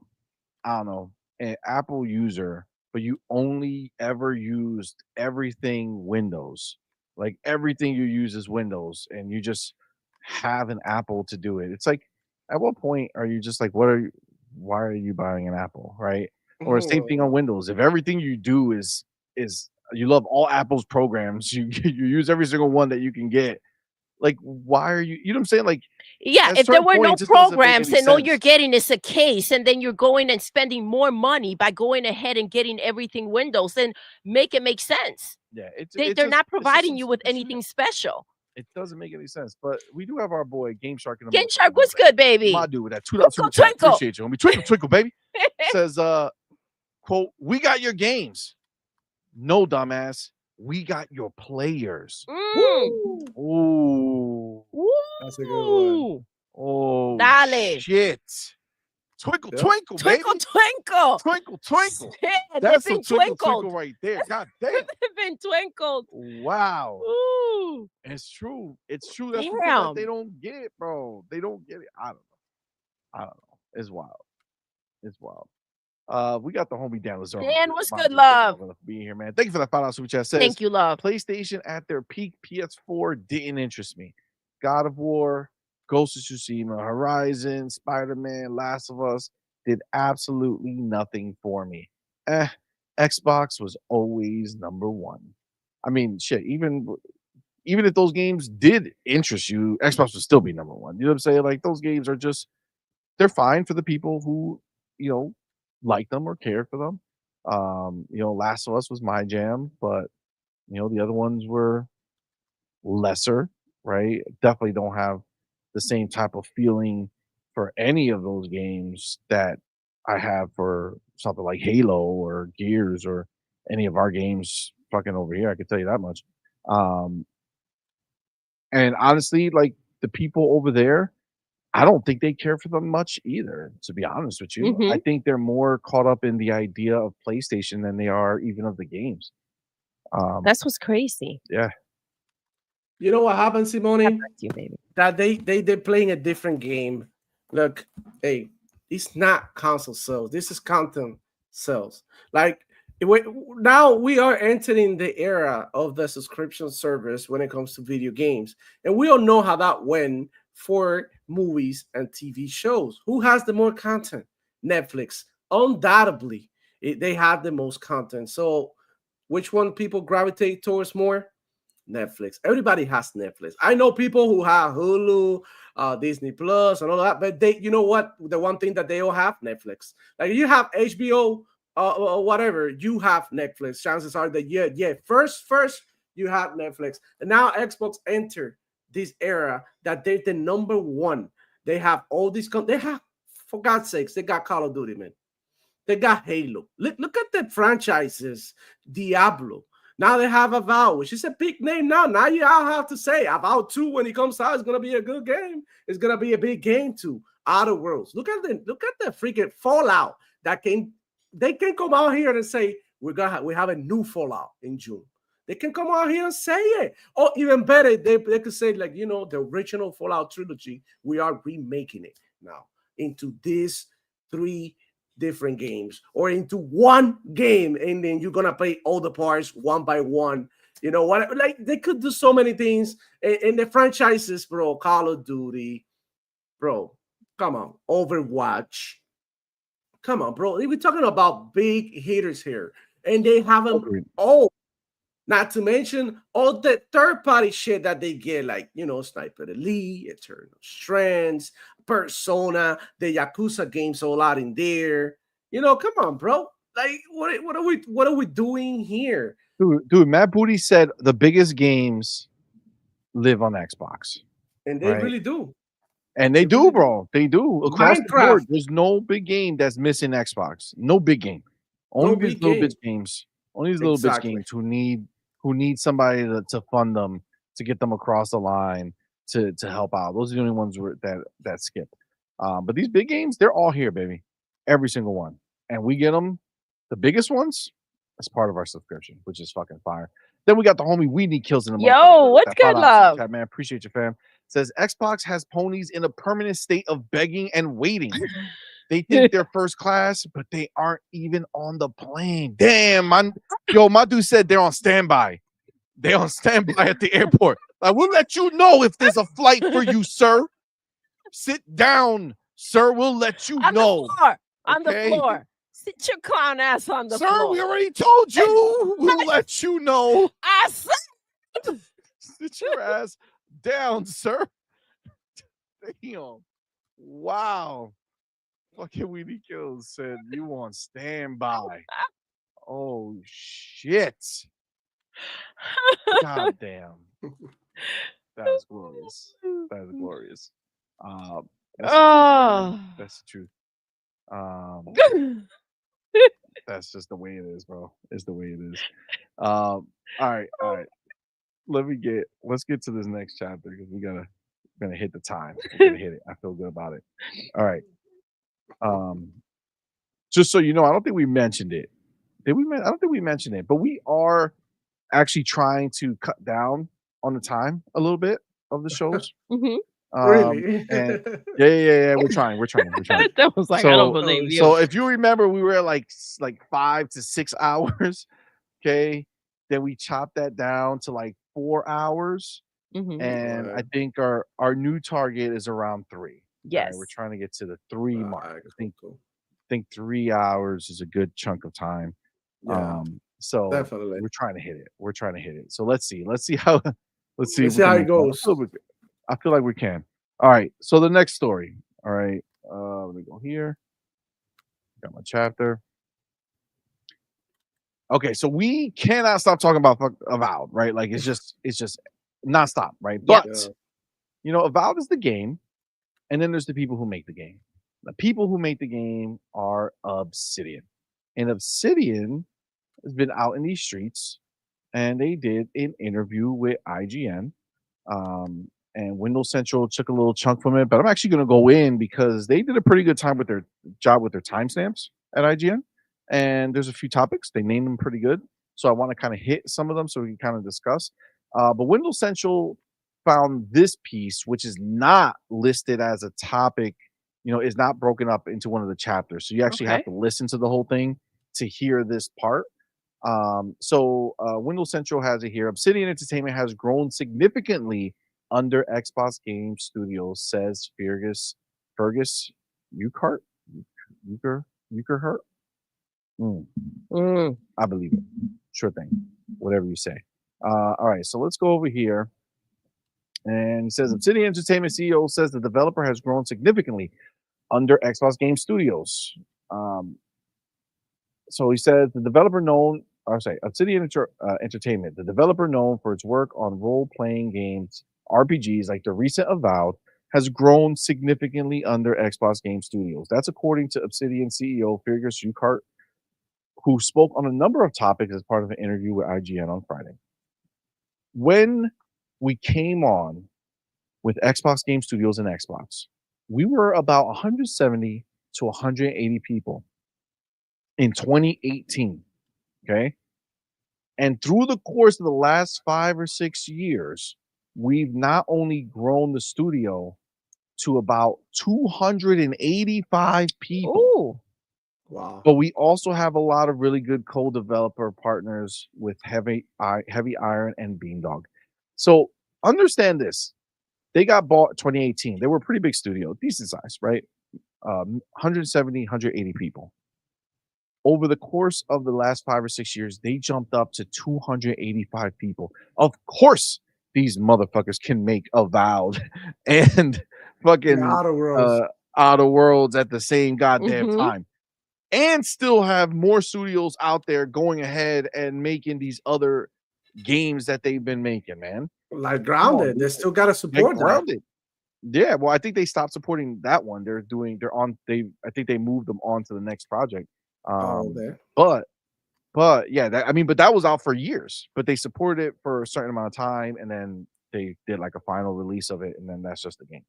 don't know, an Apple user, but you only ever used everything Windows, like everything you use is Windows, and you just have an Apple to do it. It's like, at what point are you just like, why are you buying an Apple, right? Or same thing on Windows. If everything you do is you love all Apple's programs, you use every single one that you can get. Like, why are you know what I'm saying? Like, yeah, if there were no programs and all you're getting is a case, and then you're going and spending more money by going ahead and getting everything Windows, then make it make sense. Yeah, they're not providing you with anything special. It doesn't make any sense. But we do have our boy Game Shark in the Game Shark, what's good, baby? My dude with that $2 super chat. Appreciate you, homie. Twinkle, twinkle, baby. Says, quote, "We got your games." No, dumbass. We got your players. Ooh. That's a good one. Oh, dale. Shit. Twinkle, twinkle, baby. Twinkle, twinkle. Twinkle, twinkle. Yeah, that's a twinkle, twinkle right there. God damn. They've been twinkled. Wow. Ooh. It's true. It's true. That's that they don't get it, bro. They don't get it. I don't know. It's wild. It's wild. We got the homie Dan Lazaro. Dan, what's good, love? Being here, man. Thank you for that $5 super chat. Says, thank you, love. PlayStation at their peak, PS4 didn't interest me. God of War, Ghost of Tsushima, Horizon, Spider-Man, Last of Us did absolutely nothing for me. Xbox was always number one. I mean, shit, even if those games did interest you, Xbox would still be number one. You know what I'm saying? Like, those games are just, they're fine for the people who, like them or care for them. Last of Us was my jam, but the other ones were lesser, right? Definitely don't have the same type of feeling for any of those games that I have for something like Halo or Gears or any of our games fucking over here. I can tell you that much. And honestly, like, the people over there, I don't think they care for them much either, to be honest with you. I think they're more caught up in the idea of PlayStation than they are even of the games. That's what's crazy. Yeah. You know what happens, CMoney? You, baby. That they're playing a different game. Look, hey, it's not console sales. This is content sales. Like, Now we are entering the era of the subscription service when it comes to video games, and we all know how that went for movies and TV shows. Who has the more content? Netflix, undoubtedly. They have the most content. So which one people gravitate towards more? Netflix. Everybody has Netflix. I know people who have Hulu, Disney Plus, and all that, but they, you know what? The one thing that they all have, Netflix. Like you have HBO, whatever, you have Netflix. Chances are that first you have Netflix, and now Xbox enter this era that they're the number one. They have all these. They have, for God's sakes, they got Call of Duty, man. They got Halo. Look at the franchises. Diablo. Now they have Avowed, which is a big name now. Now you all have to say Avowed 2 when it comes out is gonna be a good game. It's gonna be a big game too. Outer Worlds. Look at the freaking Fallout that they can come out here and say we have a new Fallout in June. They can come out here and say it. Or even better, they could say, like, you know, the original Fallout trilogy, we are remaking it now into these 3 different games or into one game, and then you're gonna play all the parts one by one. You know what? Like, they could do so many things in the franchises, bro. Call of Duty, bro. Come on, Overwatch. Come on, bro. We're talking about big hitters here, and they have them all. Not to mention all the third-party shit that they get, like, you know, Sniper Elite, Eternal Strands, Persona, the Yakuza games all out in there. You know, come on, bro. Like, what are we doing here? Dude, Matt Booty said the biggest games live on Xbox. And they really do. And they do, bro. They do. Across Minecraft. The board, there's no big game that's missing Xbox. No big game. Only these little bitch games. Only these little bitch games who need somebody to fund them, to get them across the line, to help out. Those are the only ones that skip. But these big games, they're all here, baby. Every single one. And we get them, the biggest ones, as part of our subscription, which is fucking fire. Then we got the homie We Need Kills in the Yo, what's good, love? Chat, man, appreciate you, fam. Says Xbox has ponies in a permanent state of begging and waiting. They think they're first class, but they aren't even on the plane. Damn, man. Yo, my dude said they're on standby. They're on standby at the airport. I will let you know if there's a flight for you, sir. Sit down, sir. We'll let you know. On the floor. Sit your clown ass on the floor. Sir, we already told you. We'll let you know. I said. Sit your ass down, sir. Damn. Wow. Fucking Weedy Kills said you on standby. Oh shit. God damn. That is glorious. That is glorious. That's the truth. That's just the way it is, bro. It's the way it is. All right. Let's get to this next chapter because we're gonna hit the time. We're gonna hit it. I feel good about it. All right. Just so you know, I don't think we mentioned it. I don't think we mentioned it, but we are actually trying to cut down on the time a little bit of the shows. Really? And yeah. We're trying. That was like, I don't believe you. So if you remember, we were at like 5 to 6 hours. Okay. Then we chopped that down to like 4 hours. And I think our new target is around 3. Yes. Right? We're trying to get to the 3 mark. I think 3 hours is a good chunk of time. Yeah, so definitely. We're trying to hit it. So let's see how it goes. I feel like we can. All right. So the next story. All right. Let me go here. Got my chapter. Okay, so we cannot stop talking about Avowed, right? Like it's just nonstop, right? But you know, Avowed is the game, and then there's the people who make the game. The people who make the game are Obsidian, and Obsidian has been out in these streets, and they did an interview with IGN, and Windows Central took a little chunk from it. But I'm actually going to go in because they did a pretty good time with their timestamps at IGN, and there's a few topics they named them pretty good. So I want to kind of hit some of them so we can kind of discuss. But Windows Central found this piece, which is not listed as a topic, you know, is not broken up into one of the chapters. So you actually have to listen to the whole thing to hear this part. Windows Central has it here. Obsidian Entertainment has grown significantly under Xbox Game Studios, says Fergus Ukart, Ukerhurt. I believe it. Sure thing. Whatever you say. All right, so let's go over here. And it says Obsidian Entertainment CEO says the developer has grown significantly under Xbox Game Studios. So he says the developer known, Obsidian Entertainment, the developer known for its work on role-playing games, RPGs like the recent Avowed, has grown significantly under Xbox Game Studios. That's according to Obsidian CEO Fergus Ukart, who spoke on a number of topics as part of an interview with IGN on Friday. When we came on with Xbox Game Studios and Xbox, we were about 170 to 180 people in 2018. Okay. And through the course of the last 5 or 6 years, we've not only grown the studio to about 285 people. Ooh. Wow. But we also have a lot of really good co-developer partners with Heavy Iron and Beamdog. So understand this. They got bought 2018. They were a pretty big studio, decent size, right? 170, 180 people. Over the course of the last 5 or 6 years, they jumped up to 285 people. Of course, these motherfuckers can make Avowed and fucking Outer Worlds at the same goddamn time, and still have more studios out there going ahead and making these other games that they've been making, man. Like Grounded, they still gotta support Grounded. Yeah, well, I think they stopped supporting that one. I think they moved them on to the next project. But yeah, but that was out for years. But they supported it for a certain amount of time, and then they did like a final release of it, and then that's just the game.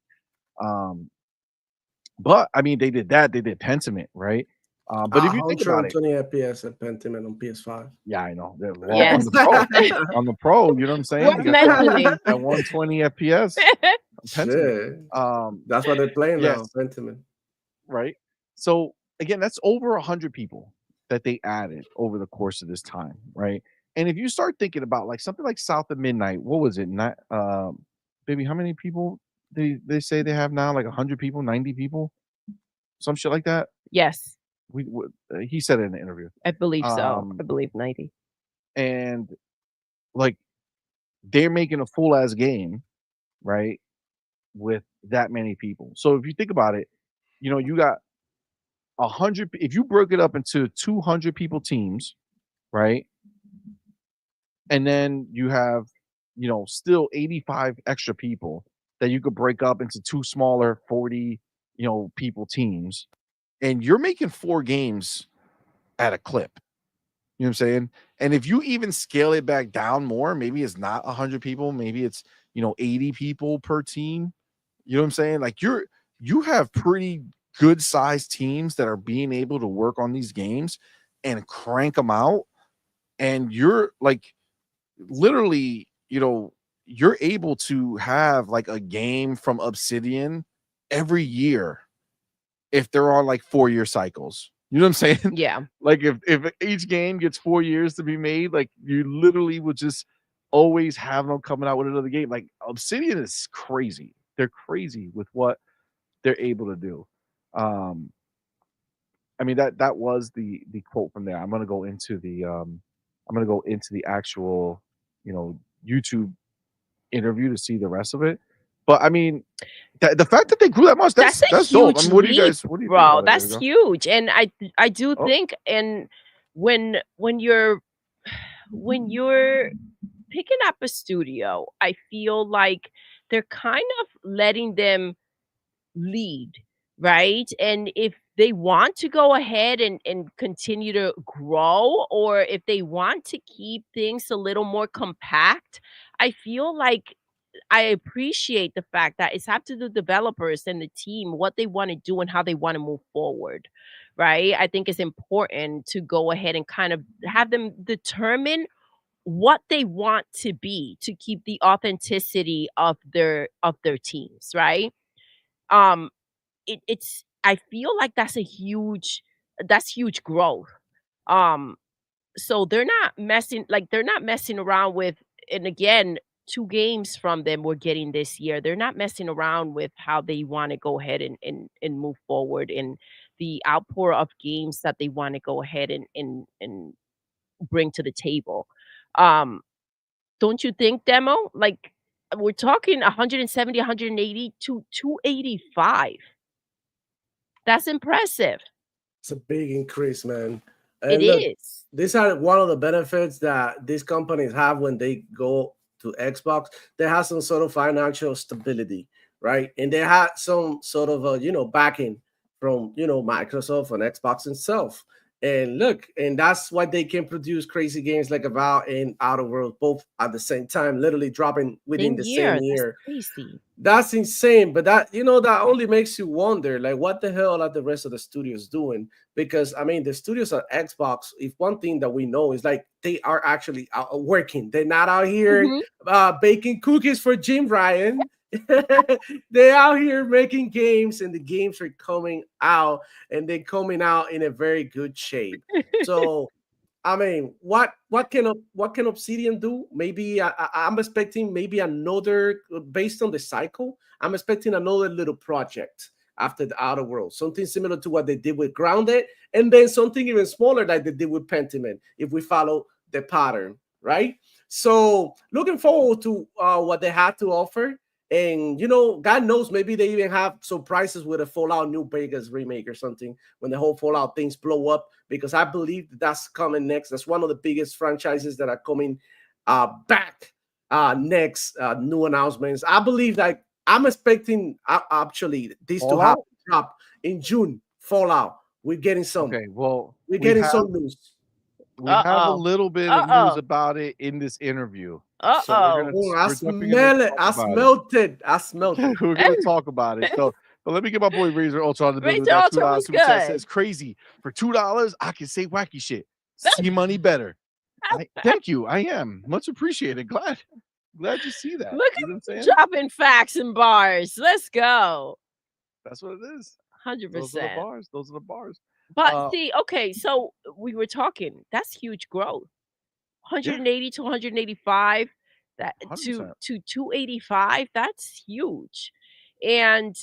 But I mean, they did that. They did Pentiment, right? But if you think about it, 20 FPS at Pentiment on PS5. Yeah, I know. Yes. On the Pro, you know what I'm saying? Worth mentioning. At 120 FPS. Shit. That's what they're playing now, Pentiment. Right. So again, that's over 100 people that they added over the course of this time, right? And if you start thinking about like something like South of Midnight, what was it? Not baby, how many people they say they have now? Like 100 people, 90 people, some shit like that. Yes. He said it in the interview. I believe so. I believe 90. And like they're making a full ass game, right? With that many people. So if you think about it, you know, you got 100. If you broke it up into 200 people teams, right? And then you have, you know, still 85 extra people that you could break up into two smaller 40, you know, people teams, and you're making 4 games at a clip. You know what I'm saying? And if you even scale it back down more, maybe it's not 100 people, maybe it's, you know, 80 people per team. You know what I'm saying? Like you have pretty good sized teams that are being able to work on these games and crank them out. And you're like literally, you know, you're able to have like a game from Obsidian every year if they're on like 4-year cycles. You know what I'm saying? Yeah. Like if each game gets 4 years to be made, like you literally would just always have them coming out with another game. Like Obsidian is crazy. They're crazy with what they're able to do. I mean that was the quote from there. I'm gonna go into the actual, you know, YouTube interview to see the rest of it. But I mean, the fact that they grew that much, that's dope. I mean, what do you think bro? about it? That's huge. And I do think, and when you're picking up a studio, I feel like they're kind of letting them lead, right? And if they want to go ahead and continue to grow, or if they want to keep things a little more compact, I feel like I appreciate the fact that it's up to the developers and the team what they want to do and how they want to move forward, right? I think it's important to go ahead and kind of have them determine what they want to be to keep the authenticity of their teams, right? Um it's I feel like that's huge growth. Um So they're not messing around with, and again, 2 games from them we're getting this year. They're not messing around with how they wanna go ahead and move forward and the outpour of games that they wanna go ahead and bring to the table. Um, don't you think, Demo? Like, we're talking 170, 180 to 285. That's impressive. It's a big increase, man. It And look, is. these are one of the benefits that these companies have when they go to Xbox. They have some sort of financial stability, right? And they had some sort of backing from Microsoft and Xbox itself. And look, and that's why they can produce crazy games like Avowed and Outer Worlds both at the same time, literally dropping within the same That's year. crazy. That's insane, but that only makes you wonder, like, what the hell are the rest of the studios doing? Because I mean, the studios at Xbox, if one thing that we know is like they are actually out working. They're not out here baking cookies for Jim Ryan. They're out here making games, and the games are coming out, and they're coming out in a very good shape. So I mean, what can Obsidian do? Maybe I'm expecting maybe another based on the cycle. I'm expecting another little project after the Outer World, something similar to what they did with Grounded, and then something even smaller like they did with Pentiment. If we follow the pattern, right? So looking forward to what they had to offer. And God knows, maybe they even have surprises with a Fallout New Vegas remake or something when the whole Fallout things blow up, because I believe that's coming next. That's one of the biggest franchises that are coming back next. New announcements. I believe that I'm expecting actually this to happen. Drop in June. Fallout. We're getting some. Okay, well, we're getting some news. We have a little bit of news about it in this interview. So I smell it. I smelled it. We're gonna talk about it. So, but let me get my boy Razor Ultra on the building. Razor Ultra was good. Says crazy. For $2, I can say wacky shit. CMoney better. Thank you. I am much appreciated. Glad you see that. Look at dropping facts and bars. Let's go. That's what it is. 100%. Those are the bars. But see, okay, so we were talking. That's huge growth. 180 to 185, that 100%. to 285. That's huge. And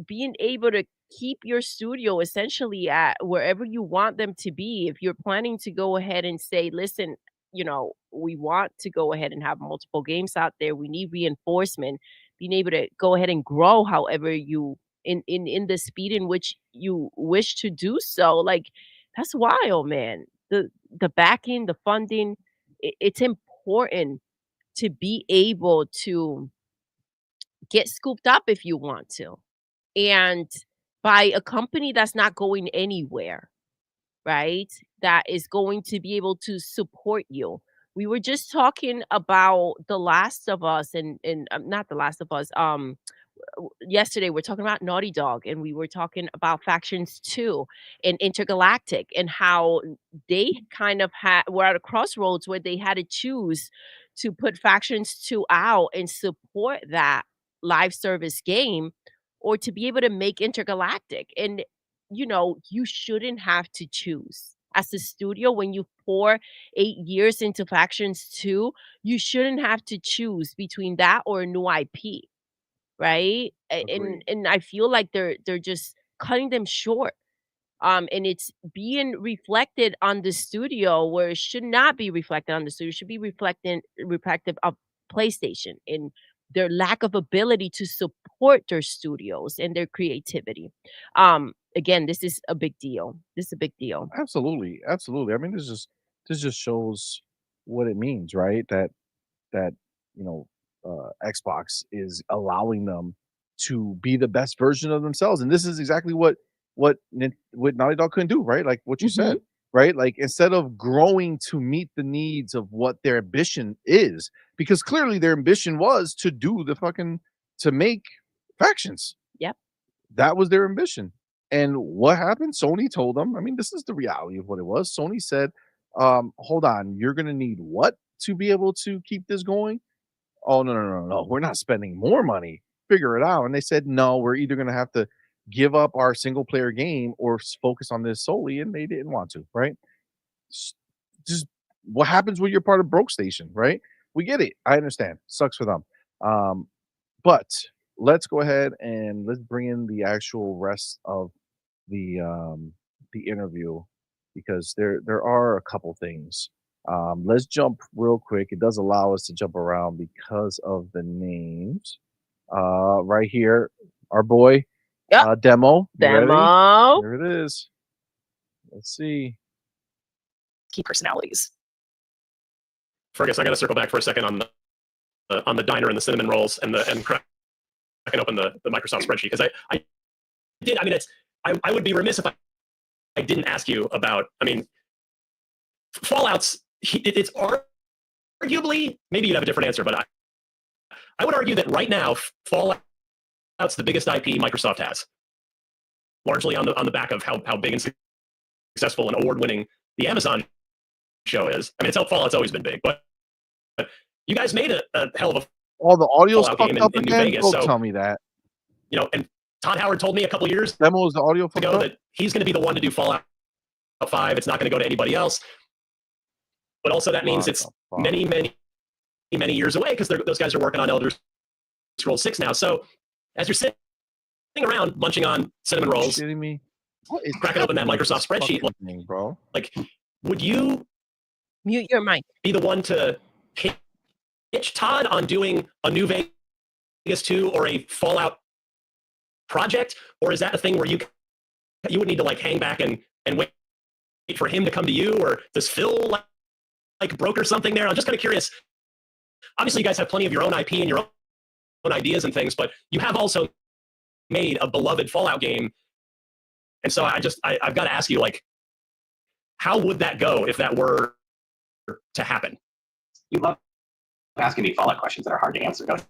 being able to keep your studio essentially at wherever you want them to be. If you're planning to go ahead and say, listen, we want to go ahead and have multiple games out there. We need reinforcement. Being able to go ahead and grow however you in the speed in which you wish to do so. Like, that's wild, man. The backing, the funding, it's important to be able to get scooped up if you want to, and by a company that's not going anywhere, right? That is going to be able to support you. We were just talking about The Last of Us and not The Last of Us. Yesterday we're talking about Naughty Dog, and we were talking about Factions 2 and Intergalactic, and how they kind of were at a crossroads where they had to choose to put Factions 2 out and support that live service game, or to be able to make Intergalactic. And you shouldn't have to choose. As a studio, when you pour 8 years into Factions 2, you shouldn't have to choose between that or a new IP. Right? And I feel like they're just cutting them short. And it's being reflected on the studio where it should not be reflected on the studio. It should be reflective of PlayStation and their lack of ability to support their studios and their creativity. Again, this is a big deal. This is a big deal. Absolutely. I mean, this just shows what it means, right? That Xbox is allowing them to be the best version of themselves, and this is exactly what Naughty Dog couldn't do, right? Like what you said, right? Like, instead of growing to meet the needs of what their ambition is, because clearly their ambition was to do to make Factions. Yep, that was their ambition. And what happened? Sony told them. I mean, this is the reality of what it was. Sony said, "Hold on, you're going to need what to be able to keep this going?" Oh, no. We're not spending more money. Figure it out. And they said, no, we're either going to have to give up our single player game or focus on this solely. And they didn't want to, right? just what happens when you're part of Broke Station, right? We get it. I understand. Sucks for them. But let's go ahead and let's bring in the actual rest of the interview because there are a couple things. Let's jump real quick. It does allow us to jump around because of the names. Right here, our boy, Yep. Demo. You ready? Demo. Here it is. Let's see. Key personalities. Fergus, I got to circle back for a second on the diner and the cinnamon rolls and cracking open the Microsoft spreadsheet because I did. I mean, I would be remiss if I didn't ask you about. I mean, Fallout's it's arguably, maybe you'd have a different answer, but I would argue that right now Fallout's the biggest IP Microsoft has, largely on the back of how big and successful and award-winning the Amazon show is. I mean, Fallout's always been big, but you guys made a hell of a all the audio's Fallout fucked game up in New again. Vegas. Don't So tell me that. You know, and Todd Howard told me a couple years Demo is the audio fucked ago up? that he's going to be the one to do Fallout 5. It's not going to go to anybody else. But also that means it's many years away because those guys are working on Elder Scrolls 6 now. So as you're sitting around munching on cinnamon rolls, shitting me? cracking open that Microsoft spreadsheet, thing, bro. Like, would you mute your mic? Be the one to pitch Todd on doing a New Vegas 2 or a Fallout project, or is that a thing where you would need to like hang back and wait for him to come to you, or does Phil like broker something there? I'm just kind of curious. Obviously, you guys have plenty of your own IP and your own ideas and things, but you have also made a beloved Fallout game, and so I've got to ask you, like, how would that go if that were to happen? You love asking me Fallout questions that are hard to answer, don't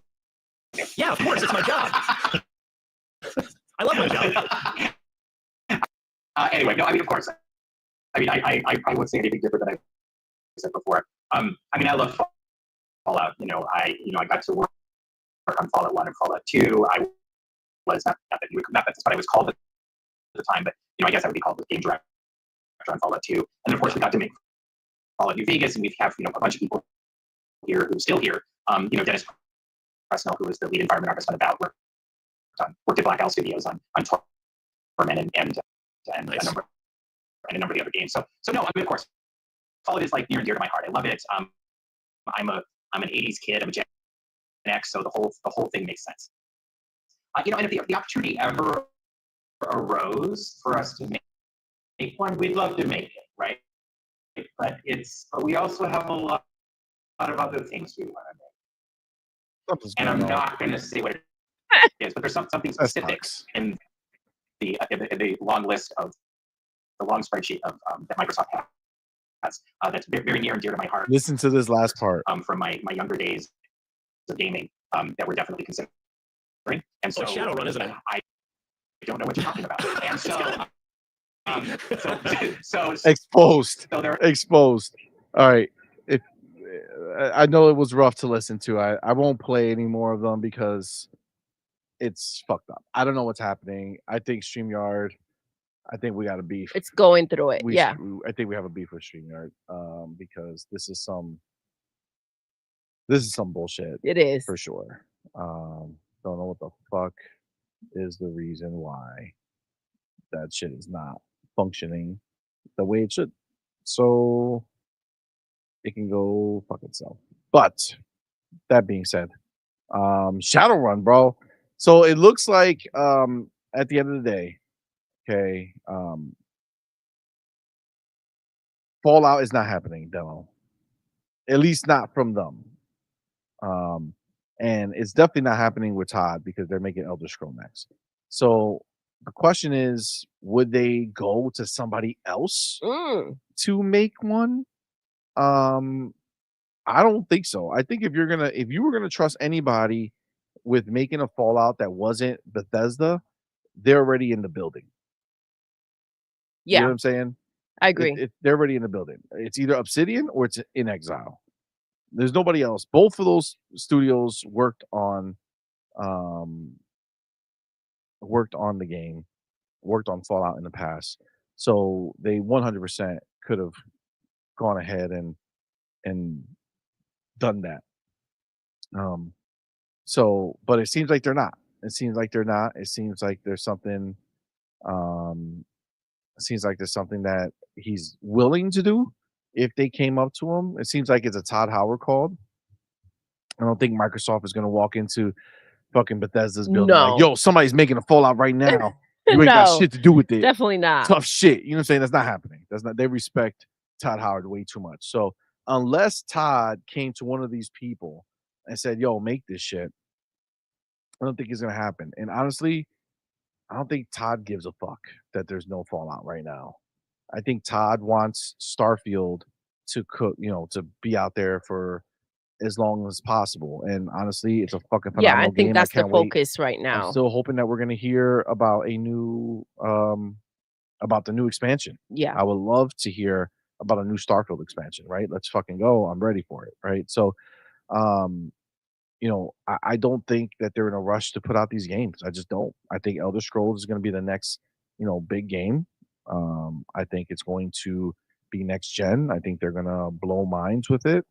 you? Yeah, of course, it's my job. I love my job. Anyway, no, I mean, of course. I mean, I would say anything different than I said before. I mean, I love Fallout. I got to work on Fallout 1 and Fallout 2. I was not that's what I was called at the time, but I guess I would be called the game director on Fallout 2. And then of course we got to make Fallout New Vegas, and we have a bunch of people here who's still here. Dennis Presnell, who was the lead environment artist on Avowed, worked at Black Owl Studios on Torment and nice. a number of the other games. So no, I mean, of course, Fallout is like near and dear to my heart. I love it. I'm an '80s kid. I'm a Gen X, so the whole thing makes sense. And if the opportunity ever arose for us to make one, we'd love to make it, right? But we also have a lot of other things we want to make. And I'm not going to say what it is, but there's something specific in the long list of the long spreadsheet of that Microsoft has that's very near and dear to my heart. Listen to this last part. From my younger days of gaming, that we're definitely considering. And so Shadowrun, isn't it? I don't know what you're talking about. And so exposed. So exposed. All right. If I know it was rough to listen to, I won't play any more of them because it's fucked up. I don't know what's happening. I think StreamYard. I think we got a beef. It's going through it. I think we have a beef with StreamYard because this is some bullshit. It is for sure. Don't know what the fuck is the reason why that shit is not functioning the way it should. So it can go fuck itself. But that being said, Shadowrun, bro. So it looks like at the end of the day, okay, Fallout is not happening, demo. At least not from them. And it's definitely not happening with Todd because they're making Elder Scrolls next. So the question is, would they go to somebody else to make one? I don't think so. I think if you were gonna trust anybody with making a Fallout that wasn't Bethesda, they're already in the building. Yeah, you know what I'm saying? I agree. They're already in the building. It's either Obsidian or it's In Exile. There's nobody else. Both of those studios worked on the game, worked on Fallout in the past. So they 100% could have gone ahead and done that. So, but it seems like they're not. It seems like they're not. It seems like there's something. It seems like there's something that he's willing to do if they came up to him. It seems like it's a Todd Howard call. I don't think Microsoft is going to walk into fucking Bethesda's building like, yo, somebody's making a Fallout right now. You ain't got shit to do with it. Definitely not. Tough shit. You know what I'm saying? That's not happening. That's not. They respect Todd Howard way too much. So unless Todd came to one of these people and said, yo, make this shit, I don't think it's going to happen. And honestly, I don't think Todd gives a fuck that there's no Fallout right now. I think Todd wants Starfield to cook, to be out there for as long as possible. And honestly, it's a fucking phenomenal game. Yeah, I think that's the focus right now. I'm still hoping that we're going to hear about about the new expansion. Yeah. I would love to hear about a new Starfield expansion, right? Let's fucking go. I'm ready for it, right? So, I don't think that they're in a rush to put out these games. I just don't. I think Elder Scrolls is going to be the next, big game. I think it's going to be next gen. I think they're going to blow minds with it.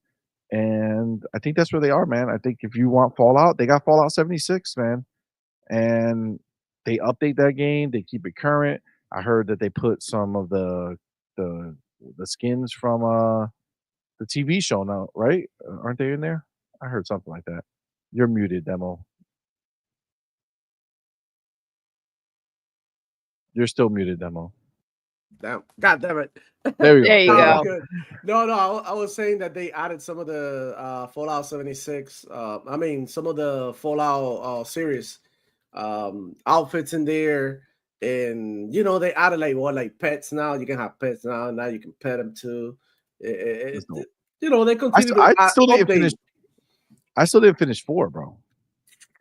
And I think that's where they are, man. I think if you want Fallout, they got Fallout 76, man. And they update that game. They keep it current. I heard that they put some of the skins from the TV show now, right? Aren't they in there? I heard something like that. You're muted, Demo. You're still muted, Demo. Damn. God damn it. There you go. There you go. No, I was saying that they added some of the Fallout 76. Some of the Fallout series outfits in there. And, they added like pets now. You can have pets now. Now you can pet them too. They continue to update. I still didn't finish 4, bro.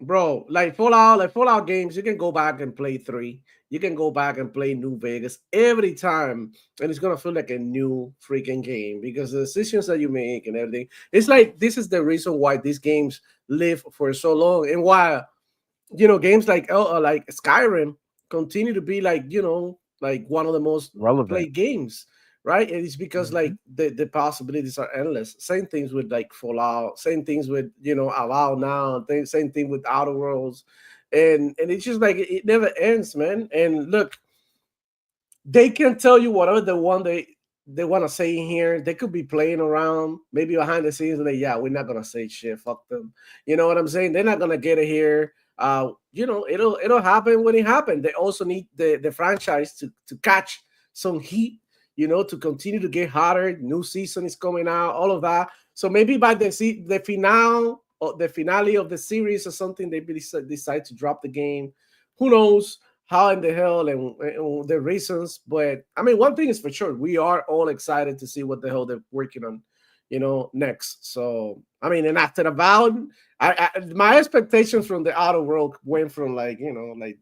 Bro, like Fallout games, you can go back and play 3. You can go back and play New Vegas every time, and it's gonna feel like a new freaking game because the decisions that you make and everything. It's like this is the reason why these games live for so long, and why games like Skyrim continue to be like one of the most relevant played games. Right, and it's because like the possibilities are endless. Same things with like Fallout, same things with Avowed now, same thing with Outer Worlds, and it's just like it never ends, man. And look, they can tell you whatever they want to say in here. They could be playing around, maybe behind the scenes, and we're not gonna say shit. Fuck them. You know what I'm saying? They're not gonna get it here. It'll happen when it happens. They also need the franchise to catch some heat. To continue to get hotter. New season is coming out, all of that. So maybe by the finale of the series or something, they decide to drop the game. Who knows how in the hell and the reasons. But one thing is for sure, we are all excited to see what the hell they're working on, next. So and after Avowed, my expectations from the Outer World went from like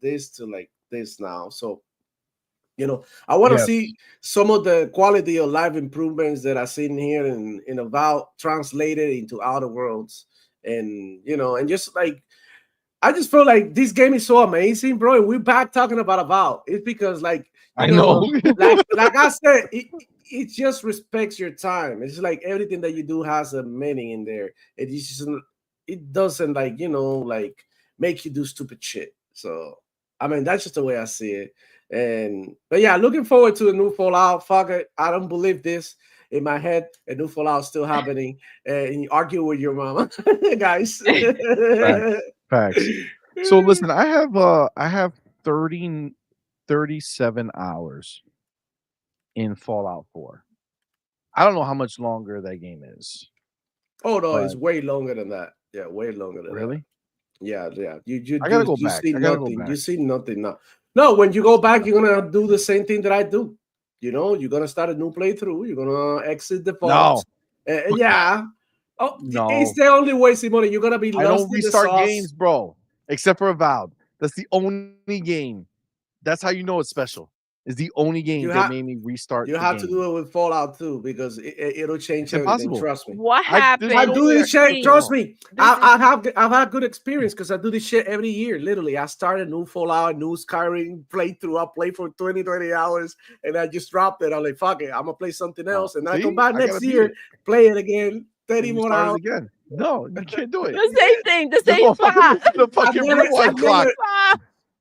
this to like this now. So. I want to see some of the quality of life improvements that I've seen here in Avowed translated into Outer Worlds. And, and just like, I just feel like this game is so amazing, bro. And we're back talking about Avowed. It's because like, I know. like I said, it just respects your time. It's like everything that you do has a meaning in there. It doesn't like, like make you do stupid shit. So, that's just the way I see it. But yeah, looking forward to a new Fallout. Fuck it, I don't believe this in my head. A new Fallout still happening. And you argue with your mama, guys. Facts. So listen, I have 37 hours in Fallout 4. I don't know how much longer that game is. Oh no, it's way longer than that. Yeah, way longer than really? That. Yeah. You I gotta go back. See nothing. You see nothing now. No, when you go back, you're gonna do the same thing that I do. You're gonna start a new playthrough. You're gonna exit the vault. No. Yeah. Oh no, it's the only way, CMoney. You're gonna be lost. I don't restart games, bro. Except for Avowed. That's the only game. That's how you know it's special. It's the only game that made me restart. You have to do it with Fallout 2 because it'll change It's everything. impossible. Trust me. What happened? I do this shit. Trust me. I've had good experience because I do this shit every year. Literally, I started new Fallout, new Skyrim playthrough. I played for 20 hours, and I just dropped it. I'm like, fuck it, I'm gonna play something else, and I come back next year, play it again, 30 more hours again. No, you can't do it. The same thing. The same spot. The fucking rewind clock.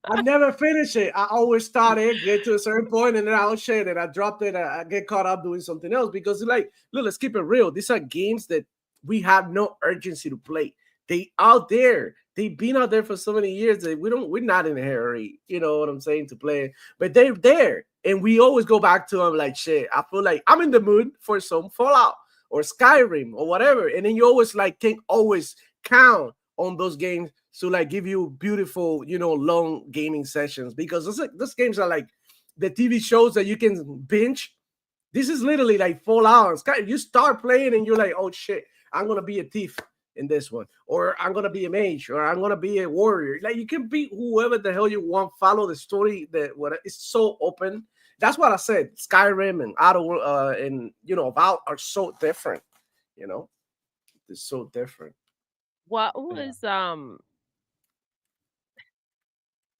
I never finish it. I always start it, get to a certain point, and then I'll shit it. I dropped it. I get caught up doing something else because, like, look, let's keep it real. These are games that we have no urgency to play. They out there. They've been out there for so many years that we're not in a hurry. You know what I'm saying, to play. But they're there, and we always go back to them. Like, shit, I feel like I'm in the mood for some Fallout or Skyrim or whatever, and then you always can always count on those games to like give you beautiful, long gaming sessions, because those games are like the TV shows that you can binge. This is literally like Fallout. You start playing and you're like, oh shit, I'm gonna be a thief in this one, or I'm gonna be a mage, or I'm gonna be a warrior. Like, you can be whoever the hell you want. Follow the story. It's so open. That's what I said. Skyrim and Avowed are so different. It's so different. What was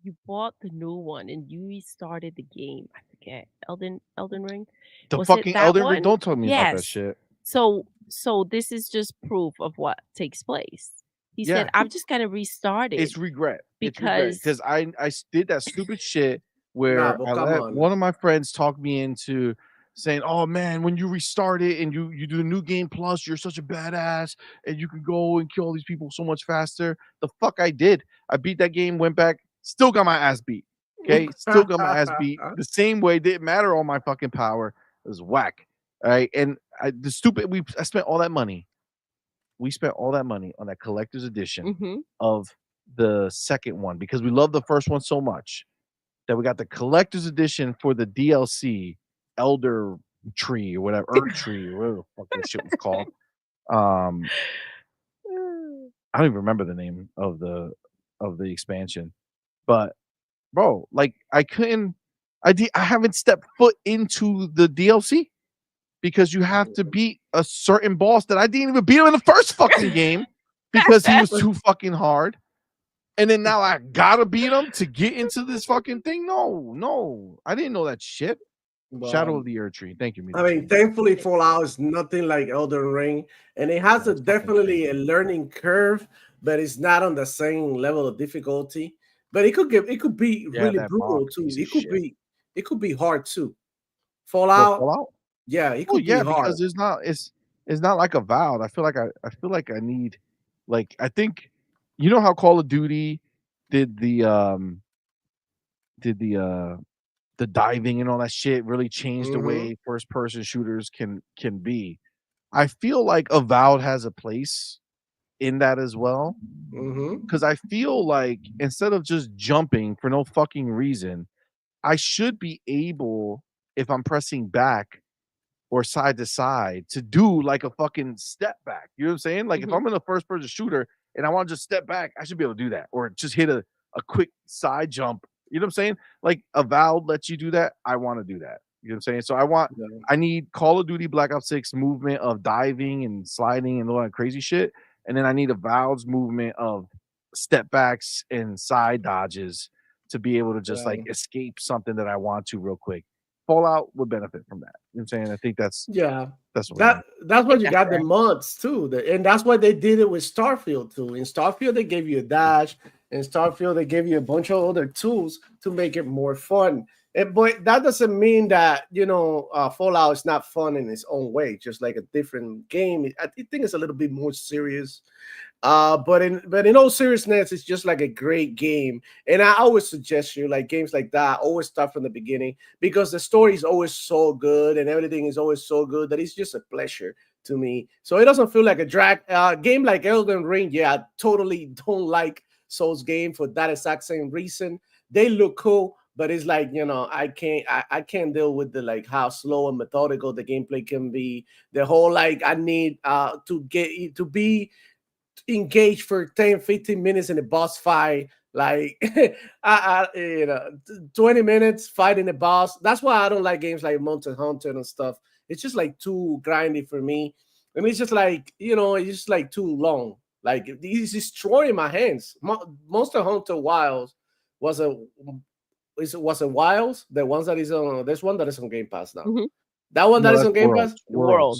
you bought the new one and you restarted the game? I forget. Elden Ring. The fucking Elden Ring. Don't tell me about that shit. So this is just proof of what takes place. He said, "I'm just gonna restart it." It's regret because I did that stupid shit where I let one of my friends talk me into saying, "Oh man, when you restart it and you do the new game plus, you're such a badass and you can go and kill all these people so much faster." The fuck I did. I beat that game, went back, still got my ass beat. Okay, still got my ass beat the same way. Didn't matter all my fucking power. It was whack. All right, and I spent all that money. We spent all that money on that collector's edition of the second one because we love the first one so much that we got the collector's edition for the DLC. Elder Tree or whatever, Earth Tree or whatever the fuck that shit was called. I don't even remember the name of the expansion, but bro, like I haven't stepped foot into the DLC because you have to beat a certain boss that I didn't even beat him in the first fucking game because he was too fucking hard. And then now I gotta beat him to get into this fucking thing. No, I didn't know that shit. Well, Shadow of the Earth Tree. Thank you. I mean, thankfully, Fallout is nothing like Elden Ring, and it has definitely a learning curve, but it's not on the same level of difficulty. But it could be really brutal too. It could be hard too. Fallout? Yeah, it could be hard because it's not like Avowed. I feel like I need, like, I think, you know how Call of Duty did the diving and all that shit really changed the way first person shooters can be. I feel like Avowed has a place in that as well, because I feel like instead of just jumping for no fucking reason, I should be able, if I'm pressing back or side to side, to do like a fucking step back. You know what I'm saying? Like if I'm in a first person shooter and I want to just step back, I should be able to do that, or just hit a quick side jump. You know what I'm saying? Like Avowed lets you do that. I want to do that. You know what I'm saying? So I need Call of Duty Black Ops 6 movement of diving and sliding and all that crazy shit. And then I need Avowed's movement of step backs and side dodges to be able to just like escape something that I want to real quick. Fallout would benefit from that. You know what I'm saying? I think that's what you got the mods too. And that's why they did it with Starfield too. In Starfield, they gave you a dash. In Starfield, they gave you a bunch of other tools to make it more fun. But that doesn't mean that, Fallout is not fun in its own way, just like a different game. I think it's a little bit more serious. But in all seriousness, it's just like a great game. And I always suggest you, like, games like that, always start from the beginning, because the story is always so good and everything is always so good that it's just a pleasure to me. So it doesn't feel like a drag. Game like Elden Ring, yeah, I totally don't like Souls game for that exact same reason. They look cool, but it's like, I can't deal with the like how slow and methodical the gameplay can be. The whole like I need to be engaged for 10-15 minutes in a boss fight Like, 20 minutes fighting a boss. That's why I don't like games like Monster Hunter and stuff. It's just like too grindy for me. And it's just like, it's just like too long. Like, he's destroying my hands. Monster Hunter Wilds was a Wilds. The ones that is on, there's one that is on Game Pass now. Mm-hmm. That one that is on Game Pass? World.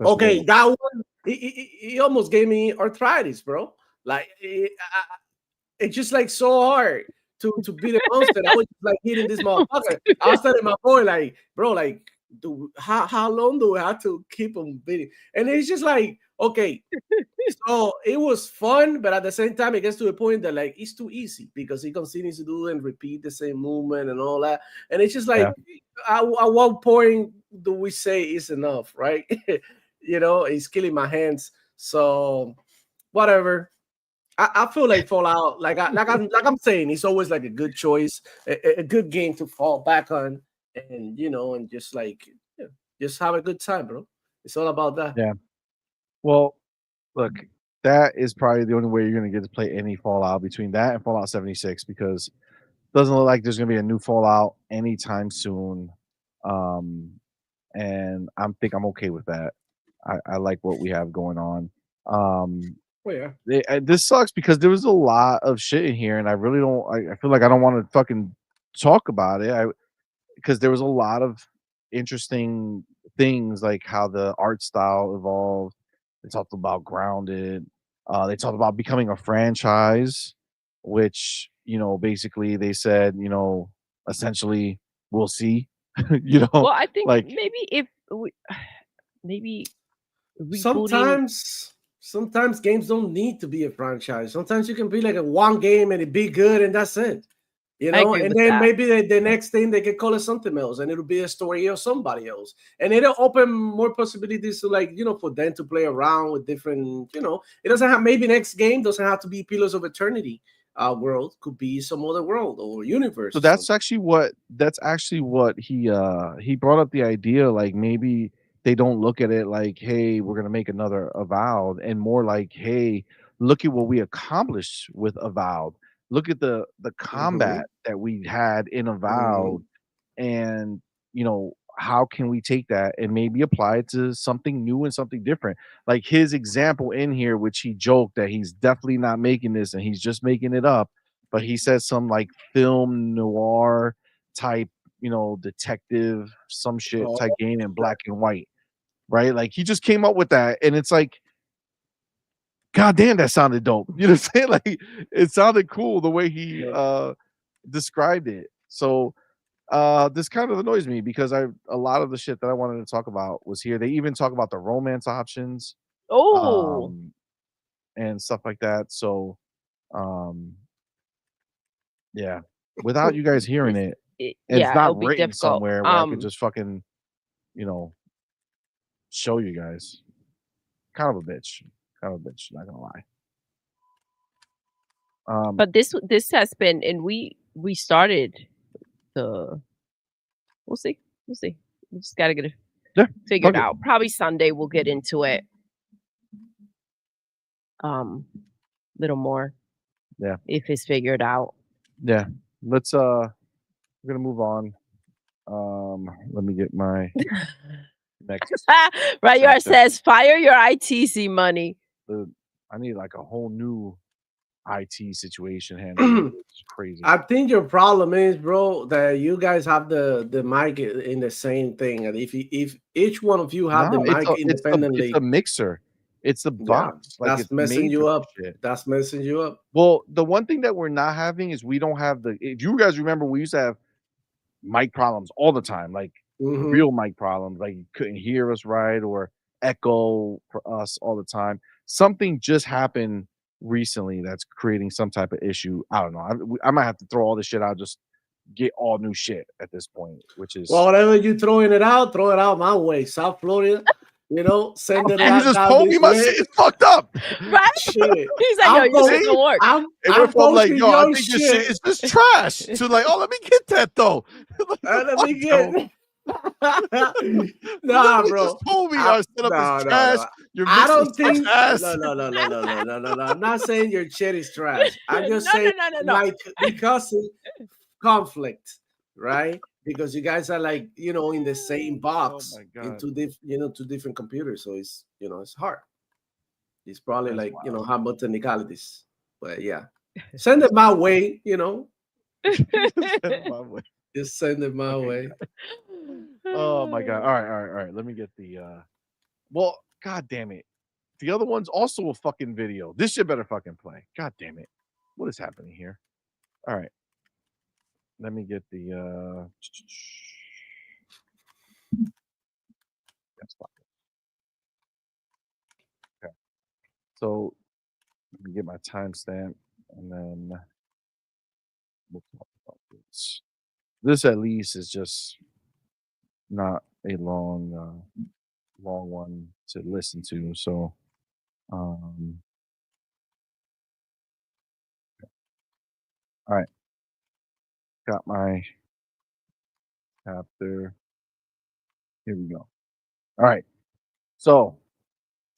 Okay, World. That one, it almost gave me arthritis, bro. Like, it's just like so hard to beat a monster. I was just like hitting this motherfucker. I was telling my boy, like, bro, like, how long do we have to keep on beating? And it's just like, okay, so it was fun, but at the same time, it gets to a point that like it's too easy because he continues to do and repeat the same movement and all that. And it's just like, at what point do we say it's enough, right? It's killing my hands. So whatever. I feel like Fallout, like I'm saying, it's always like a good choice, a good game to fall back on, and and just like just have a good time, bro. It's all about that. Yeah. Well, look, that is probably the only way you're gonna get to play any Fallout between that and Fallout 76 because it doesn't look like there's gonna be a new Fallout anytime soon. And I'm okay with that. I like what we have going on. This sucks because there was a lot of shit in here, and I really don't. I feel like I don't want to fucking talk about it. Because there was a lot of interesting things, like how the art style evolved. They talked about Grounded. They talked about becoming a franchise, which basically they said, essentially we'll see. Well, I think like, maybe if we sometimes games don't need to be a franchise. Sometimes you can be like a one game and it be good and that's it. And then maybe the next thing they can call it something else and it'll be a story of somebody else. And it'll open more possibilities to like, for them to play around with different, it doesn't have, maybe next game doesn't have to be Pillars of Eternity world, could be some other world or universe. So that's actually what he brought up the idea, like maybe they don't look at it like, hey, we're gonna make another Avowed, and more like, hey, look at what we accomplished with Avowed. Look at the combat that we had in Avowed, and how can we take that and maybe apply it to something new and something different? Like his example in here, which he joked that he's definitely not making this and he's just making it up, but he says some like film noir type, detective, some shit type game in black and white, right? Like he just came up with that, and it's like, God damn, that sounded dope. You know what I'm saying? Like it sounded cool the way he described it. So this kind of annoys me because a lot of the shit that I wanted to talk about was here. They even talk about the romance options. And stuff like that. So yeah. Without you guys hearing it, it's not written somewhere where I could just fucking, show you guys. Kind of a bitch. Not gonna lie. But this has been, and we started the. We'll see. We just gotta get it figured out. Probably Sunday we'll get into it. Little more. Yeah. If it's figured out. Yeah. Let's we're gonna move on. Let me get my next. Right, yours says fire your IT CMoney. Dude, I need like a whole new IT situation handled. It's crazy. I think your problem is, bro, that you guys have the mic in the same thing, and if each one of you have the mic independently, it's a mixer. It's the box. Yeah, like that's messing you up. That's messing you up. Well, the one thing that we're not having is we don't have if you guys remember, we used to have mic problems all the time, like real mic problems, like you couldn't hear us right or echo for us all the time. Something just happened recently that's creating some type of issue. I don't know. I might have to throw all this shit out, just get all new shit at this point, which is whatever you throwing it out, throw it out my way. South Florida. Send it out. You just told me my shit is fucked up. Right? Shit. He's like, yo, you don't work. I'm like, yo, I think your shit is just trash. So like, oh, let me get that though. Let me get Nah, bro. Just told me I set up his trash. You're I don't mixing think. ass. No. I'm not saying your shit is trash. I'm just No, saying no. like because of conflict, right? Because you guys are like in the same box Oh my in God. two different computers, so it's it's hard. It's probably That's like wild. humble technicalities, but yeah, send it my way. Send it my way. Just send it my Okay, way. Oh my God. All right. Let me get the well, God damn it. The other one's also a fucking video. This shit better fucking play. God damn it. What is happening here? All right. Let me get the that's fine. Okay. So let me get my timestamp and then we'll talk about this. This at least is just not a long one to listen to. So all right. Got my chapter. Here we go. All right. So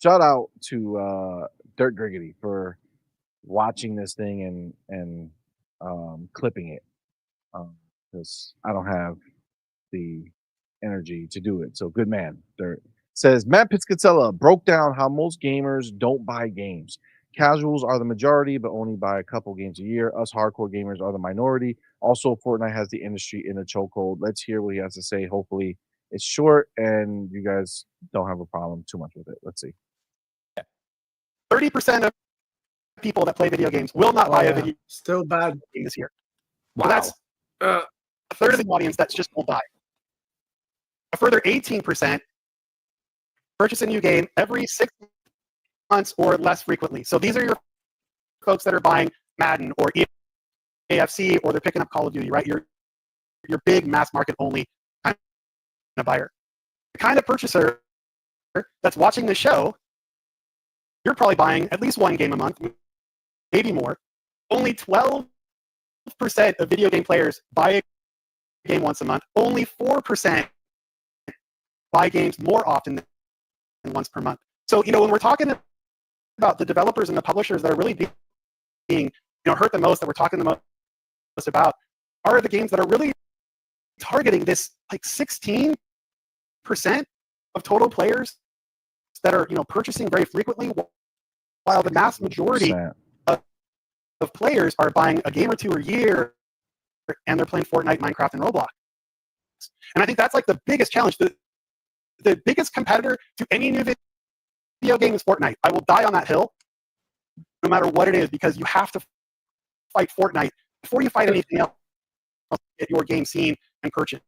shout out to Dirt Griggity for watching this thing and clipping it because I don't have the energy to do it. So good man, Dirt. Says Matt Piscatella broke down how most gamers don't buy games. Casuals are the majority, but only buy a couple games a year. Us hardcore gamers are the minority. Also, Fortnite has the industry in a chokehold. Let's hear what he has to say. Hopefully, it's short and you guys don't have a problem too much with it. Let's see. 30% of people that play video games will not buy a video Still bad game this year. Wow. So that's a third of the audience that just won't buy. A further 18% purchase a new game every 6 months or less frequently. So these are your folks that are buying Madden or AFC, or they're picking up Call of Duty, right? Your big mass market only kind of buyer. The kind of purchaser that's watching the show, you're probably buying at least one game a month, maybe more. Only 12% of video game players buy a game once a month. Only 4% buy games more often than once per month. So, when we're talking about the developers and the publishers that are really being hurt the most, that we're talking the most about, are the games that are really targeting this like 16% of total players that are purchasing very frequently, while the mass majority of players are buying a game or two a year and they're playing Fortnite, Minecraft, and Roblox. And I think that's like the biggest challenge. The biggest competitor to any new video game is Fortnite. I will die on that hill no matter what it is, because you have to fight Fortnite before you fight anything else to get your game seen and purchased.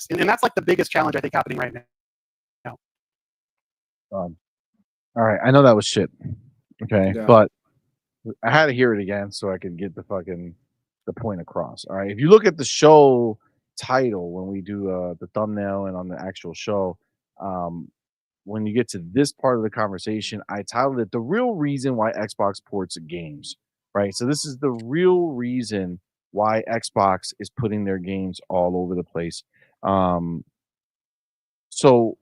And that's like the biggest challenge I think happening right now. All right. I know that was shit. Okay. Yeah. But I had to hear it again so I could get the point across. All right. If you look at the show title when we do the thumbnail and on the actual show, when you get to this part of the conversation, I titled it "The Real Reason Why Xbox Ports Games." Right. So this is the real reason why Xbox is putting their games all over the place. So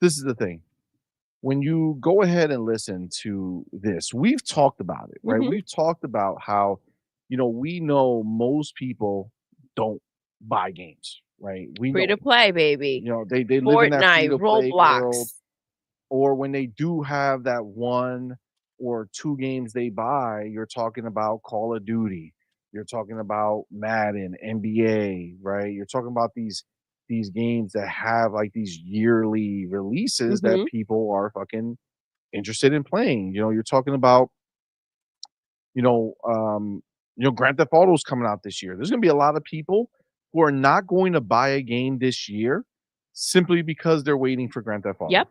this is the thing. When you go ahead and listen to this, we've talked about it, right? Mm-hmm. We've talked about how, we know most people don't buy games, right? We free to play, baby. They Fortnite, live in that free to play Roblox world. Or when they do have that one or two games they buy, you're talking about Call of Duty, you're talking about Madden, NBA, right? You're talking about these games that have like these yearly releases that people are fucking interested in playing. You're talking about, Grand Theft Auto's coming out this year. There's going to be a lot of people who are not going to buy a game this year simply because they're waiting for Grand Theft Auto. Yep.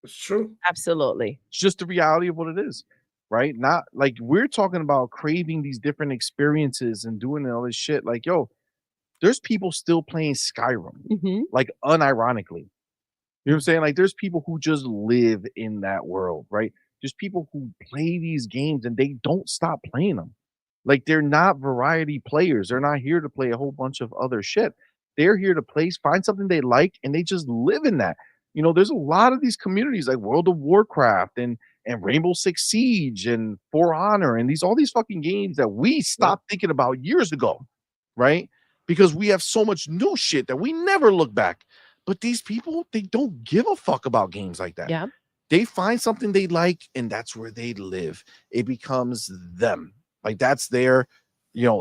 It's true. Absolutely. It's just the reality of what it is, right? Not like we're talking about craving these different experiences and doing all this shit. Like, yo, there's people still playing Skyrim, like unironically. You know what I'm saying? Like, there's people who just live in that world, right? There's people who play these games and they don't stop playing them. Like, they're not variety players. They're not here to play a whole bunch of other shit. they're here to play, find something they like, and they just live in that. You know, there's a lot of these communities like World of Warcraft and Rainbow Six Siege and For Honor and all these fucking games that we stopped thinking about years ago, right? Because we have so much new shit that we never look back. But these people, they don't give a fuck about games like that. Yeah. They find something they like, and that's where they live. It becomes them. Like that's their,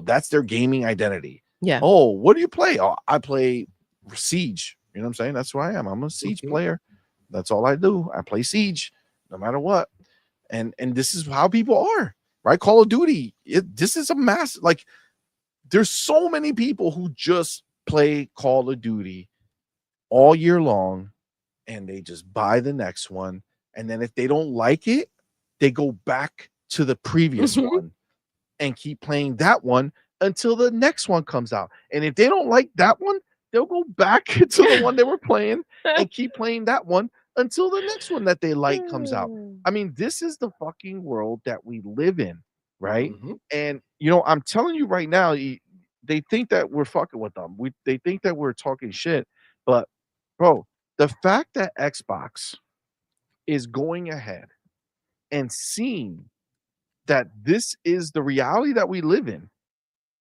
that's their gaming identity. Yeah. Oh, what do you play? Oh, I play Siege. You know what I'm saying? That's who I am. I'm a Siege player. That's all I do. I play Siege, no matter what. And this is how people are, right? Call of Duty. This is a massive, like, there's so many people who just play Call of Duty all year long, and they just buy the next one. And then if they don't like it, they go back to the previous one and keep playing that one until the next one comes out. And if they don't like that one, they'll go back to the one they were playing and keep playing that one until the next one that they like comes out. I mean, this is the fucking world that we live in, right? And, I'm telling you right now, they think that we're fucking with them. They think that we're talking shit. But, bro, the fact that Xbox is going ahead and seeing that this is the reality that we live in,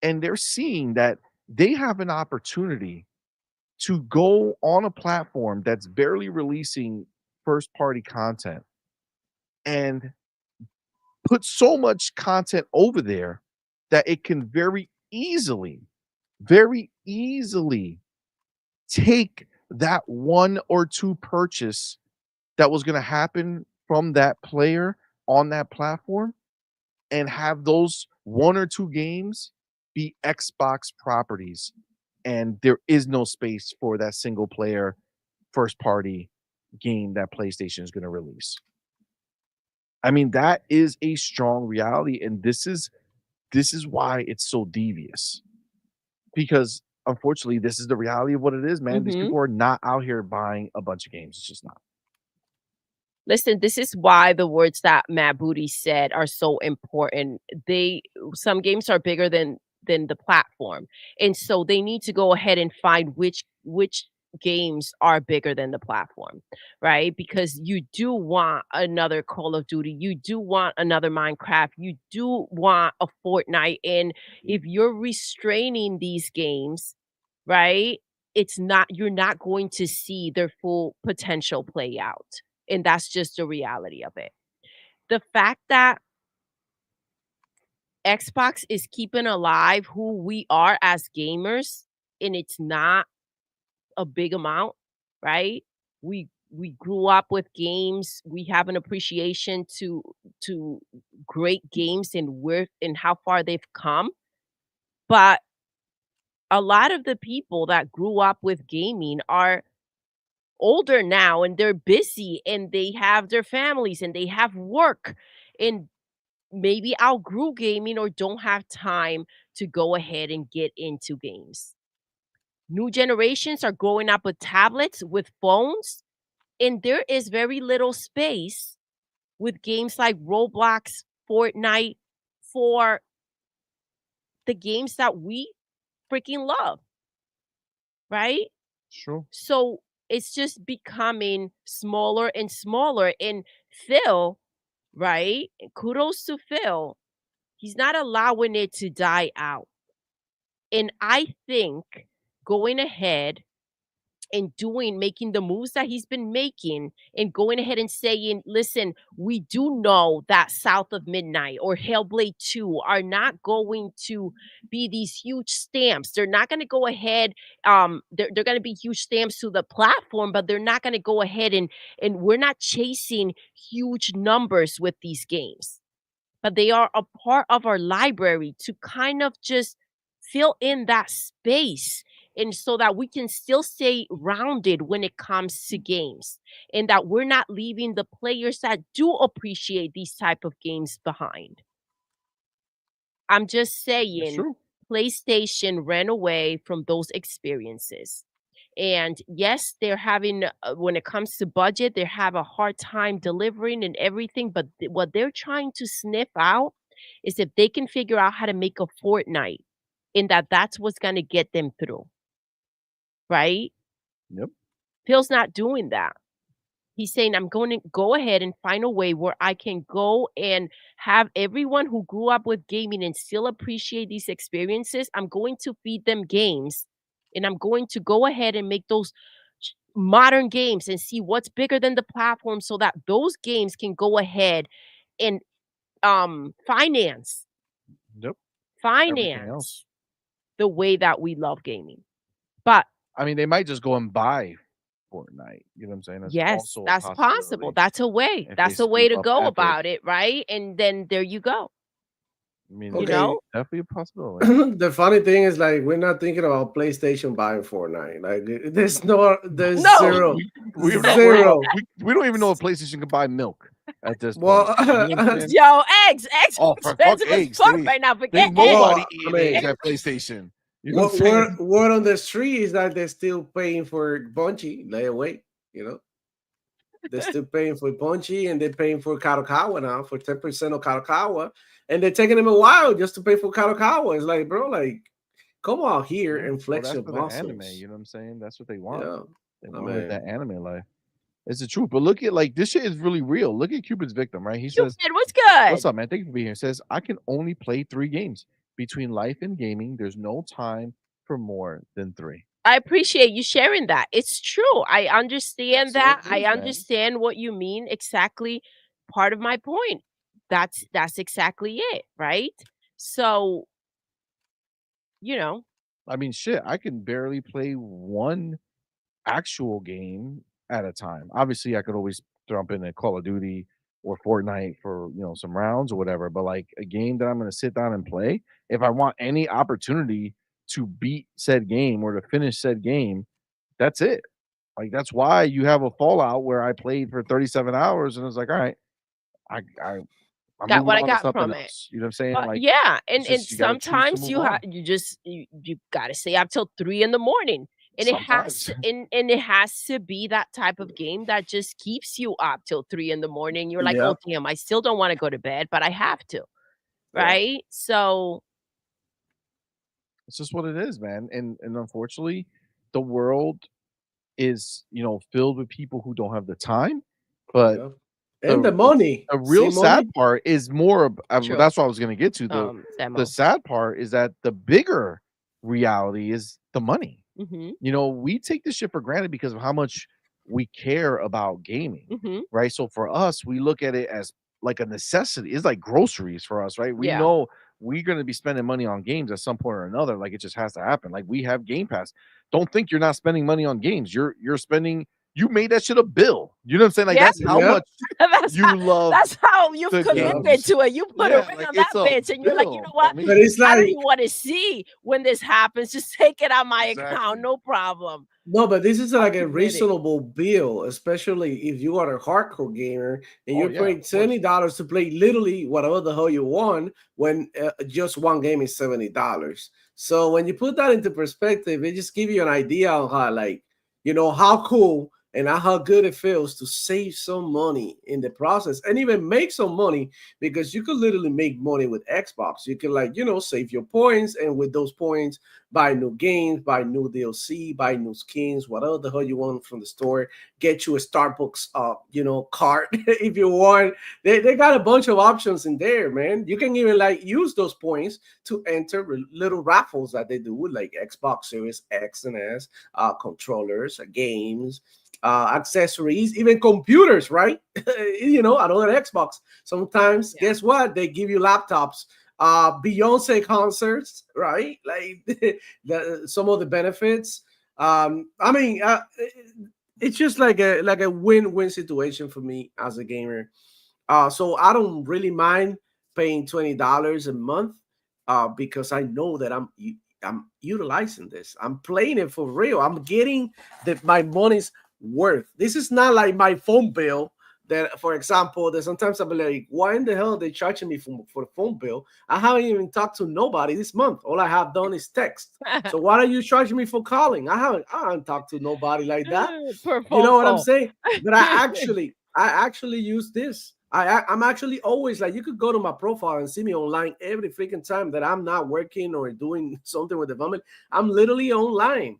and they're seeing that they have an opportunity to go on a platform that's barely releasing first party content and put so much content over there that it can very easily take that one or two purchase that was going to happen from that player on that platform and have those one or two games be Xbox properties. And there is no space for that single player first party game that PlayStation is going to release. I mean, that is a strong reality. And this is why it's so devious, because unfortunately, this is the reality of what it is, man. These people are not out here buying a bunch of games. It's just not. Listen, this is why the words that Matt Booty said are so important. Some games are bigger than the platform, and so they need to go ahead and find which games are bigger than the platform, right? Because you do want another Call of Duty, you do want another Minecraft, you do want a Fortnite, and if you're restraining these games, right, you're not going to see their full potential play out. And that's just the reality of it. The fact that Xbox is keeping alive who we are as gamers, and it's not a big amount, right? We grew up with games. We have an appreciation to great games and how far they've come. But a lot of the people that grew up with gaming are older now, and they're busy, and they have their families, and they have work, and maybe outgrew gaming or don't have time to go ahead and get into games. New generations are growing up with tablets, with phones, and there is very little space with games like Roblox, Fortnite, for the games that we freaking love, right? Sure. So it's just becoming smaller and smaller. And Phil, right? Kudos to Phil. He's not allowing it to die out. And I think going ahead and making the moves that he's been making and going ahead and saying, listen, we do know that South of Midnight or Hellblade 2 are not going to be these huge stamps. They're not going to go ahead. They're going to be huge stamps to the platform, but they're not going to go ahead and we're not chasing huge numbers with these games. But they are a part of our library to kind of just fill in that space, and so that we can still stay rounded when it comes to games, and that we're not leaving the players that do appreciate these type of games behind. I'm just saying, PlayStation ran away from those experiences. And yes, they're having, when it comes to budget, they have a hard time delivering and everything. But what they're trying to sniff out is if they can figure out how to make a Fortnite, and that's what's going to get them through. right? Yep. Phil's not doing that. He's saying, I'm going to go ahead and find a way where I can go and have everyone who grew up with gaming and still appreciate these experiences. I'm going to feed them games, and I'm going to go ahead and make those modern games and see what's bigger than the platform so that those games can go ahead and finance Yep. Everything else. the way that we love gaming. But I mean, they might just go and buy Fortnite. You know what I'm saying? That's yes, also that's possible. That's a way. If That's they a way to scoop up go Epic. about it, right? And then there you go. I mean, you know, definitely a possibility. The funny thing is, like, we're not thinking about PlayStation buying Fortnite. Like, there's zero. We don't even know if PlayStation can buy milk at this point. You know yo, eggs oh, for fuck eggs. Right now, forget nobody eggs. eating eggs at PlayStation. You know word on the street is that they're still paying for Bungie. Lay away, you know. They're still paying for Bungie, and they're paying for Kadokawa now for 10% of Kadokawa, and they're taking them a while just to pay for Kadokawa. It's like, bro, like, come on here and flex your muscles. Anime, you know what I'm saying? That's what they want. Yeah. They want live that anime life. It's the truth. But look at, like, this shit is really real. Look at Cupid's victim, right? He says, what's good? What's up, man? Thank you for being here. He says, I can only play 3 games. Between life and gaming, there's no time for more than 3. I appreciate you sharing that. It's true. I understand that. I understand what you mean. Exactly. Part of my point. That's exactly it, right? So, you know. I mean, shit, I can barely play 1 actual game at a time. Obviously, I could always jump in a Call of Duty or Fortnite for, you know, some rounds or whatever, but like a game that I'm going to sit down and play, if I want any opportunity to beat said game or to finish said game, that's it. Like, that's why you have a Fallout where I played for 37 hours and I was like, all right, I'm got what I got from it. You know what I'm saying? Like, like, yeah, and just, sometimes you got to stay up till 3 in the morning. And sometimes. it has to be that type of game that just keeps you up till 3 in the morning. You're like, oh damn, I still don't want to go to bed, but I have to. Right? Yeah. So it's just what it is, man. And unfortunately, the world is, you know, filled with people who don't have the time, but and the money. The real sad part is more that's what I was going to get to. The sad part is that the bigger reality is the money. Mm-hmm. You know, we take this shit for granted because of how much we care about gaming, right? So for us, we look at it as like a necessity. It's like groceries for us, right? We know we're going to be spending money on games at some point or another. Like, it just has to happen. Like, we have Game Pass. Don't think you're not spending money on games. You're spending. You made that shit a bill. You know what I'm saying? Like, that's how much love. That's how you committed to it. You put a ring on that bitch, and you're like, you know what? But it's like, I don't even want to see when this happens. Just take it on my account, no problem. No, but this is like a reasonable bill, especially if you are a hardcore gamer and you're paying $70 to play literally whatever the hell you want when just one game is $70. So when you put that into perspective, it just gives you an idea on how, like, you know, how cool and how good it feels to save some money in the process and even make some money, because you could literally make money with Xbox. You can, like, you know, save your points, and with those points, buy new games, buy new DLC, buy new skins, whatever the hell you want from the store. Get you a Starbucks, you know, card if you want. They got a bunch of options in there, man. You can even, like, use those points to enter little raffles that they do with, like, Xbox Series X and S, controllers, games, accessories, even computers, right? You know, another Xbox. Sometimes, guess what? They give you laptops. Beyonce concerts, right? Like some of the benefits. I mean, it's just like a win-win situation for me as a gamer. So I don't really mind paying $20 a month because I know that I'm utilizing this. I'm playing it for real. I'm getting my money's worth. This is not like my phone bill. That, for example, that sometimes I'll be like, why in the hell are they charging me for the phone bill? I haven't even talked to nobody this month. All I have done is text. So why are you charging me for calling? I haven't talked to nobody like that. You know what I'm saying? But I actually use this. I'm actually always, like, you could go to my profile and see me online every freaking time that I'm not working or doing something with the family. I'm literally online.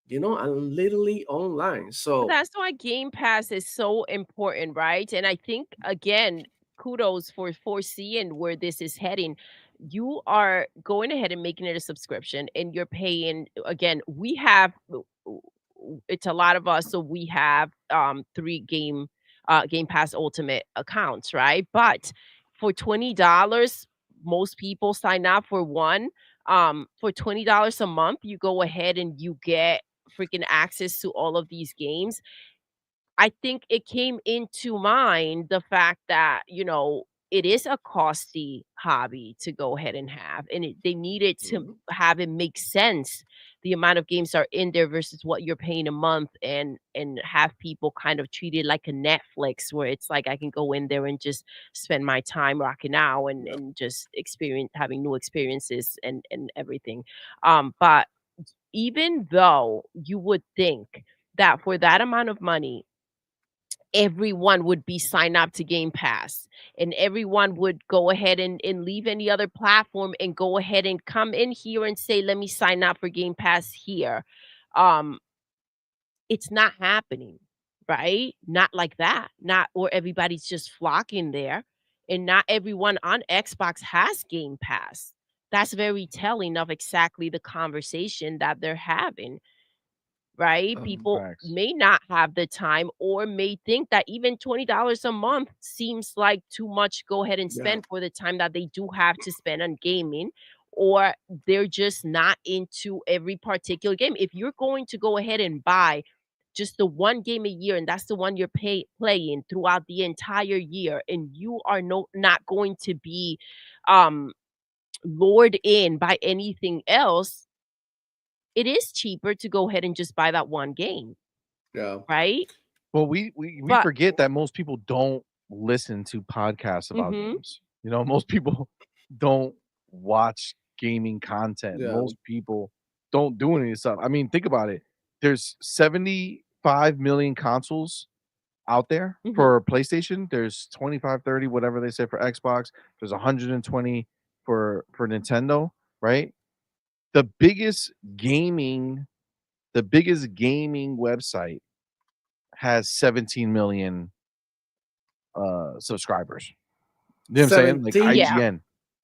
you know, and literally online. So that's why Game Pass is so important, right? And I think again, kudos for foreseeing where this is heading. You are going ahead and making it a subscription, and you're paying. Again, we have it's a lot of us, so we have 3 Game Pass Ultimate accounts, right? But for $20, most people sign up for one. For $20 a month, you go ahead and you get freaking access to all of these games. I think it came into mind the fact that, it is a costly hobby to go ahead and have, and they needed to have it make sense. The amount of games are in there versus what you're paying a month, and have people kind of treat it like a Netflix, where it's like I can go in there and just spend my time rocking out and just having new experiences and everything. But even though you would think that for that amount of money, everyone would be signed up to Game Pass, and everyone would go ahead and leave any other platform and go ahead and come in here and say, let me sign up for Game Pass here. Um, it's not happening, right? Not like that. Not or everybody's just flocking there, and not everyone on Xbox has Game Pass. That's very telling of exactly the conversation that they're having, right? People Facts. may not have the time or may think that even $20 a month seems like too much. Go ahead and spend for the time that they do have to spend on gaming, or they're just not into every particular game. If you're going to go ahead and buy just the one game a year, and that's the one you're playing throughout the entire year, and you are not going to be lured in by anything else, it is cheaper to go ahead and just buy that one game. Yeah. Right? Well, we forget that most people don't listen to podcasts about games. You know, most people don't watch gaming content. Yeah. Most people don't do any of this stuff. I mean, think about it. There's 75 million consoles out there for PlayStation. There's 25, 30, whatever they say for Xbox. There's 120 for Nintendo, right? The biggest gaming website has 17 million subscribers. You know what I'm saying? Like 17? Yeah. IGN.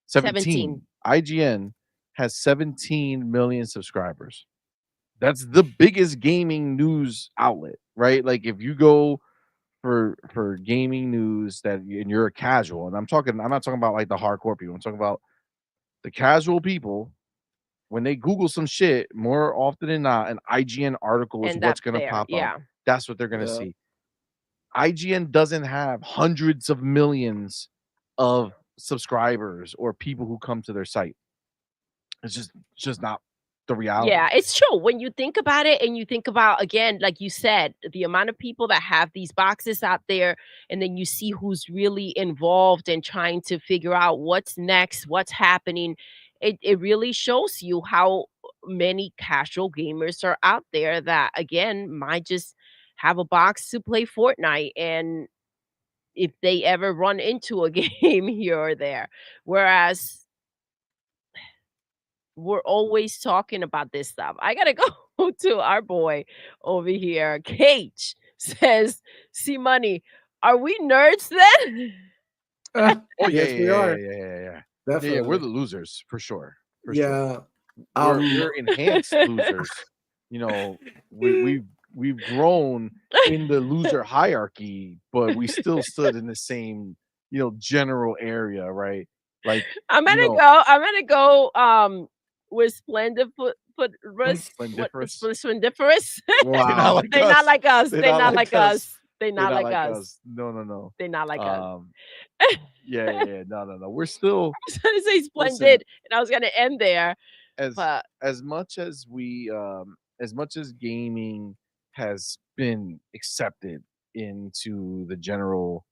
17. IGN has 17 million subscribers. That's the biggest gaming news outlet, right? Like if you go for gaming news and you're a casual, and I'm not talking about like the hardcore people. I'm talking about the casual people. When they Google some shit, more often than not, an IGN article is And what's that's going to there. pop Yeah. up. That's what they're going to see. IGN doesn't have hundreds of millions of subscribers or people who come to their site. It's just not the reality. Yeah, it's true. When you think about it and you think about, again, like you said, the amount of people that have these boxes out there, and then you see who's really involved and trying to figure out what's next, what's happening. It really shows you how many casual gamers are out there that, again, might just have a box to play Fortnite, and if they ever run into a game here or there. Whereas we're always talking about this stuff. I gotta go to our boy over here. Cage says, CMoney, are we nerds then? Oh yeah, Yes, we are. yeah. Definitely. Yeah, we're the losers for sure. For yeah. sure. We're enhanced losers. You know, we've grown in the loser hierarchy, but we still stood in the same, general area, right? Like I'm gonna go with Splendiferous. Splendiferous. Wow. They're not like us. They're They're not not like like us. us. They're not like us. No. They're not like us. Yeah. No. We're still I was gonna say splendid, listen, and I was gonna end there. But as much as gaming has been accepted into the general,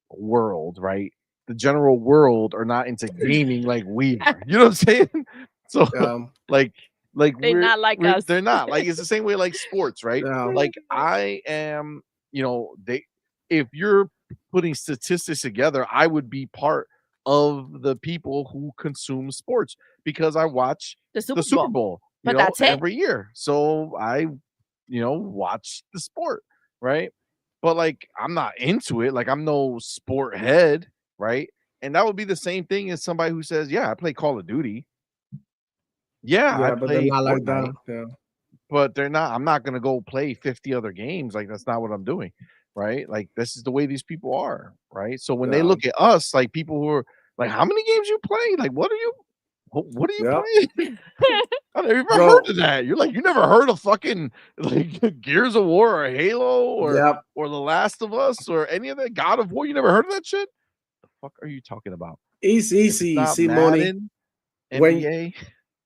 world, right? The general world are not into gaming like we are. You know what I'm saying? So like they're not like us. they're not. Like it's the same way like sports, right? Yeah. Like I am, if you're putting statistics together, I would be part of the people who consume sports because I watch The the Super Bowl. But that's it. every year. So I, watch the sport, right? But like I'm not into it. Like I'm no sport head, right? And that would be the same thing as somebody who says, "Yeah, I play Call of Duty." Yeah, I but they're play not like Fortnite. that. Yeah. But they're not. I'm not gonna go play 50 other games. Like that's not what I'm doing, right? Like this is the way these people are, right? So when they look at us, like people who are like, "How many games you play? Like what are you playing?" I never even heard of that. You're like, you never heard of fucking like Gears of War or Halo or The Last of Us or any of that God of War. You never heard of that shit? The fuck are you talking about? It's easy, CMoney. NBA.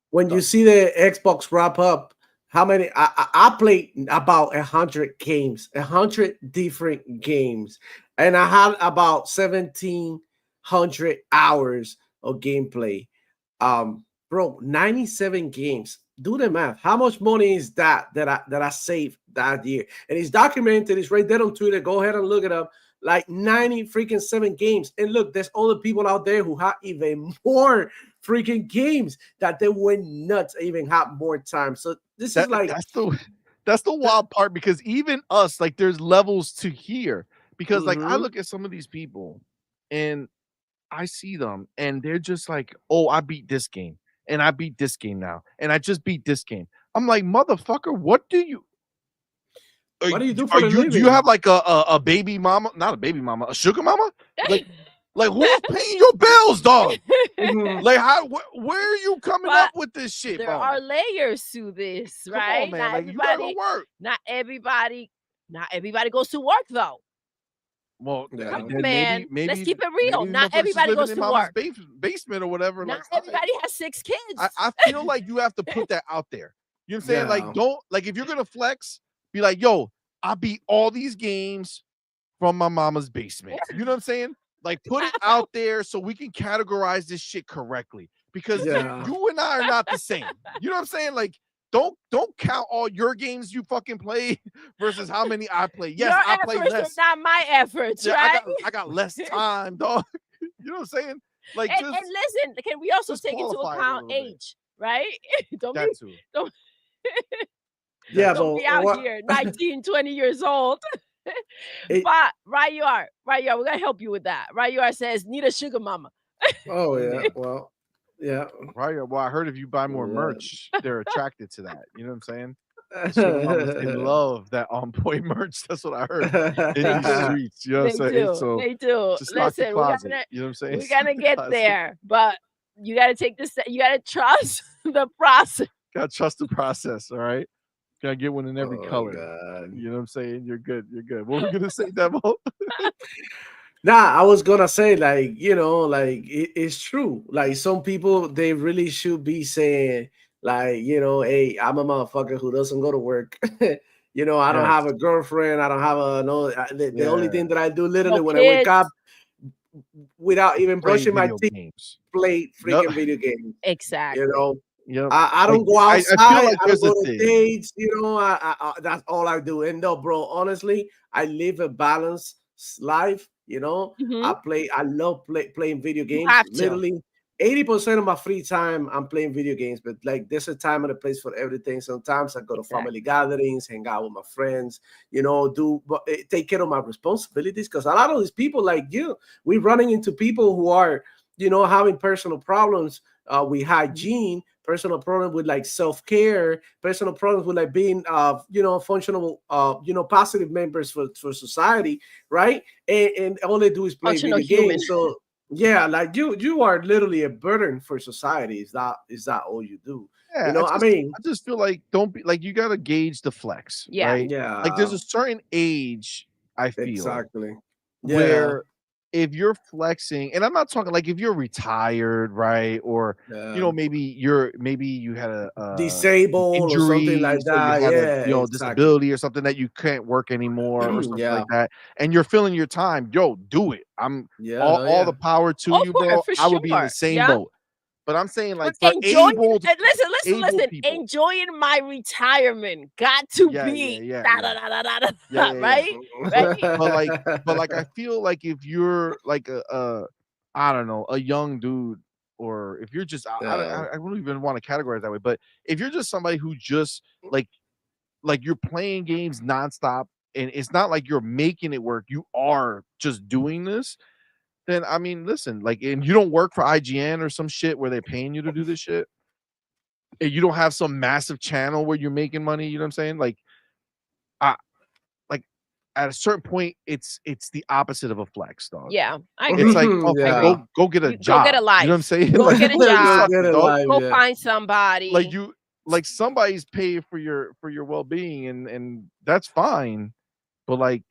When you see the Xbox wrap up, how many? I played about 100 games, 100 different games, and I had about 1,700 hours of gameplay. Bro, 97 games. Do the math. How much money is that I saved that year? And it's documented. It's right there on Twitter. Go ahead and look it up. Like 7 games. And look, there's other people out there who have even more freaking games that they went nuts, even have more time. So this is like that's the wild part, because even us, like there's levels to here. Because like I look at some of these people and I see them and they're just like, "Oh, I beat this game and I beat this game now and I just beat this game." I'm like, motherfucker, what do you do for a living? Do you have like a baby mama? Not a baby mama, a sugar mama? Like who's paying your bills, dog? Like where are you coming up with this shit? There are layers to this, right? Come on, man. Like you gotta go work. Not everybody goes to work though. Well, man, maybe let's keep it real. Not everybody goes to work. Basement or whatever. Not everybody has 6 kids. I feel like you have to put that out there. You know what I'm saying? Like, don't, like, if you're gonna flex, be like, "Yo, I beat all these games from my mama's basement." You know what I'm saying? Like, put it out there so we can categorize this shit correctly, because you and I are not the same. You know what I'm saying? Like, don't count all your games you fucking play versus how many I play. Yes, your I play less. Not my efforts, right? I got less time, dog. You know what I'm saying? Like, and listen, can we also take into account age, right? Don't be out here 19, 20 years old. But Rayuar, we're gonna help you with that. Rayuar says, "Need a sugar mama." Oh yeah, well, yeah. Rayuar, well, I heard if you buy more merch, they're attracted to that. You know what I'm saying? Sugar mamas, they love that on point merch. That's what I heard in these streets. You know what I'm saying? So they do. Listen, you know what I'm saying? We're gonna get there, but you gotta take this. You gotta trust the process. Gotta trust the process. All right. Gotta get one in every color. God. You know what I'm saying? You're good. You're good. What were we gonna say, Demo? I was gonna say, like, it's true. Like, some people, they really should be saying, like, hey, I'm a motherfucker who doesn't go to work. I don't have a girlfriend. I don't have the only thing that I do literally when I wake up, without even brushing my teeth, play freaking video games. Exactly. I don't go outside. I don't go to dates. That's all I do. And no, bro, honestly, I live a balanced life. I love playing video games. Literally 80% of my free time I'm playing video games, but like there's a time and a place for everything. Sometimes I go to family gatherings, hang out with my friends, take care of my responsibilities, because a lot of these people like you, we're running into people who are having personal problems with hygiene, personal problems with like self-care, personal problems with like being functional positive members for society, right? And all they do is play video games. So yeah, like you are literally a burden for society. Is that all you do? Yeah, I just feel like, don't be like, you gotta gauge the flex. Yeah. Right? Yeah. Like there's a certain age, I feel, exactly, where if you're flexing, and I'm not talking like if you're retired, right? Or maybe you had a disabled injury, or something like that. You had a disability or something that you can't work anymore or something like that, and you're filling your time. Yo, do it. I'm all the power to you, bro. I would be in the same boat. But I'm saying, like, for able to, listen. People. Enjoying my retirement got to be right. But like, I feel like if you're like I don't know, a young dude or if you're just I don't even want to categorize that way, but if you're just somebody who just like you're playing games nonstop and it's not like you're making it work, you are just doing this, then I mean, listen, like, and you don't work for IGN or some shit where they're paying you to do this shit, and you don't have some massive channel where you're making money, you know what I'm saying? Like, I like at a certain point, it's the opposite of a flex, dog. Yeah, I It's agree. like, Yeah. go get a Go job. get a life. You know what I'm saying? Go Like, get a you job. suck, Get a dog. life, Go yeah. find somebody. Like like somebody's paying for your well-being, and that's fine, but like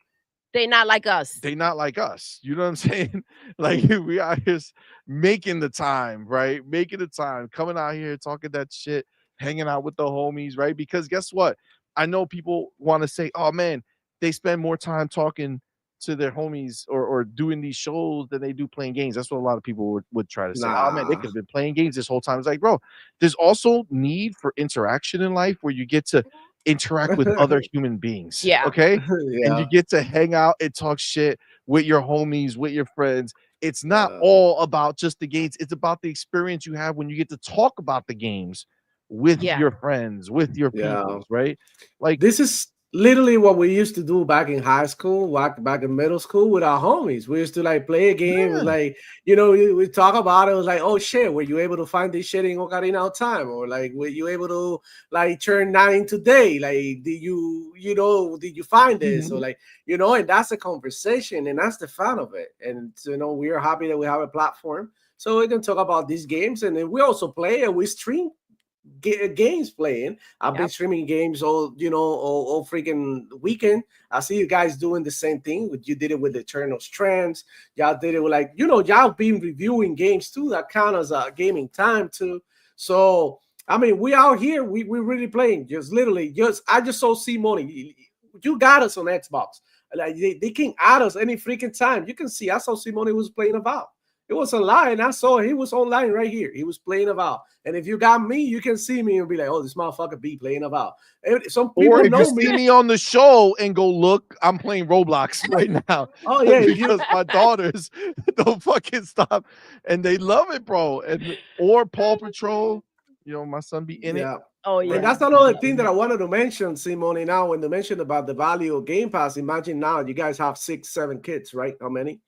they not like us. they not like us. You know what I'm saying? Like we out here making the time, right? Making the time, coming out here talking that shit, hanging out with the homies, right? Because guess what? I know people want to say, oh man, they spend more time talking to their homies or doing these shows than they do playing games. That's what a lot of people would try to say. Oh man, they Nah. could have been playing games this whole time. It's like, bro, there's also need for interaction in life where you get to interact with other human beings. Yeah. Okay. And you Yeah. get to hang out and talk shit with your homies, with your friends. It's not Yeah. all about just the games. It's about the experience you have when you get to talk about the games with Yeah. your friends, with your Yeah. people, right? Like This is literally what we used to do back in high school, back in middle school with our homies. We used to like play a game. It was Yeah. like, you know, we talk about it. It was like, oh shit, were you able to find this shit in Ocarina of Time? Or like, were you able to like turn night into day? Like, did you find this? Or like, you know, and that's the conversation, and that's the fun of it. And you know, we are happy that we have a platform so we can talk about these games, and then we also play and we stream games playing. I've been streaming games all freaking weekend. I see you guys doing the same thing. You did it with Eternal Strands. Y'all did it with y'all been reviewing games too. That count as a gaming time too. So I mean, we out here. We really playing. I just saw CMoney. You got us on Xbox. Like they can add us any freaking time. You can see. I saw CMoney was playing Avowed. It was online. I saw he was online right here. He was playing Avowed. And if you got me, you can see me and be like, "Oh, this motherfucker be playing Avowed." Some people or if know you see me on the show and go, look, I'm playing Roblox right now. Oh yeah, because my daughters don't fucking stop, and they love it, bro. Or Paw Patrol. You know, my son be in it. Yeah. Oh yeah. And that's another thing that I wanted to mention, Simone. Now, when they mentioned about the value of Game Pass, imagine now you guys have 6, 7 kids, right? How many?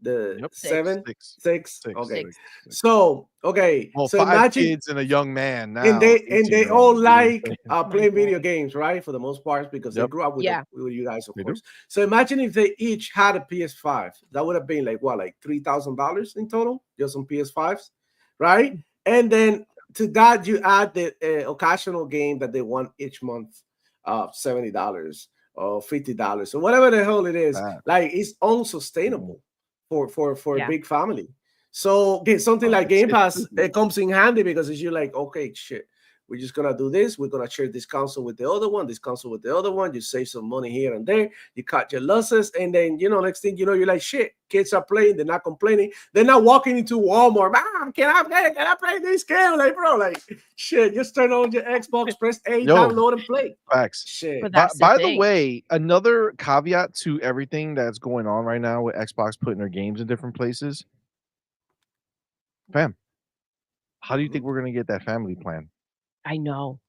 Yep. 7, Six. 6. Six. Okay. Six. So okay. Well, So 5 imagine, kids and a young man now. and they 18-year-old, all you know what I'm like saying? playing video games, right? For the most part, because they Yep. grew up with, Yeah. with you guys, of They do. course. So imagine if they each had a PS5, that would have been like what, like $3,000 in total, just on PS5s, right? And then to that you add the occasional game that they want each month, $70 or $50 or whatever the hell it is. Like it's unsustainable for a big family. So get something like Game Pass, it comes in handy because it's you're like, okay, shit, we're just gonna do this. We're gonna share this console with the other one, this console with the other one. You save some money here and there. You cut your losses, and then next thing you know, you're like, shit. Kids are playing. They're not complaining. They're not walking into Walmart. Mom, can I play this game? Like, bro, like, shit. Just turn on your Xbox, press A, download and play. Facts. Shit. By the way, another caveat to everything that's going on right now with Xbox putting their games in different places. Fam, how do you think we're gonna get that family plan? I know.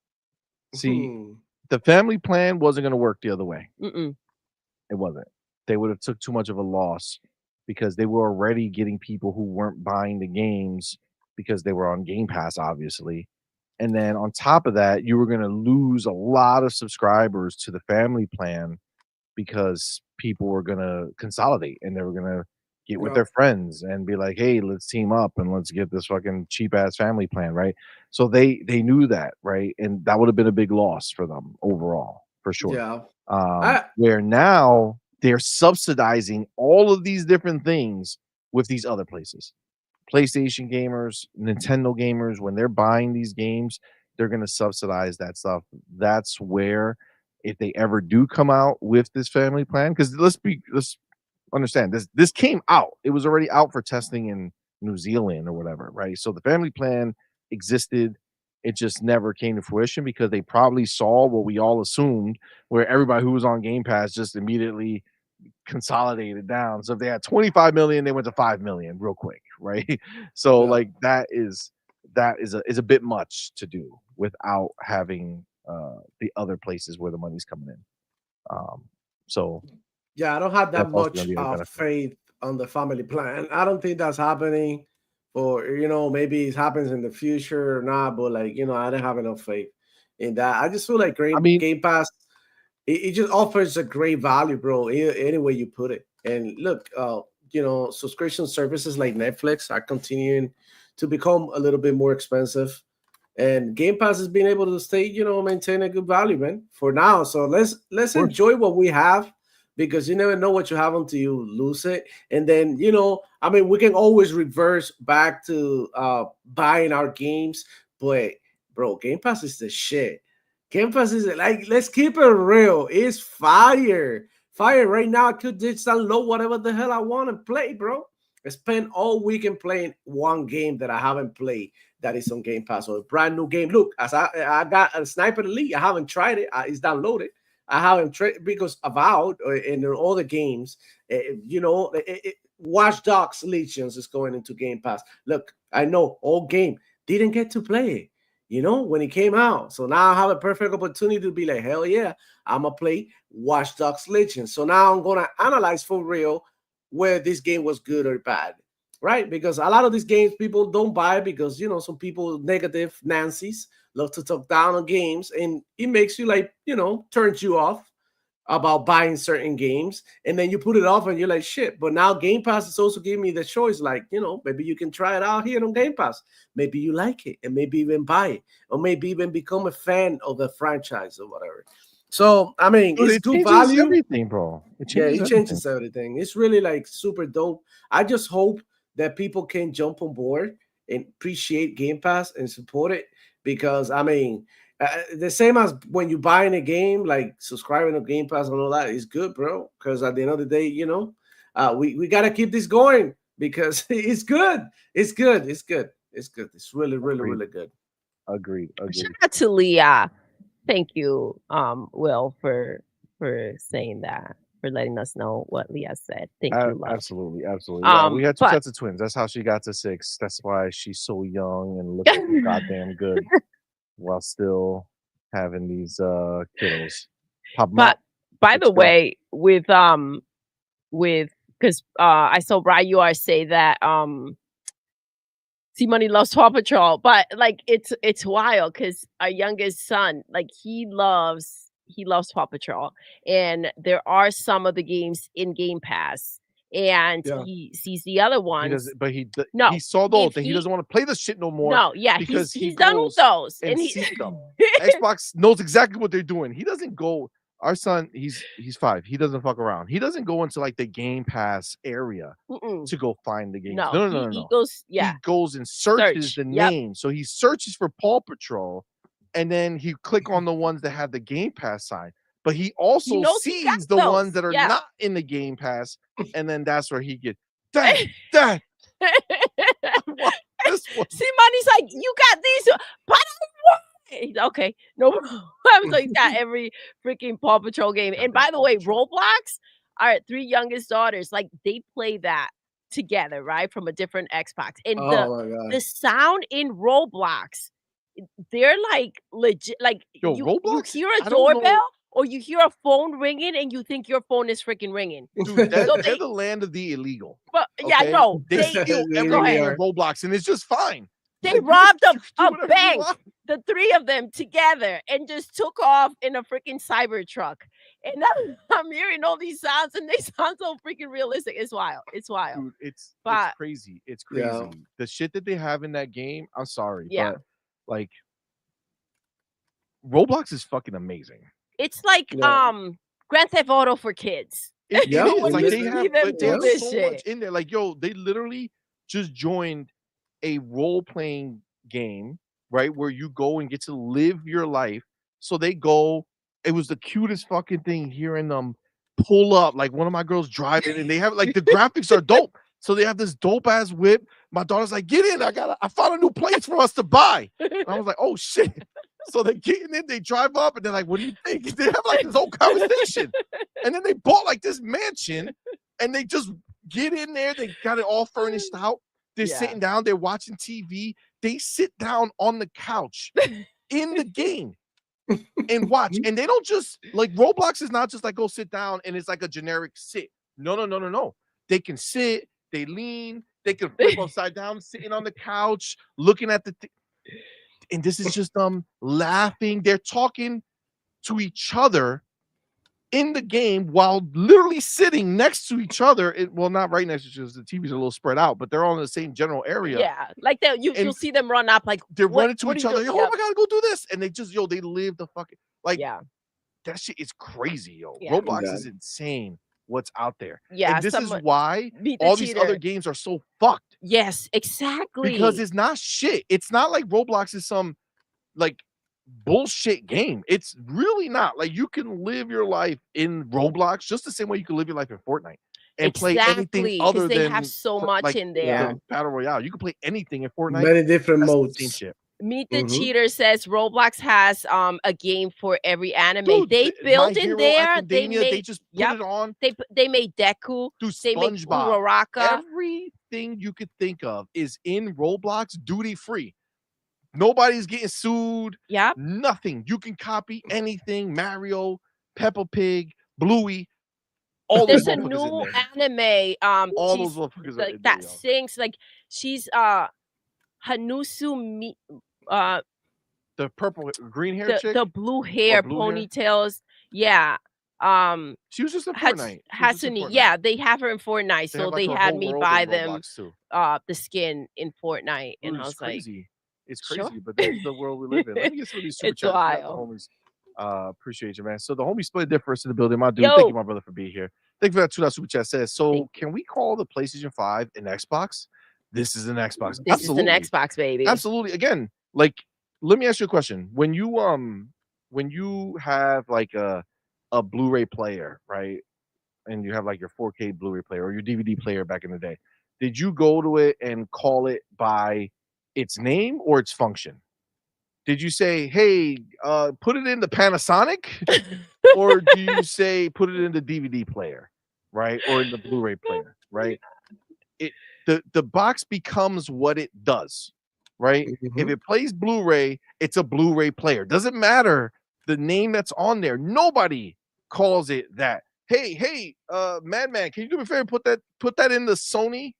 See, the family plan wasn't going to work the other way. Mm-mm. It wasn't. They would have took too much of a loss because they were already getting people who weren't buying the games because they were on Game Pass, obviously. And then on top of that, you were going to lose a lot of subscribers to the family plan because people were going to consolidate and they were going to get with their friends and be like, hey, let's team up and let's get this fucking cheap ass family plan, right? So they knew that, right? And that would have been a big loss for them overall, for sure. Yeah. Where now they're subsidizing all of these different things with these other places. PlayStation gamers, Nintendo gamers, when they're buying these games, they're going to subsidize that stuff. That's where, if they ever do come out with this family plan, because let's understand this came out. It was already out for testing in New Zealand or whatever, right? So the family plan existed. It just never came to fruition because they probably saw what we all assumed, where everybody who was on Game Pass just immediately consolidated down. So if they had 25 million, they went to 5 million real quick, right? So like that is a bit much to do without having the other places where the money's coming in. So yeah, I don't have that much benefit. faith on the family plan. I don't think that's happening, or maybe it happens in the future or not. But like I don't have enough faith in that. I just feel like Game Pass. It just offers a great value, bro. Any way you put it. And look, subscription services like Netflix are continuing to become a little bit more expensive. And Game Pass has been able to stay, maintain a good value, man, for now. So let's enjoy what we have, because you never know what you have until you lose it. And then, we can always reverse back to buying our games. But, bro, Game Pass is the shit. Game Pass is like, let's keep it real. It's fire. Fire right now. I could just download whatever the hell I want to play, bro. I spend all weekend playing one game that I haven't played that is on Game Pass, or a brand new game. Look, as I got a Sniper Elite. I haven't tried it. It's downloaded. I haven't tried because Avowed and all the games, Watch Dogs Legions is going into Game Pass. Look, I know all game didn't get to play it, when it came out. So now I have a perfect opportunity to be like, hell yeah, I'm going to play Watch Dogs Legions. So now I'm going to analyze for real where this game was good or bad, right? Because a lot of these games people don't buy because, some people, negative Nancy's, love to talk down on games, and it makes you like, turns you off about buying certain games, and then you put it off and you're like, shit. But now Game Pass is also giving me the choice, like, maybe you can try it out here on Game Pass. Maybe you like it, and maybe even buy it, or maybe even become a fan of the franchise or whatever. So, it's good value. Everything, bro. It changes everything. It's really like super dope. I just hope that people can jump on board and appreciate Game Pass and support it, because the same as when you buy in a game, like subscribing to Game Pass and all that is good, bro. Because at the end of the day, we gotta keep this going, because it's good. It's good. It's good. It's good. It's really, really, really good. Agreed. Shout out to Leah. Thank you, Will, for saying that, for letting us know what Leah said. Thank you, love. Absolutely. Yeah, we had two sets of twins. That's how she got to 6. That's why she's so young and looking goddamn good while still having these kiddos. But by the way, with because I saw Ryu say that CMoney loves Paw Patrol, but like it's wild because our youngest son, like he loves Paw Patrol, and there are some of the games in Game Pass, and he sees the other ones. He saw those. He doesn't want to play this shit no more. No, yeah, because he's done with those, and sees them. Xbox knows exactly what they're doing. He doesn't go. Our son, he's 5. He doesn't fuck around. He doesn't go into like the Game Pass area to go find the games. No. He goes, he goes and searches the name. So he searches for Paw Patrol, and then he click on the ones that have the Game Pass sign. But he also sees the ones that are not in the Game Pass, and then that's where he gets Dad. CMoney's like, you got these, but he's okay. No problem. So he's got every freaking Paw Patrol game. And by the way, Roblox, our 3 youngest daughters, like they play that together, right? From a different Xbox. And the sound in Roblox, they're like legit. Like you hear a doorbell or you hear a phone ringing and you think your phone is freaking ringing. Dude, they're the land of the illegal. But yeah, no, they steal everything in Roblox, and it's just fine. They robbed a bank, the 3 of them together, and just took off in a freaking Cybertruck. And I'm hearing all these sounds, and they sound so freaking realistic. It's wild. It's wild. Dude, it's crazy. It's crazy. Yeah. The shit that they have in that game, I'm sorry. Yeah. But, like, Roblox is fucking amazing. It's like Grand Theft Auto for kids. It is. Like, they have so much in there. Like, they literally just joined a role-playing game, right, where you go and get to live your life. So they go, it was the cutest fucking thing hearing them pull up, like one of my girls driving, and they have like the graphics are dope. So they have this dope ass whip. My daughter's like, get in, I found a new place for us to buy. And I was like, oh shit. So they get in, they drive up, and they're like, what do you think? They have like this whole conversation. And then they bought like this mansion, and they just get in there. They got it all furnished out. They're sitting down. They're watching TV. They sit down on the couch in the game and watch. And they don't just like Roblox is not just like go sit down and it's like a generic sit. No. They can sit. They lean. They can flip upside down, sitting on the couch, looking at the. And this is just them laughing. They're talking to each other in the game while literally sitting next to each other. Well, not right next to each other. The TVs are a little spread out, but they're all in the same general area. Yeah, like that. You'll see them run up like they're running to each other. Oh my god, go do this! And they just they live the fucking like. Yeah, that shit is crazy, yo. Yeah. Roblox is insane. What's out there? Yeah, and this is why all these other games are so fucked. Yes, exactly. Because it's not shit. It's not like Roblox is some like bullshit game. It's really not. Like you can live your life in Roblox just the same way you can live your life in Fortnite and play anything other than they have so much in there. Battle Royale. You can play anything in Fortnite. Many different modes. Same shit. Meet the Cheater says Roblox has a game for every anime. Dude, they built in there. They just put it on. They made Deku. Dude, they made Uraraka. Everything you could think of is in Roblox, duty free. Nobody's getting sued. Yep. Nothing. You can copy anything. Mario, Peppa Pig, Bluey. All There's a new anime. All those motherfuckers like that sings like she's Hanusu the purple green hair chick, the blue hair, ponytails. Hair? Yeah. She was just in Fortnite. Hatsune. Yeah, they have her in Fortnite, so they had me buy them the skin in Fortnite, and I was crazy. Like, it's crazy, but that's the world we live in. Let me get some of these super chats. Homies. Appreciate you, man. So the homie split difference in the building. My dude, thank you, my brother, for being here. Thank you for that $2 super chat. Says, so can we call the PlayStation 5 an Xbox? This is an Xbox. This is an Xbox, baby. Absolutely. Again, like, let me ask you a question. When you have like a Blu-ray player, right? And you have like your 4K Blu-ray player or your DVD player back in the day, did you go to it and call it by its name or its function? Did you say, hey, put it in the Panasonic? Or do you say put it in the DVD player, right? Or in the Blu-ray player, right? The box becomes what it does, right? If it plays Blu-ray, it's a Blu-ray player. Doesn't matter the name that's on there. Nobody calls it that. Hey, Madman, can you do me a favor? Put that in the Sony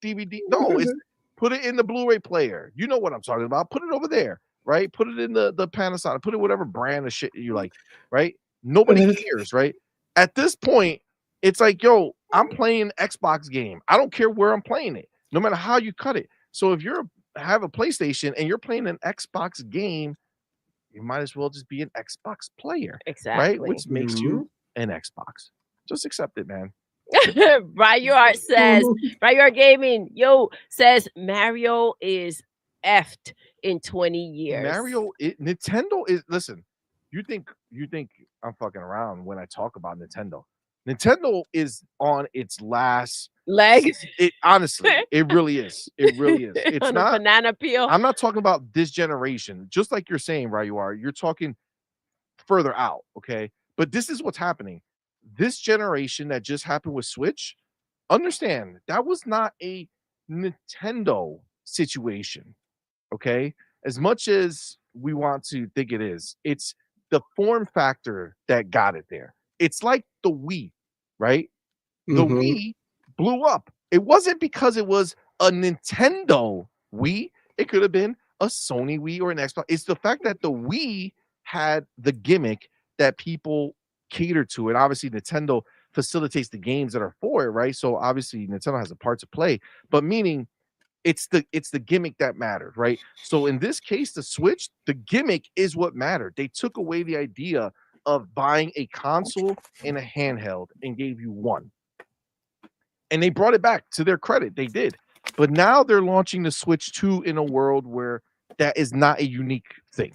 DVD. No, it's put it in the Blu-ray player. You know what I'm talking about. Put it over there, right? Put it in the Panasonic. Put it whatever brand of shit you like, right? Nobody cares, right? At this point, it's like, yo, I'm playing Xbox game. I don't care where I'm playing it, no matter how you cut it. So if you have a PlayStation and you're playing an Xbox game, you might as well just be an Xbox player, right? Which makes you an Xbox. Just accept it, man. Ryuart says, Ryuart Gaming, says Mario is effed in 20 years. Nintendo is, listen, you think I'm fucking around when I talk about Nintendo. Nintendo is on its last leg. Honestly, it really is. It really is. It's not a banana peel. I'm not talking about this generation. Just like you're saying, right? You're talking further out, okay? But this is what's happening. This generation that just happened with Switch, understand that was not a Nintendo situation, okay? As much as we want to think it is, it's the form factor that got it there. It's like the Wii, right? The Wii blew up. It wasn't because it was a Nintendo Wii. It could have been a Sony Wii or an Xbox. It's the fact that the Wii had the gimmick that people cater to, and obviously Nintendo facilitates the games that are for it, right? So obviously Nintendo has a part to play, but meaning it's the gimmick that mattered, right? So in this case, the Switch, the gimmick is what mattered. They took away the idea of buying a console and a handheld and gave you one. And they brought it back. To their credit, they did. But now they're launching the Switch 2 in a world where that is not a unique thing,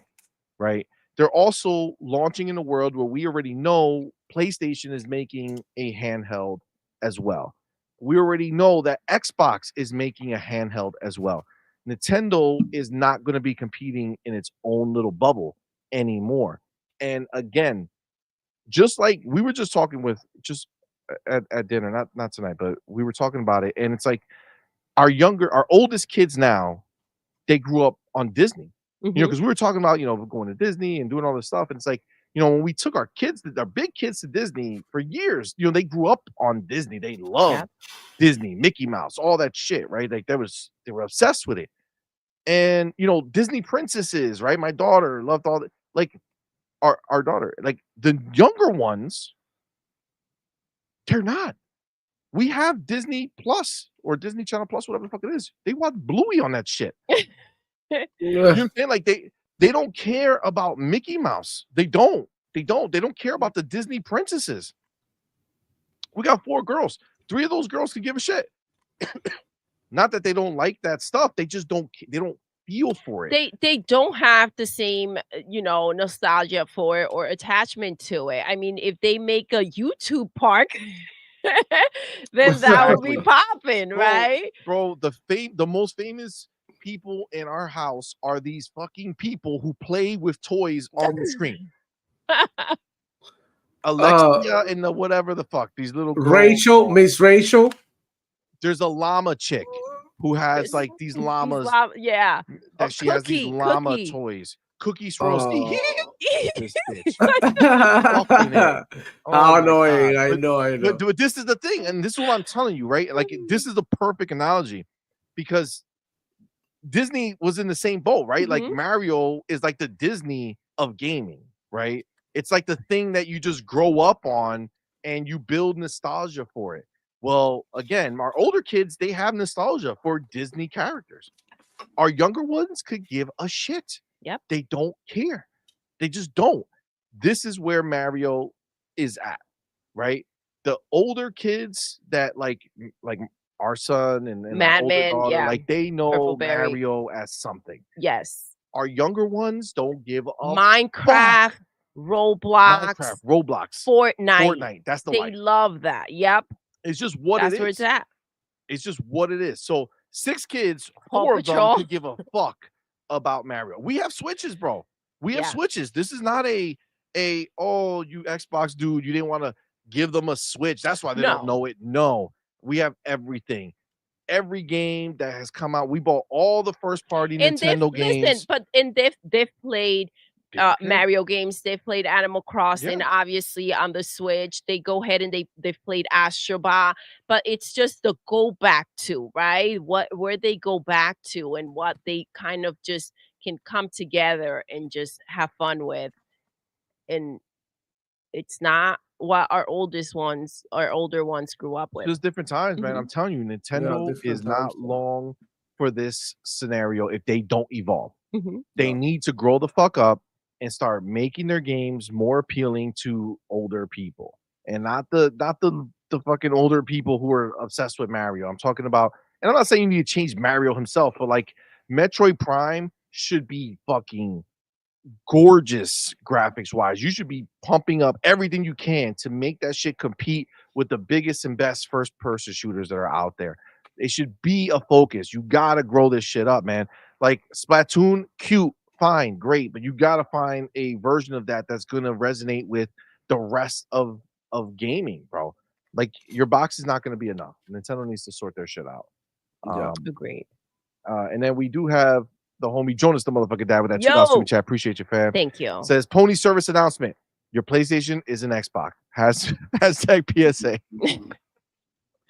right? They're also launching in a world where we already know PlayStation is making a handheld as well. We already know that Xbox is making a handheld as well. Nintendo is not going to be competing in its own little bubble anymore. And again, just like we were just talking with just at dinner, not tonight, but we were talking about it, and it's like our oldest kids now, they grew up on Disney, because we were talking about going to Disney and doing all this stuff, and it's like when we took our big kids to Disney for years, they grew up on Disney, they loved Disney, Mickey Mouse, all that shit, right? Like they were obsessed with it, and Disney princesses, right? My daughter loved all that, like our daughter, like the younger ones, they're not. We have Disney Plus or Disney Channel Plus, whatever the fuck it is. They watch Bluey on that shit. You know what I'm saying? Like they don't care about Mickey Mouse. They don't care about the Disney princesses. We got 4 girls. 3 of those girls can give a shit. Not that they don't like that stuff. They just don't feel for it. They don't have the same, nostalgia for it or attachment to it. I mean, if they make a YouTube park, then that would be popping, right? Bro, the most famous people in our house are these fucking people who play with toys on the screen. Alexia and the whatever the fuck, these little girls. Miss Rachel. There's a llama chick who has like these llamas. That she has these llama toys. Cookies Roasty. This bitch. How annoying. I know. But this is the thing, and this is what I'm telling you, right? Like this is the perfect analogy, because Disney was in the same boat, right? Like Mario is like the Disney of gaming, right? It's like the thing that you just grow up on and you build nostalgia for it. Well, again, our older kids, they have nostalgia for Disney characters. Our younger ones could give a shit. Yep. They don't care. They just don't. This is where Mario is at, right? The older kids that like our son and Madman, daughter, like they know Mario as something. Yes. Our younger ones don't give a Minecraft, Roblox, Fortnite. That's the they love that. Yep. It's just what That's it is. Where it's at. It's just what it is. So 6 kids, 4 of them could give a fuck about Mario. We have Switches, bro. We have Switches. This is not you Xbox dude, you didn't want to give them a Switch. That's why they don't know it. No, we have everything. Every game that has come out, we bought all the first party Nintendo games. Listen, they've played Mario games. They've played Animal Crossing, obviously on the Switch. They go ahead and they've played Astrobot, but it's just the go back to, right? Where they go back to and what they kind of just can come together and just have fun with. And it's not what our older ones grew up with. Just different times, man. I'm telling you, Nintendo is not long for this scenario if they don't evolve. They need to grow the fuck up and start making their games more appealing to older people, and not the fucking older people who are obsessed with Mario. I'm talking about, and I'm not saying you need to change Mario himself, but like Metroid Prime should be fucking gorgeous graphics wise. You should be pumping up everything you can to make that shit compete with the biggest and best first person shooters that are out there. It should be a focus. You gotta grow this shit up, man. Like Splatoon, cute, fine, great, but you gotta find a version of that that's gonna resonate with the rest of gaming, bro. Like your box is not gonna be enough. Nintendo needs to sort their shit out. Agreed. And then we do have the homie Jonas, the motherfucking dad, with that $2 super chat. Appreciate you, fam. Thank you. Says Pony service announcement. Your PlayStation is an Xbox. Hashtag PSA.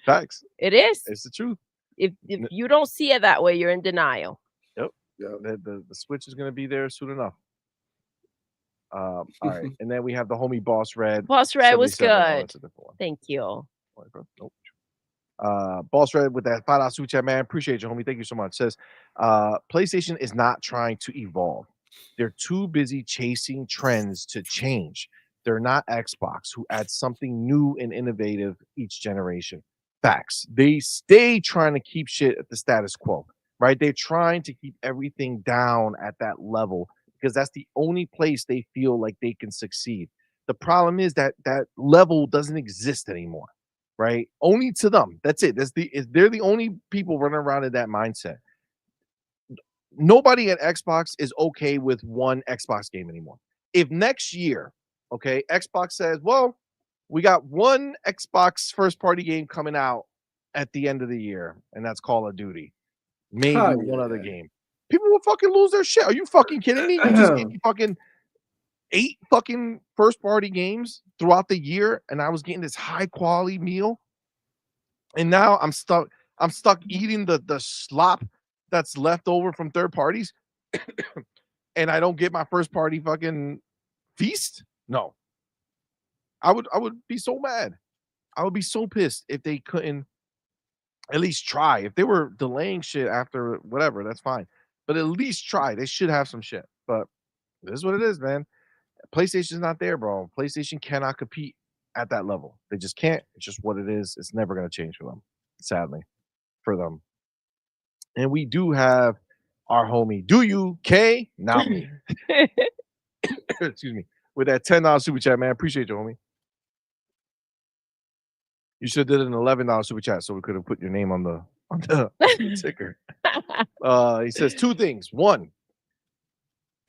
Facts. It is. It's the truth. If you don't see it that way, you're in denial. Yep. The Switch is gonna be there soon enough. All right. And then we have the homie Boss Red. Boss Red was good. Thank you. Nope. Boss Red with that $5 super chat, man. Appreciate you, homie. Thank you so much. Says PlayStation is not trying to evolve. They're too busy chasing trends to change. They're not Xbox, who adds something new and innovative each generation. Facts. They stay trying to keep shit at the status quo, right? They're trying to keep everything down at that level because that's the only place they feel like they can succeed. The problem is that that level doesn't exist anymore. Right? Only to them. That's it. They're the only people running around in that mindset. Nobody at Xbox is okay with one Xbox game anymore. If next year, Okay, Xbox says, well, we got one Xbox first party game coming out at the end of the year, and that's Call of Duty. Maybe one other game. People will fucking lose their shit. Are you fucking kidding me? You just gave me fucking 8 fucking first party games throughout the year, and I was getting this high quality meal, and now I'm stuck eating the slop that's left over from third parties, and I don't get my first party fucking feast. No, I would be so mad. I would be so pissed if they couldn't at least try. If they were delaying shit after whatever, that's fine, but at least try. They should have some shit. But this is what it is, man. PlayStation's not there, bro. PlayStation cannot compete at that level. They just can't. It's just what it is. It's never going to change for them, sadly, for them. And we do have our homie, Do You K? Not me. Excuse me. With that $10 super chat, man. Appreciate you, homie. You should have did an $11 super chat so we could have put your name on the ticker. He says 2 things. 1,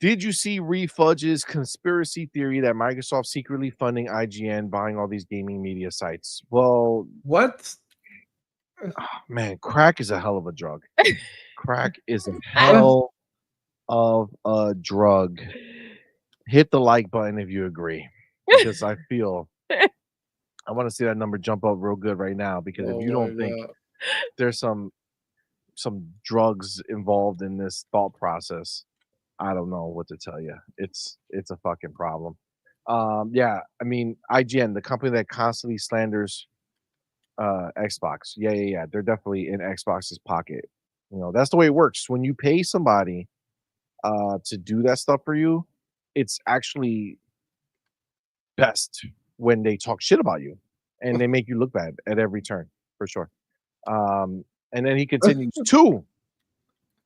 did you see Refudge's conspiracy theory that Microsoft secretly funding IGN buying all these gaming media sites? Well, what? Oh, man, crack is a hell of a drug. Crack is a hell of a drug. Hit the like button if you agree, because I feel I want to see that number jump up real good right now. Because if you don't think there's some drugs involved in this thought process, I don't know what to tell you. It's a fucking problem. Yeah, I mean, IGN, the company that constantly slanders Xbox. Yeah. They're definitely in Xbox's pocket. You know, that's the way it works. When you pay somebody to do that stuff for you, it's actually best when they talk shit about you and they make you look bad at every turn, for sure. And then he continues, 2,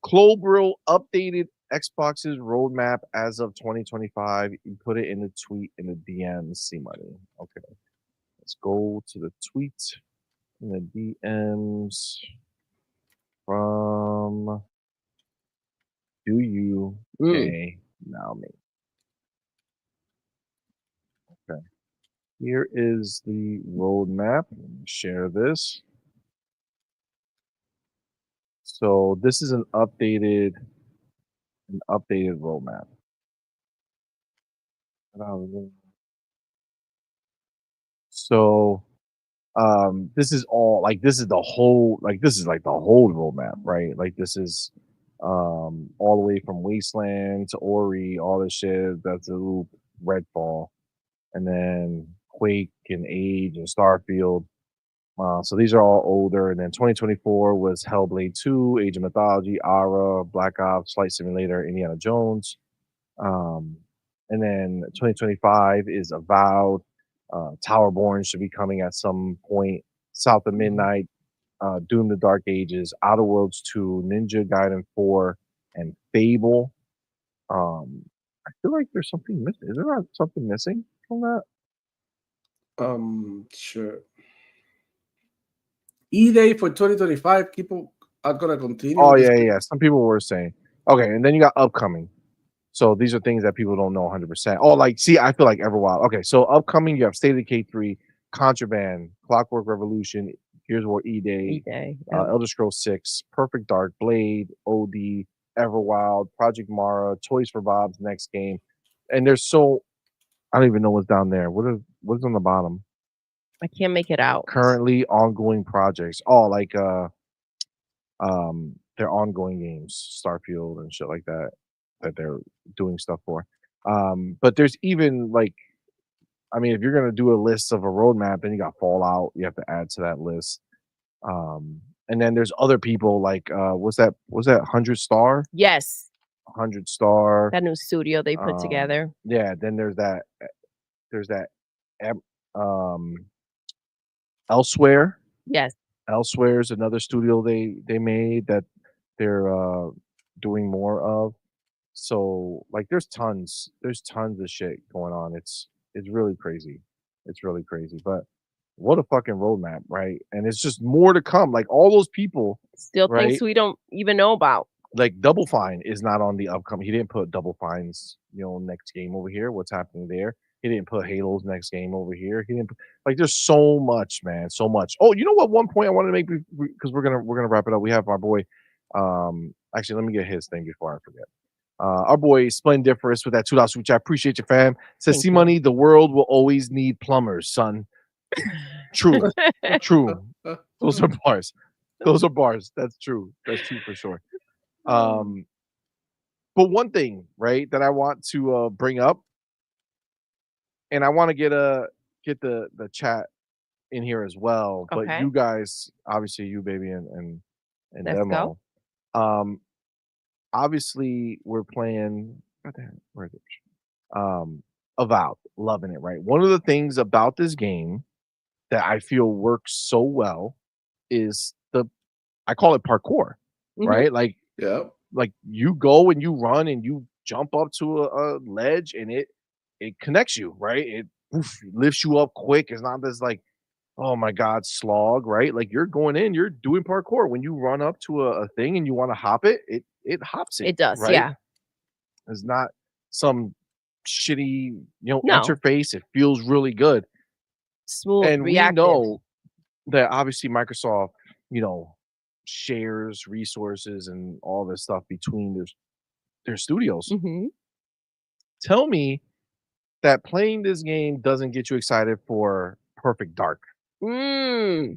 Clobril updated Xbox's roadmap as of 2025. You put it in the tweet in the DMs, CMoney. Okay. Let's go to the tweet in the DMs from Do You K Now Me. Okay. Here is the roadmap. Let me share this. So this is an updated roadmap. So this is all like this is the whole roadmap, right? Like this is all the way from Wasteland to Ori, all this shit. That's a little Redfall, and then Quake and Age and Starfield. So these are all older. And then 2024 was Hellblade 2, Age of Mythology, Ara, Black Ops, Flight Simulator, Indiana Jones. And then 2025 is Avowed. Towerborn should be coming at some point. South of Midnight, Doom: The Dark Ages, Outer Worlds 2, Ninja Gaiden 4, and Fable. I feel like there's something missing. Is there not something missing from that? Sure. E-Day for 2025, people are gonna continue. Oh yeah. Some people were saying. Okay, and then you got upcoming. So these are things that people don't know 100%. Oh, like, see, I feel like Everwild. Okay, so upcoming, you have State of Decay 3, Contraband, Clockwork Revolution, Gears of War E-Day, Elder Scrolls 6, Perfect Dark, Blade, OD, Everwild, Project Mara, Toys for Bob's next game. And there's so, I don't even know what's down there. What is on the bottom? I can't make it out. Currently ongoing projects. Oh, like their ongoing games, Starfield and shit like that they're doing stuff for. But there's even like, I mean, if you're gonna do a list of a roadmap, then you got Fallout, you have to add to that list. And then there's other people like was that 100 Star? Yes. 100 Star. That new studio they put together. Yeah, then there's that Elsewhere. Yes. Elsewhere is another studio they made that they're doing more of. So like there's tons of shit going on. It's really crazy. It's really crazy. But what a fucking roadmap, right? And it's just more to come. Like all those people still things we don't even know about. Like Double Fine is not on the upcoming. He didn't put Double Fine's, next game over here. What's happening there? He didn't put Halo's next game over here. He didn't like. There's so much, man. So much. Oh, you know what? One point I wanted to make because we're gonna wrap it up. We have our boy. Actually, let me get his thing before I forget. Our boy Splendiferous with that $2 super chat. Appreciate you, fam. Says CMoney, the world will always need plumbers, son. True. True. Those are bars. Those are bars. That's true. That's true for sure. But one thing, right, that I want to bring up, and I want to get the chat in here as well. But you guys, obviously, you baby and Let's Demo. Obviously, we're playing. Where is it? Avowed, loving it. Right. One of the things about this game that I feel works so well is I call it parkour, right? Like, like you go and you run and you jump up to a ledge and it connects you, right? It lifts you up quick. It's not this like, oh my God, slog, right? Like you're going in, you're doing parkour. When you run up to a thing and you want to hop it, it hops it. It does, right? yeah. It's not some shitty, interface. It feels really good. Smooth, and reactive. We know that obviously Microsoft, shares resources and all this stuff between their studios. Tell me that playing this game doesn't get you excited for Perfect Dark. Hell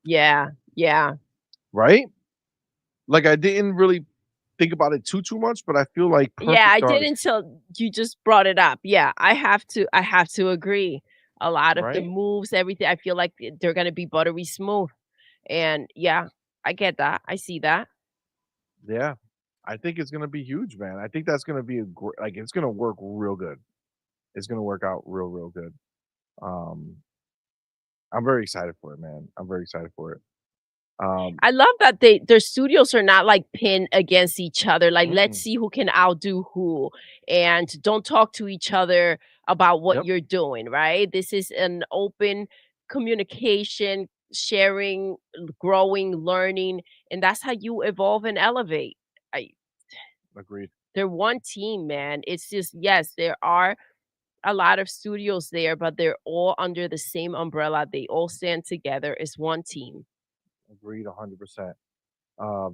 yeah. Yeah. Right? Like I didn't really think about it too much, but I feel like Perfect I Dark, did until you just brought it up. Yeah, I have to agree. A lot of the moves, everything, I feel like they're gonna be buttery smooth. And yeah, I get that. I see that. Yeah. I think it's gonna be huge, man. I think that's gonna be it's gonna work real good. It's gonna work out real good. I'm very excited for it, man. I'm very excited for it. I love that their studios are not like pinned against each other. Like, let's see who can outdo who, and don't talk to each other about what you're doing. Right? This is an open communication, sharing, growing, learning, and that's how you evolve and elevate. Agreed. They're one team, man. It's just, yes, there are a lot of studios there, but they're all under the same umbrella. They all stand together as one team. Agreed 100%.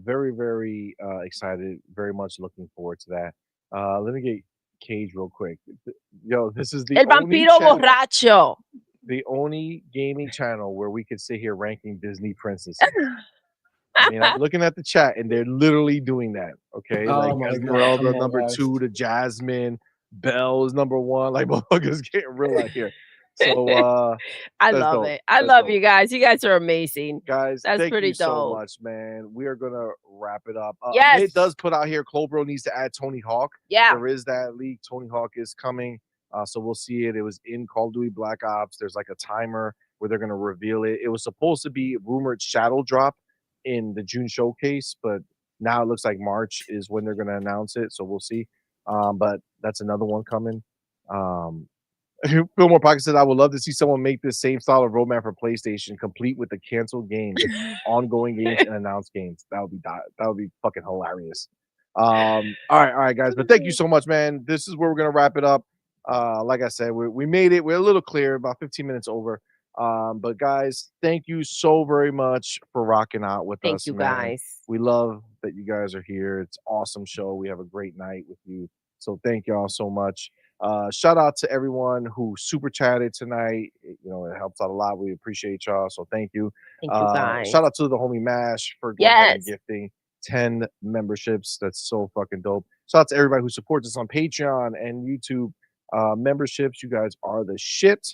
Very, very excited. Very much looking forward to that. Let me get Cage real quick. Yo, this is the El Vampiro Borracho. The only gaming channel where we could sit here ranking Disney princesses. I mean, I'm looking at the chat and they're literally doing that. Okay, like Esmeralda number 2 to Jasmine, Belle is number 1. Like, motherfuckers getting real out here. So I love it. I love you guys. You guys are amazing, guys. That's thank pretty you so dope. much, man. We are gonna wrap it up. Yes, It does put out here. Clobro needs to add Tony Hawk. Yeah, there is that leak. Tony Hawk is coming. So we'll see it. It was in Call of Duty Black Ops. There's like a timer where they're gonna reveal it. It was supposed to be rumored shadow drop in the June showcase, but now it looks like March is when they're gonna announce it. So we'll see. But that's another one coming. Fillmore Pocket says, I would love to see someone make this same style of roadmap for PlayStation, complete with the canceled games, ongoing games, and announced games. That would be fucking hilarious. All right, guys. But thank you so much, man. This is where we're gonna wrap it up. Like I said, we made it. We're a little clear, about 15 minutes over. But guys, thank you so very much for rocking out with us. Thank you, guys. We love that you guys are here. It's an awesome show. We have a great night with you. So thank y'all so much. Shout out to everyone who super chatted tonight. It helps out a lot. We appreciate y'all. So thank you. Thank you, guys. Shout out to the homie Mash for going ahead and gifting 10 memberships. That's so fucking dope. Shout out to everybody who supports us on Patreon and YouTube memberships. You guys are the shit.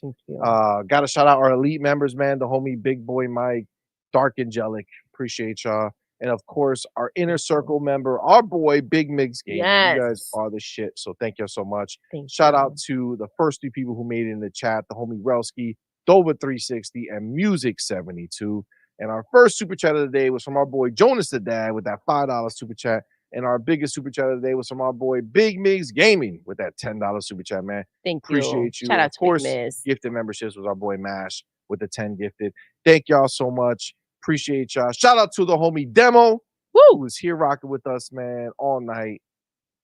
Gotta shout out our elite members, man. The homie Big Boy Mike, Dark Angelic. Appreciate y'all. And of course, our inner circle member, our boy Big Migs Gaming. You guys are the shit. So thank you so much. Shout out to the first 3 people who made it in the chat: the homie Relski, Dova360, and Music72. And our first super chat of the day was from our boy Jonas the Dad with that $5 super chat. And our biggest super chat of the day was from our boy Big Migs Gaming with that $10 super chat, man. Appreciate you. Shout out of course, to gifted memberships was our boy Mash with the 10 gifted. Thank y'all so much. Appreciate y'all. Shout out to the homie Demo, who was here rocking with us, man, all night.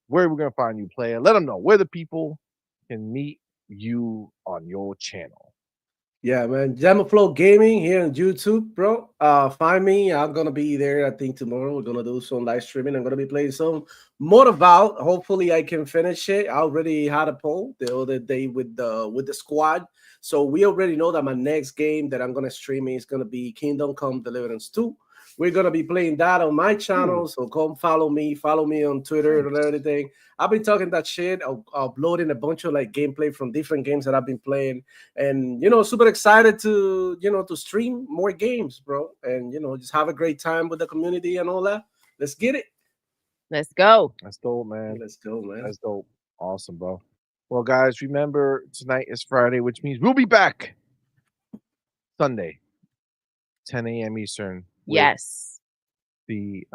Where are we gonna find you, player? Let them know where the people can meet you on your channel? Yeah, man. Jamaflow Gaming here on YouTube, bro. Find me. I'm gonna be there. I think tomorrow we're gonna do some live streaming. I'm gonna be playing some more Avowed. Hopefully, I can finish it. I already had a poll the other day with the squad, so we already know that my next game that I'm gonna stream is gonna be Kingdom Come Deliverance 2. We're gonna be playing that on my channel, so come follow me. Follow me on Twitter and everything. I've been talking that shit, uploading a bunch of like gameplay from different games that I've been playing, and super excited to to stream more games, bro, and just have a great time with the community and all that. Let's get it. Let's go. That's dope, man. Let's go, man. That's dope. Awesome, bro. Well, guys, remember tonight is Friday, which means we'll be back Sunday, 10 a.m. Eastern. Yes. The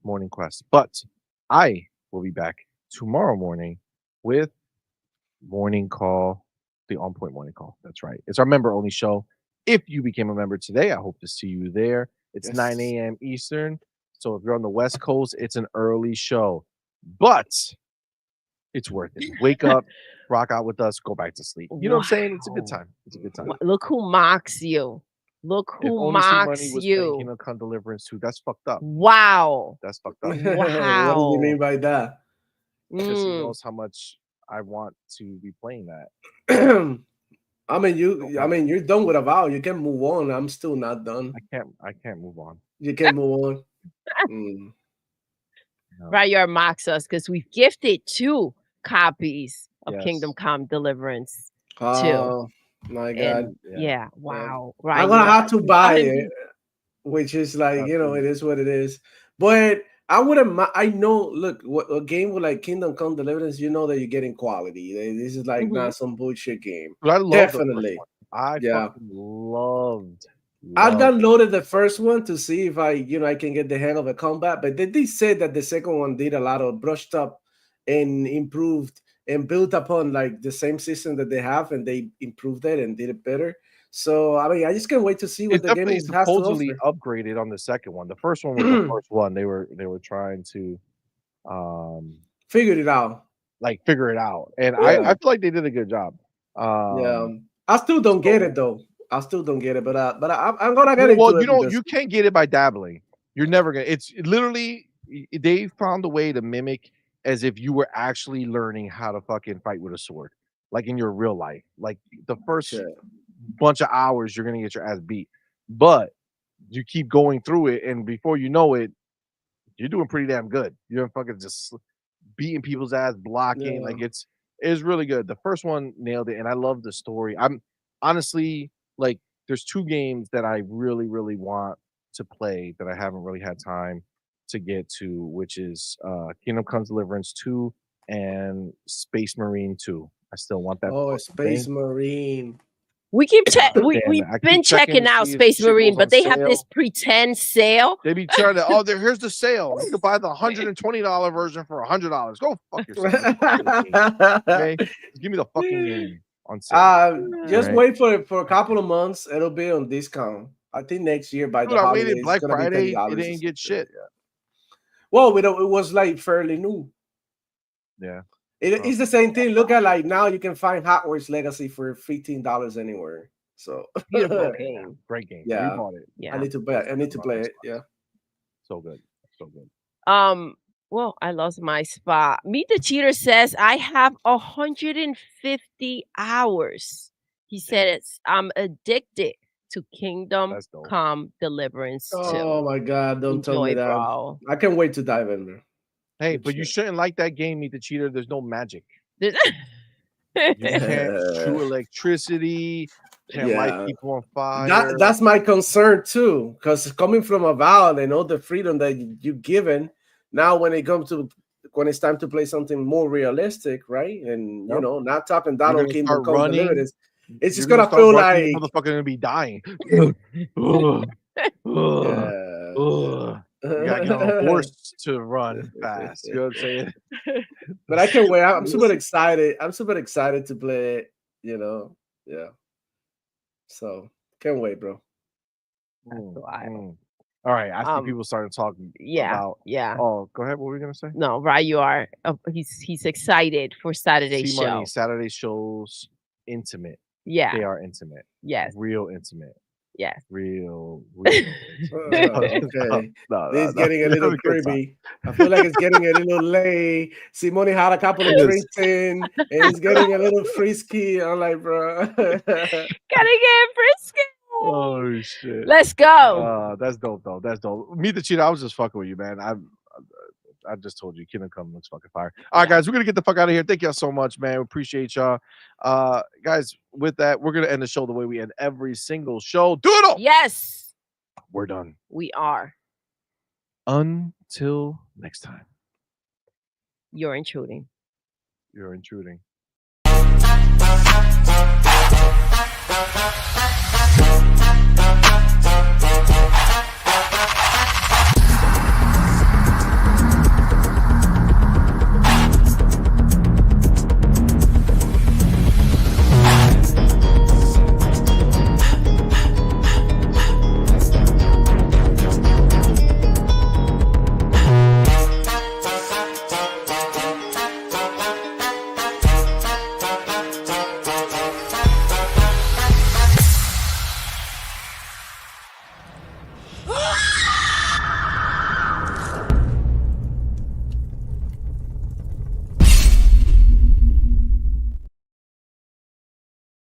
morning quest, but I will be back tomorrow morning with morning call, the On Point morning call. That's right. It's our member only show. If you became a member today, I hope to see you there. It's 9 a.m. Eastern. So if you're on the West Coast, it's an early show, but it's worth it. Wake up, rock out with us, go back to sleep. You know what I'm saying? It's a good time. It's a good time. Look who mocks you. Look who if mocks CMoney was you. Kingdom Come Deliverance 2. That's fucked up. Wow. That's fucked up. Wow. What do you mean by that? Because he knows how much I want to be playing that. I mean, you're done with Avowed. You can move on. I'm still not done. I can't move on. You can move on. No. Right, your mocks us because we've gifted 2 copies of Kingdom Come Deliverance 2. Oh my God! And, wow. Right, I'm gonna have to buy it, which is like it is what it is. But I wouldn't. I know. Look, a game with like Kingdom Come Deliverance, you know that you're getting quality. This is like not some bullshit game. But I love Definitely. I fucking loved. I downloaded the first one to see if I can get the hang of the combat, but they did say that the second one did a lot of brushed up and improved and built upon like the same system that they have, and they improved it and did it better. So I mean, I just can't wait to see what the game is supposedly upgraded on the second one. The first one was the first one. They were trying to figure it out, and I feel like they did a good job. I still don't get it though. I still don't get it, but I'm gonna get it. Well, you can't get it by dabbling. You're never gonna. It's literally they found a way to mimic as if you were actually learning how to fucking fight with a sword, like in your real life. Like the first bunch of hours, you're gonna get your ass beat, but you keep going through it, and before you know it, you're doing pretty damn good. You're fucking just beating people's ass, blocking. Like it's really good. The first one nailed it, and I love the story. I'm honestly. Like, there's 2 games that I really, really want to play that I haven't really had time to get to, which is Kingdom Come Deliverance 2 and Space Marine 2. I still want that. Oh, Space Marine. We keep we've been checking out Space Marine, but they have this pretend sale. They be trying to, here's the sale. You can buy the $120 version for $100. Go fuck yourself. Okay? Give me the fucking game. On sale. Just wait for a couple of months. It'll be on discount. I think next year by the holidays. I waited Black Friday. It didn't get shit. Well, it was like fairly new. Yeah, it's the same thing. Look at like now you can find Hogwarts Legacy for $15 anywhere. So beautiful game, great game. Yeah, we bought it. Yeah, I need to play it. Yeah, so good, so good. Well, I lost my spot. Meet the Cheater says, I have 150 hours. He said I'm addicted to Kingdom Come Deliverance 2. Oh my God, don't tell me that. Bro. I can't wait to dive in there. Hey, but you shouldn't like that game, Meet the Cheater. There's no magic. You can't shoot electricity. Can't light people on fire. That's my concern too, because coming from Avowed and all the freedom that you've given, now when it's time to play something more realistic, right? And not talking down on Kingdom Come Deliverance, it's just gonna feel like motherfucker gonna be dying. You gotta get on a horse to run fast. You know what I'm saying? But I can't wait. I'm super excited. I'm super excited to play it. Yeah. So can't wait, bro. All right, I see people starting talking about. Yeah. Oh, go ahead. What were we gonna say? No, right. You are. He's excited for Saturday's show. CMoney Saturday shows intimate. Yeah. They are intimate. Yes. Real intimate. Yes. Real. Okay. This is getting a little creepy. I feel like it's getting a little late. CMoney had a couple of drinks in, and it's getting a little frisky. I'm like, bro. Gotta get frisky. Oh shit. Let's go. That's dope though. That's dope. Meet the Cheetah. I was just fucking with you, man. I just told you, Kingdom Come looks fucking fire. All right, guys, we're gonna get the fuck out of here. Thank y'all so much, man. We appreciate y'all. Guys, with that, we're gonna end the show the way we end every single show. Doodle. Yes. We're done. We are. Until next time. You're intruding. You're intruding.